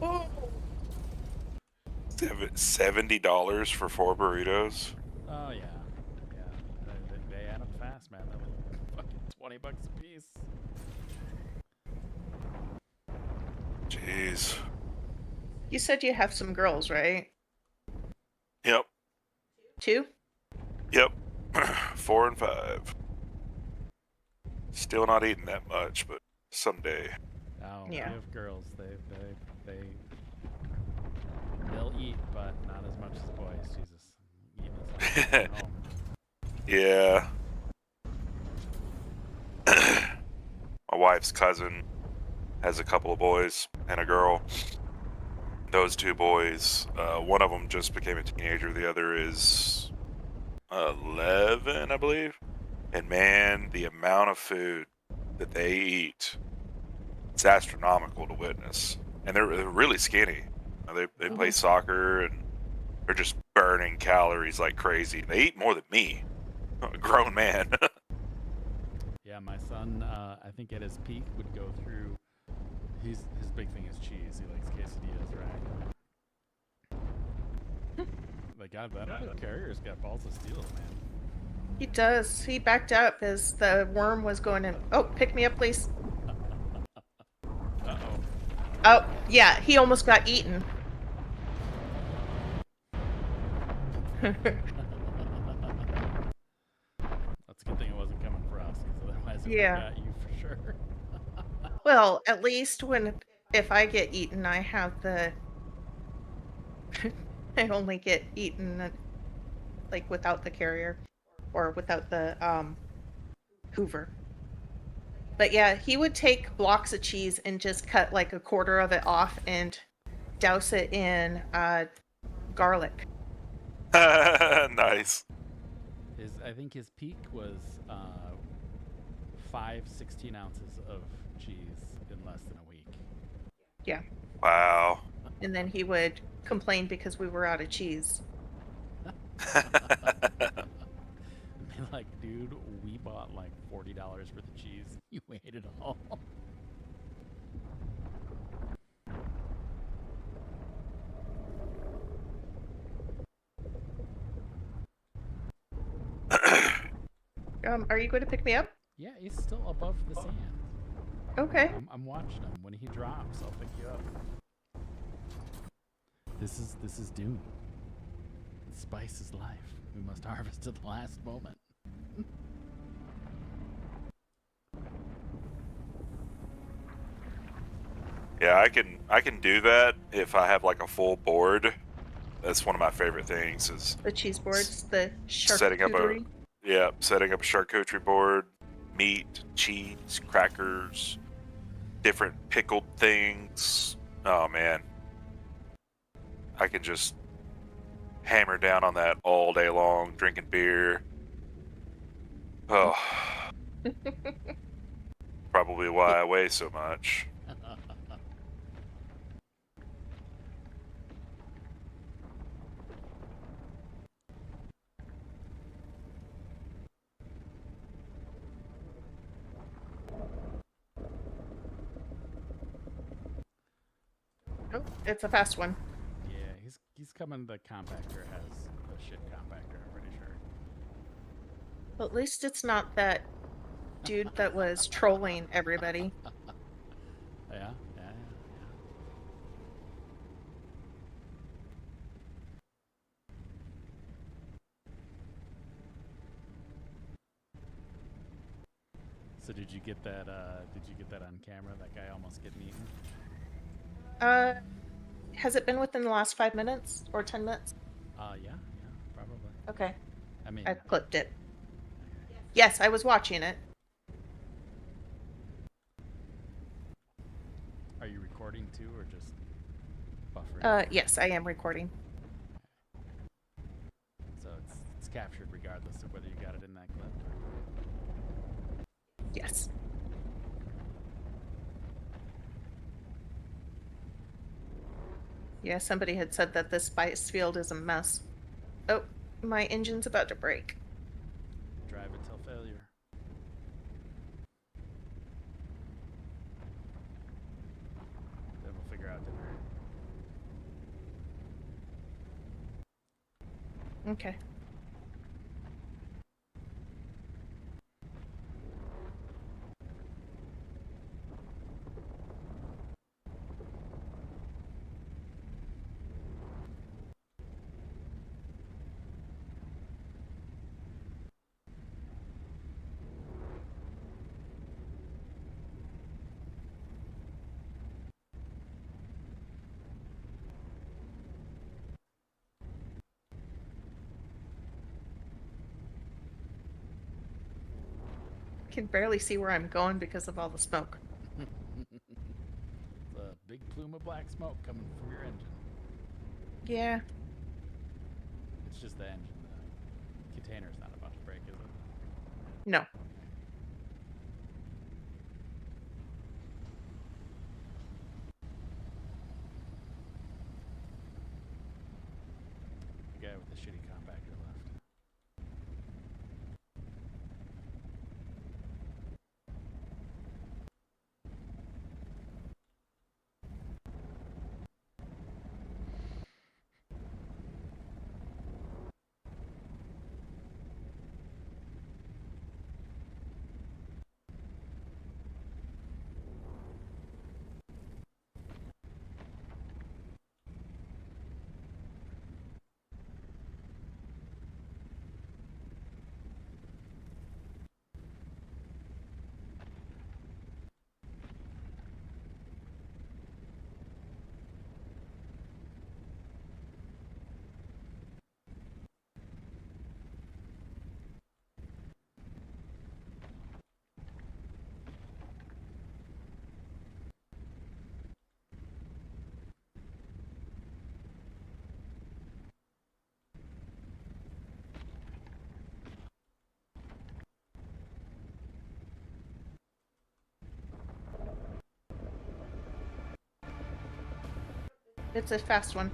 S4: Oh.
S6: $70 for 4 burritos.
S1: Oh yeah, yeah. They add up fast, man. They're like fucking $20 a piece.
S6: Jeez.
S4: You said you have some girls, right?
S6: Yep.
S4: 2?
S6: Yep. 4 and 5. Still not eating that much, but someday.
S1: Oh,
S4: Yeah.
S1: we have girls. They'll eat, but not as much as boys. Jesus, eating is not home.
S6: Yeah. My wife's cousin has a couple of boys and a girl. Those 2 boys, one of them just became a teenager. The other is 11, I believe. And man, the amount of food that they eat, it's astronomical to witness. And they're really skinny. They play soccer and they're just burning calories like crazy. They eat more than me, a grown man.
S1: Yeah, my son, I think at his peak would go through. His big thing is cheese. He likes quesadillas, right? Like God, that other carrier's got balls of steel, man.
S4: He does. He backed up as the worm was going in. Oh, pick me up, please.
S1: Uh-oh.
S4: Oh, yeah, he almost got eaten.
S1: That's a good thing it wasn't coming for us, because otherwise it
S4: Yeah.
S1: would have got you for sure.
S4: Well, at least if I get eaten, I have the. I only get eaten like without the carrier or without the Hoover. But yeah, he would take blocks of cheese and just cut like a quarter of it off and douse it in garlic.
S6: Nice.
S1: I think his peak was 5 16 ounces of cheese in less than a week.
S4: Yeah.
S6: Wow.
S4: And then he would complain because we were out of cheese.
S1: Be like, dude, we bought like $40 worth of cheese. You ate it all.
S4: Are you going to pick me up?
S1: Yeah, he's still above the sand.
S4: Okay.
S1: I'm watching him. When he drops, I'll pick you up. This is Dune. Spice is life. We must harvest to the last moment.
S6: Yeah, I can do that if I have like a full board. That's one of my favorite things is
S4: The cheese boards, the
S6: setting up a
S4: charcuterie.
S6: setting up a charcuterie board, meat, cheese, crackers, different pickled things. Oh man, I can just hammer down on that all day long, drinking beer. Oh, probably why I weigh so much.
S4: Oh, it's a fast one.
S1: Yeah, he's coming. The compactor has a shit compactor. I'm pretty sure.
S4: Well, at least it's not that dude that was trolling everybody.
S1: Yeah. So did you get that? Did you get that on camera? That guy almost getting eaten.
S4: Uh, has it been within the last 5 minutes or 10 minutes?
S1: Yeah, probably.
S4: Okay,
S1: I mean,
S4: I clipped it. Yes, I was watching it.
S1: are you recording too, or just buffering?
S4: Yes, I am recording.
S1: So it's captured regardless of whether you got it in that clip.
S4: Yes. Yeah, somebody had said that this spice field is a mess. Oh, my engine's about to break.
S1: Drive it till failure. Then we'll figure out dinner.
S4: Okay. Can barely see where I'm going because of all the smoke.
S1: The big plume of black smoke coming from your engine.
S4: Yeah.
S1: It's just the engine. The container's not about to break, is it?
S4: No.
S1: The guy with the shitty compactor left.
S4: It's a fast one.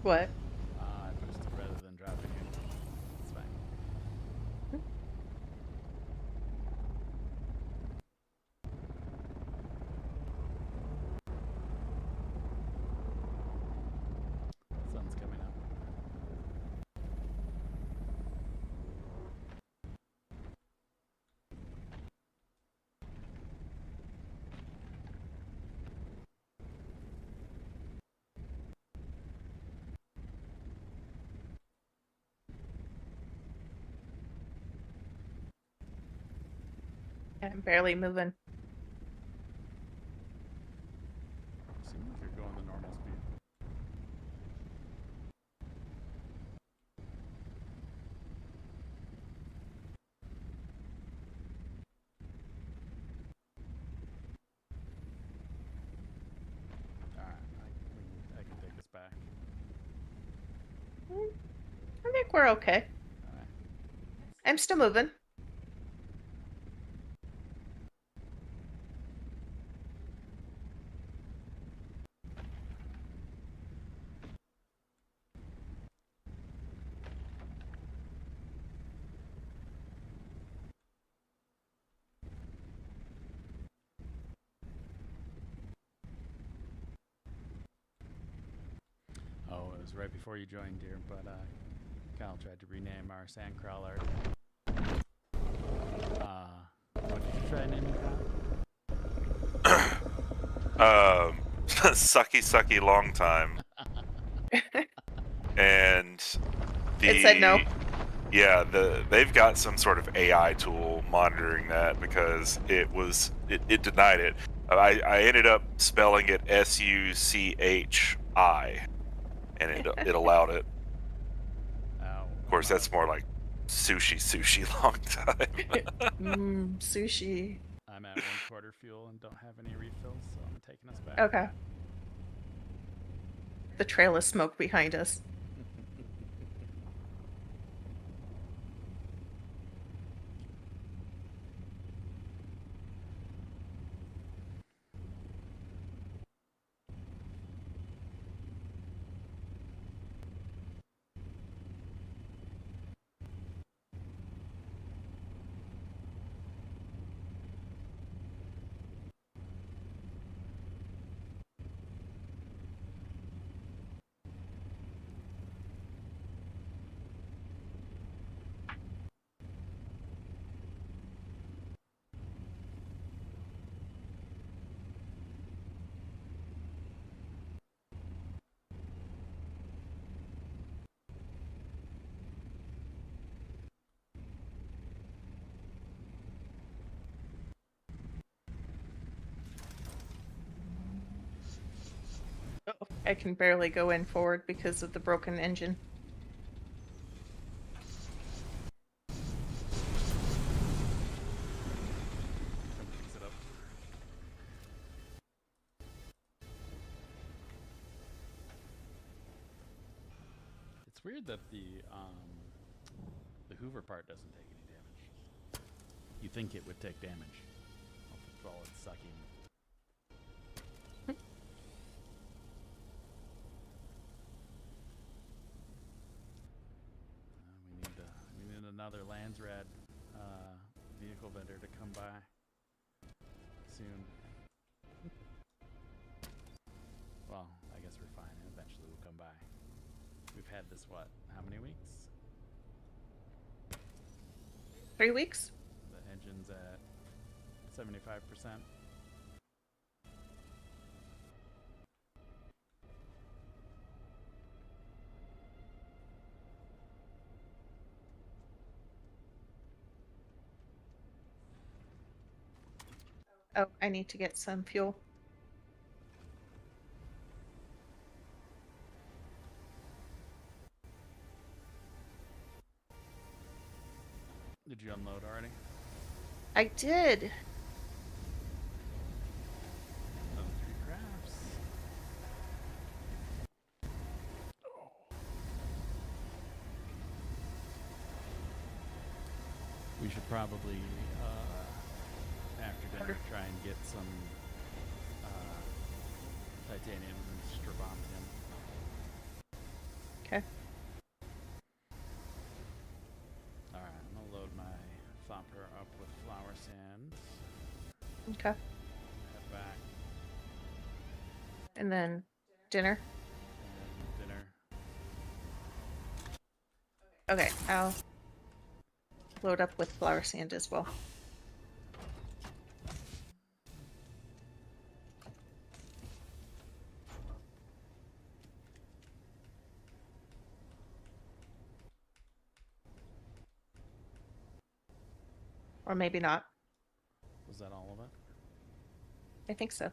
S4: What?
S1: I pushed it rather than dropping it. It's fine.
S4: I'm barely moving.
S1: Seems like you're going the normal speed. All right, I can take us back.
S4: I think we're okay.
S1: All right.
S4: I'm still moving.
S1: Oh, it was right before you joined here, but Kyle tried to rename our sandcrawler. What did you try naming Kyle?
S6: Sucky, sucky, long time. And
S4: It said no.
S6: Yeah, they've got some sort of AI tool monitoring that because it denied it. I ended up spelling it SUCHI, and it allowed it. Of course, that's more like sushi long time.
S4: Sushi.
S1: I'm at 1/4 fuel and don't have any refills, so I'm taking us back.
S4: Okay. The trail of smoke behind us. Oh, I can barely go in forward because of the broken engine.
S1: Come fix it up. It's weird that the Hoover part doesn't take any damage. You think it would take damage. Well, it's sucking. We need another Landsrad vehicle vendor to come by soon. Well, I guess we're fine. Eventually we'll come by. We've had this, what, how many weeks?
S4: 3 weeks?
S1: The engine's at 75%.
S4: Oh, I need to get some fuel.
S1: Did you unload already?
S4: I did.
S1: Those 3 crafts. We should probably, after dinner, try and get some titanium and strontium.
S4: Okay.
S1: Alright, I'm gonna load my thumper up with flour sand.
S4: Okay.
S1: Head back.
S4: And then dinner.
S1: And dinner.
S4: Okay, I'll load up with flour sand as well. Or maybe not.
S1: Is that all of it?
S4: I think so.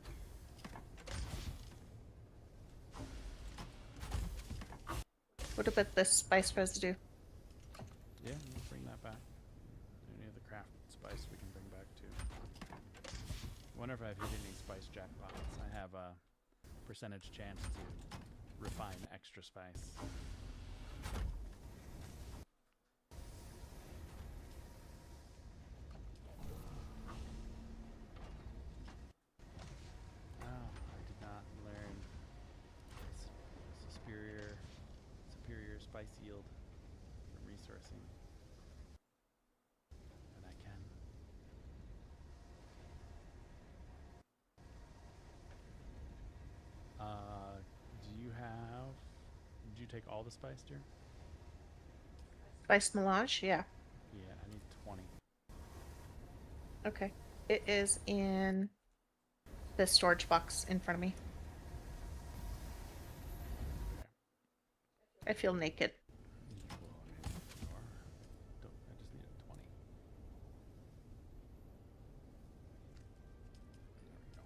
S4: What about this spice residue?
S1: Yeah, we'll bring that back. Any of the craft spice we can bring back too. I wonder if I've hit any spice jackpots. I have a percentage chance to refine extra spice. Oh, I did not learn superior spice yield from resourcing. But I can. Do you have? Did you take all the spice, dear?
S4: Spice melange? Yeah.
S1: Yeah, I need 20.
S4: Okay. It is in the storage box in front of me.
S1: Okay.
S4: I feel naked.
S1: Well, I mean, you are. I just needed 20. There we go.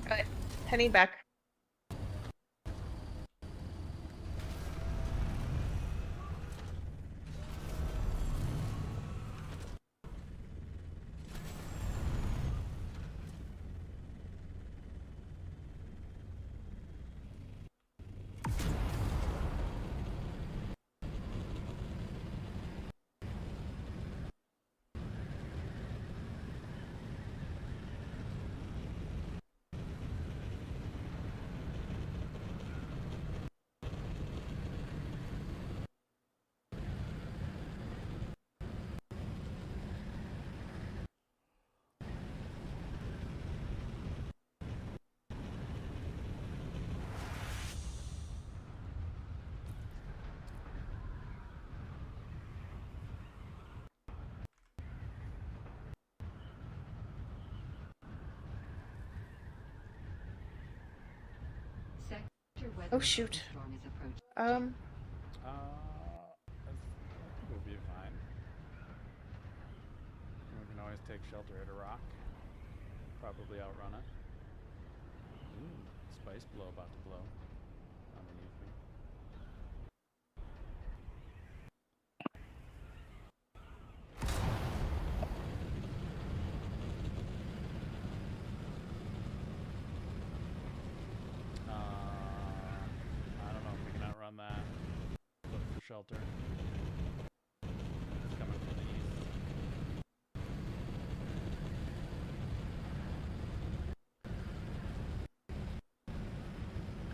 S4: Okay. Heading back.
S7: Sector weather
S4: Oh, shoot.
S7: storm is approaching.
S1: I think we'll be fine. We can always take shelter at a rock. Probably outrun it. Ooh, spice blow about to blow underneath me. I don't know if we can outrun that. Look for shelter. It's coming from the east.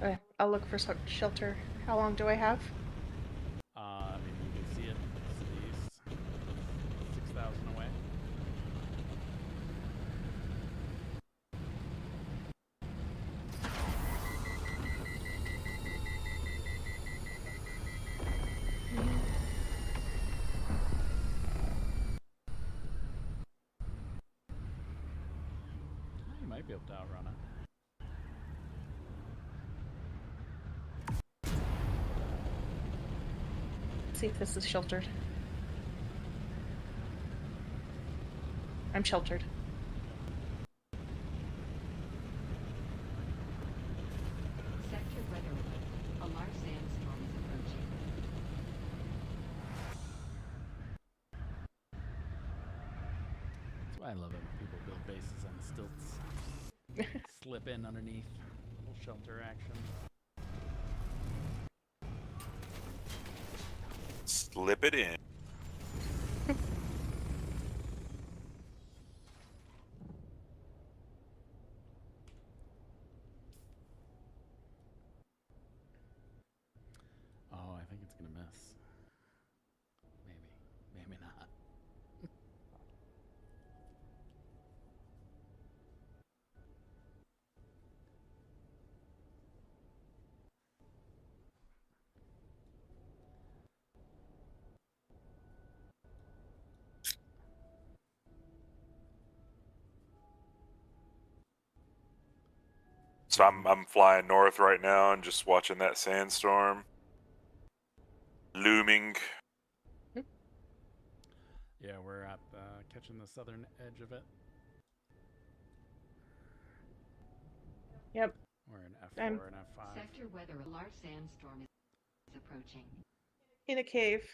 S4: Okay. I'll look for shelter. How long do I have?
S1: I mean, you can see it. It's to the east. 6,000 away. You might be able to outrun it.
S4: See if this is sheltered. I'm sheltered.
S7: Sector weather alert. A large sandstorm is approaching.
S1: That's why I love it when people build bases on stilts. Slip in underneath. Little shelter action.
S6: Slip it in. So I'm flying north right now and just watching that sandstorm looming.
S1: Yeah, we're at catching the southern edge of it.
S4: Yep.
S1: We're in
S4: I'm
S1: F4 and F5.
S7: Sector weather. A large sandstorm is approaching.
S4: in a cave.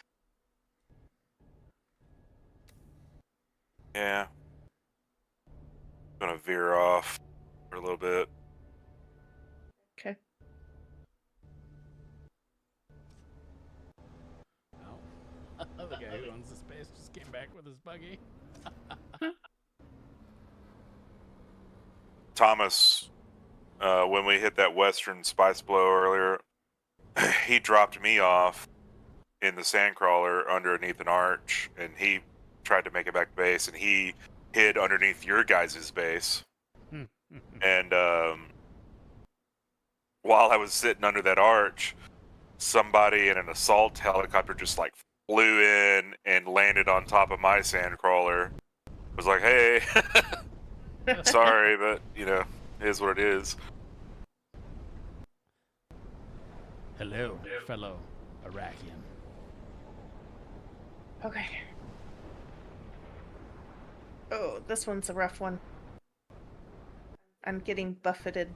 S6: Yeah. Gonna veer off for a little bit.
S4: Okay.
S1: Oh, the guy who owns the space just came back with his buggy.
S6: Thomas, when we hit that western spice blow earlier, he dropped me off in the sandcrawler underneath an arch, and he tried to make it back to base, and he hid underneath your guys' base. And while I was sitting under that arch, somebody in an assault helicopter just like flew in and landed on top of my sandcrawler. Was like, hey, sorry, but you know, it is what it is.
S1: Hello, fellow Iraqian.
S4: Okay. Oh, this one's a rough one. I'm getting buffeted.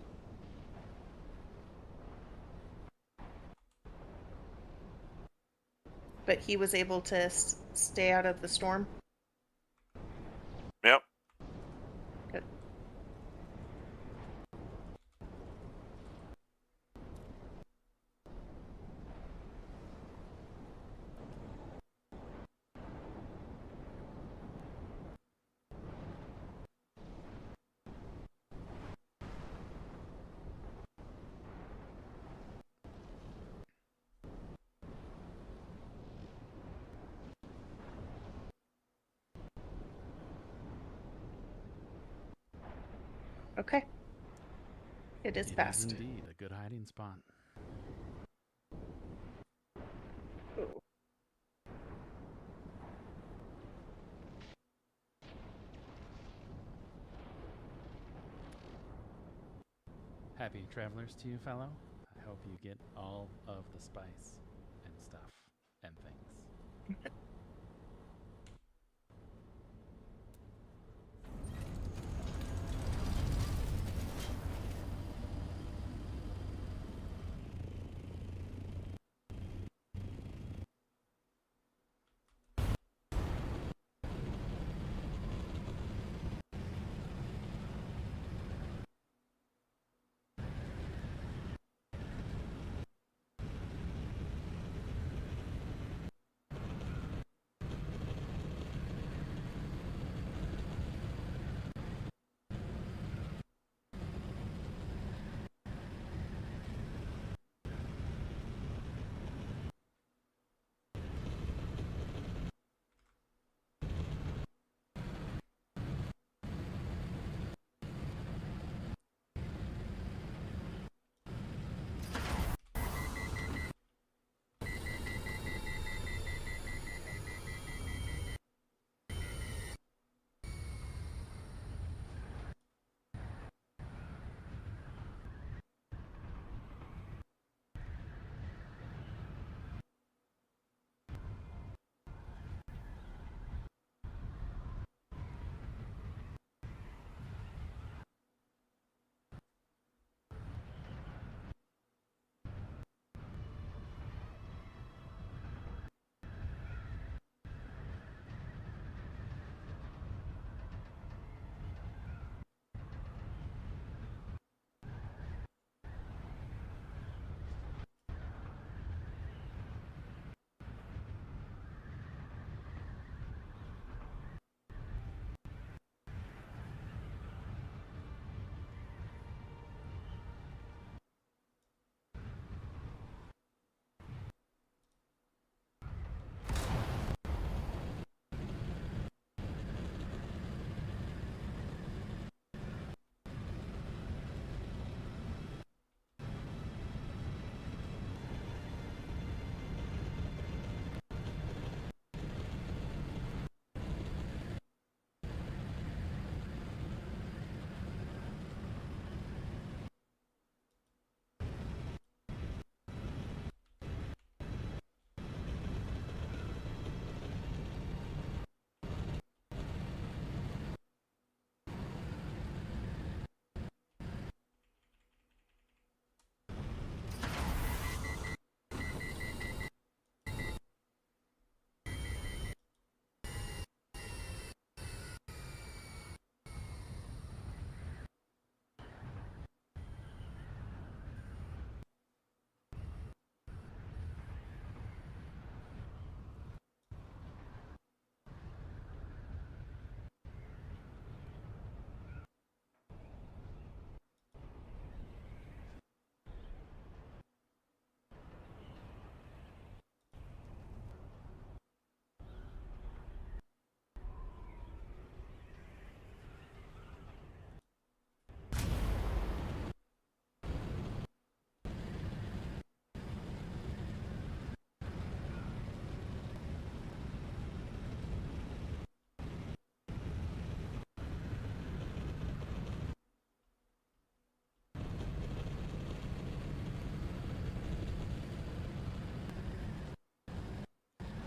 S4: But he was able to stay out of the storm.
S6: Yep.
S4: Good. Okay. It is
S1: It
S4: fast.
S1: is indeed a good hiding spot.
S4: Ooh.
S1: Happy travelers to you, fellow. I hope you get all of the spice and stuff and things.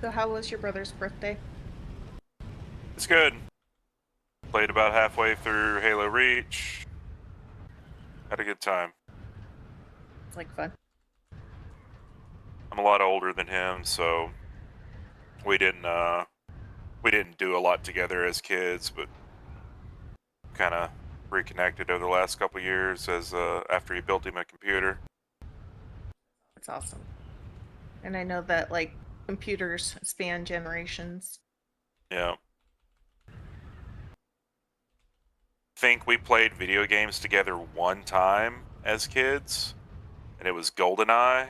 S4: So how was your brother's birthday?
S6: It's good. Played about halfway through Halo Reach. Had a good time.
S4: It's like fun.
S6: I'm a lot older than him, so we didn't do a lot together as kids, but kind of reconnected over the last couple years as after he built him a computer.
S4: It's awesome. And I know that like computers span generations.
S6: Yeah. Think we played video games together one time as kids, and it was GoldenEye.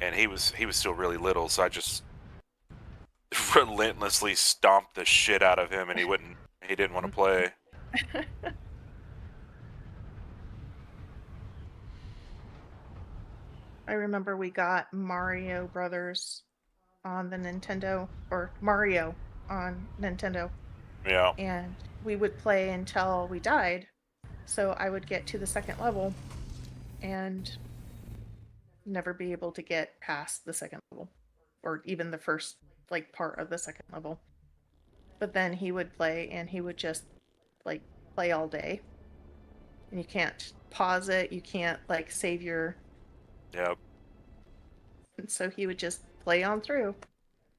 S6: And he was still really little, so I just relentlessly stomped the shit out of him, and he didn't want to play.
S4: I remember we got Mario Brothers on the Nintendo, or Mario on Nintendo,
S6: Yeah.
S4: and we would play until we died. So I would get to the second level and never be able to get past the second level, or even the first like part of the second level. But then he would play and he would just like play all day. And you can't pause it, you can't like save your.
S6: Yep.
S4: And so he would just play on through.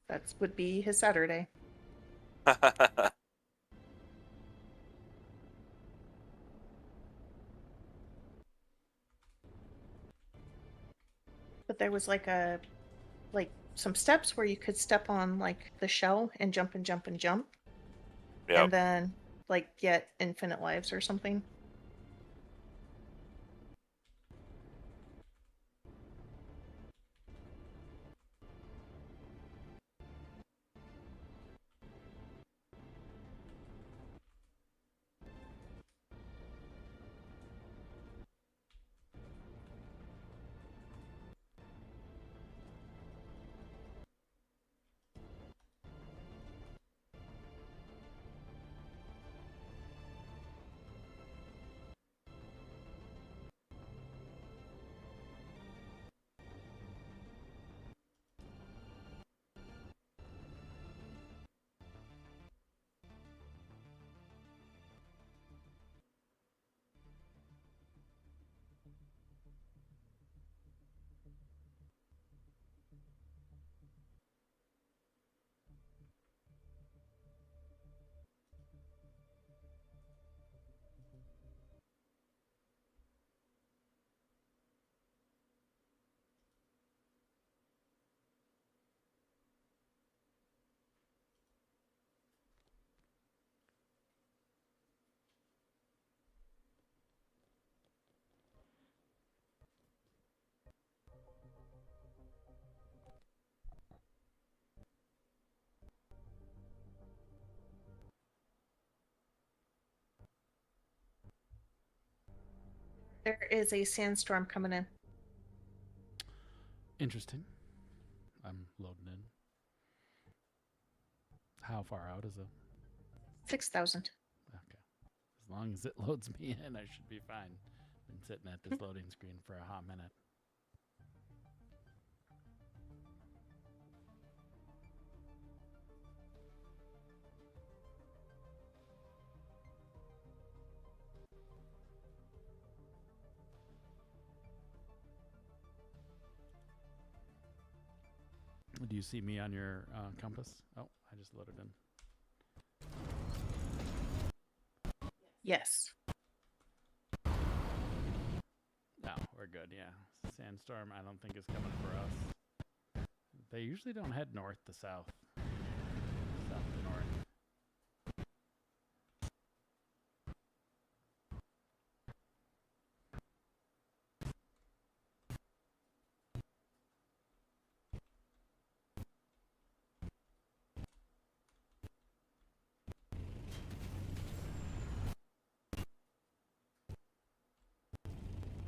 S4: That would be his Saturday. But there was like some steps where you could step on like the shell and jump and jump and jump,
S6: Yep.
S4: and then like get infinite lives or something. There is a sandstorm coming in.
S1: Interesting. I'm loading in. How far out is it?
S4: 6,000.
S1: Okay. As long as it loads me in, I should be fine. Been sitting at this loading screen for a hot minute. Do you see me on your compass? Oh, I just loaded in.
S4: Yes.
S1: No, we're good, yeah. Sandstorm, I don't think is coming for us. They usually don't head north to south. South to north.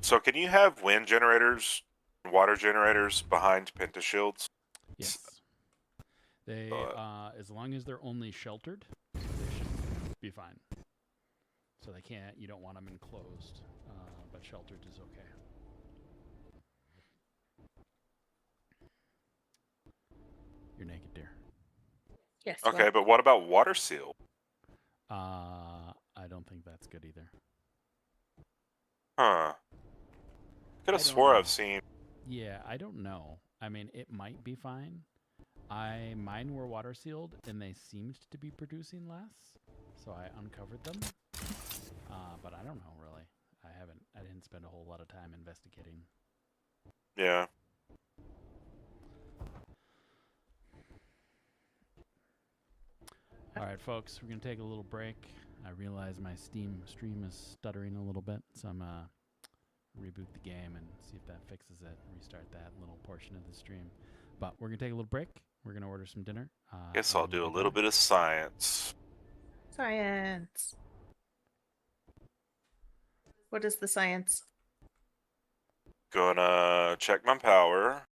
S6: So can you have wind generators, water generators behind Penta shields?
S1: Yes. They, as long as they're only sheltered, they should be fine. So they can't, you don't want them enclosed, but sheltered is okay. your naked deer.
S4: Yes.
S6: Okay,
S4: well,
S6: but what about water seal?
S1: I don't think that's good either.
S6: Huh. Could
S1: I
S6: have
S1: don't
S6: swore
S1: know.
S6: I've seen.
S1: Yeah, I don't know. I mean, it might be fine. Mine were water sealed, and they seemed to be producing less, so I uncovered them. But I don't know really. I didn't spend a whole lot of time investigating.
S6: Yeah.
S1: All right, folks, we're gonna take a little break. I realize my Steam stream is stuttering a little bit, so I'm reboot the game and see if that fixes it. Restart that little portion of the stream. But we're gonna take a little break. We're gonna order some dinner.
S6: Guess
S1: and
S6: I'll
S1: we'll
S6: do a
S1: be
S6: little
S1: back.
S6: bit of science.
S4: science. What is the science?
S6: Gonna check my power.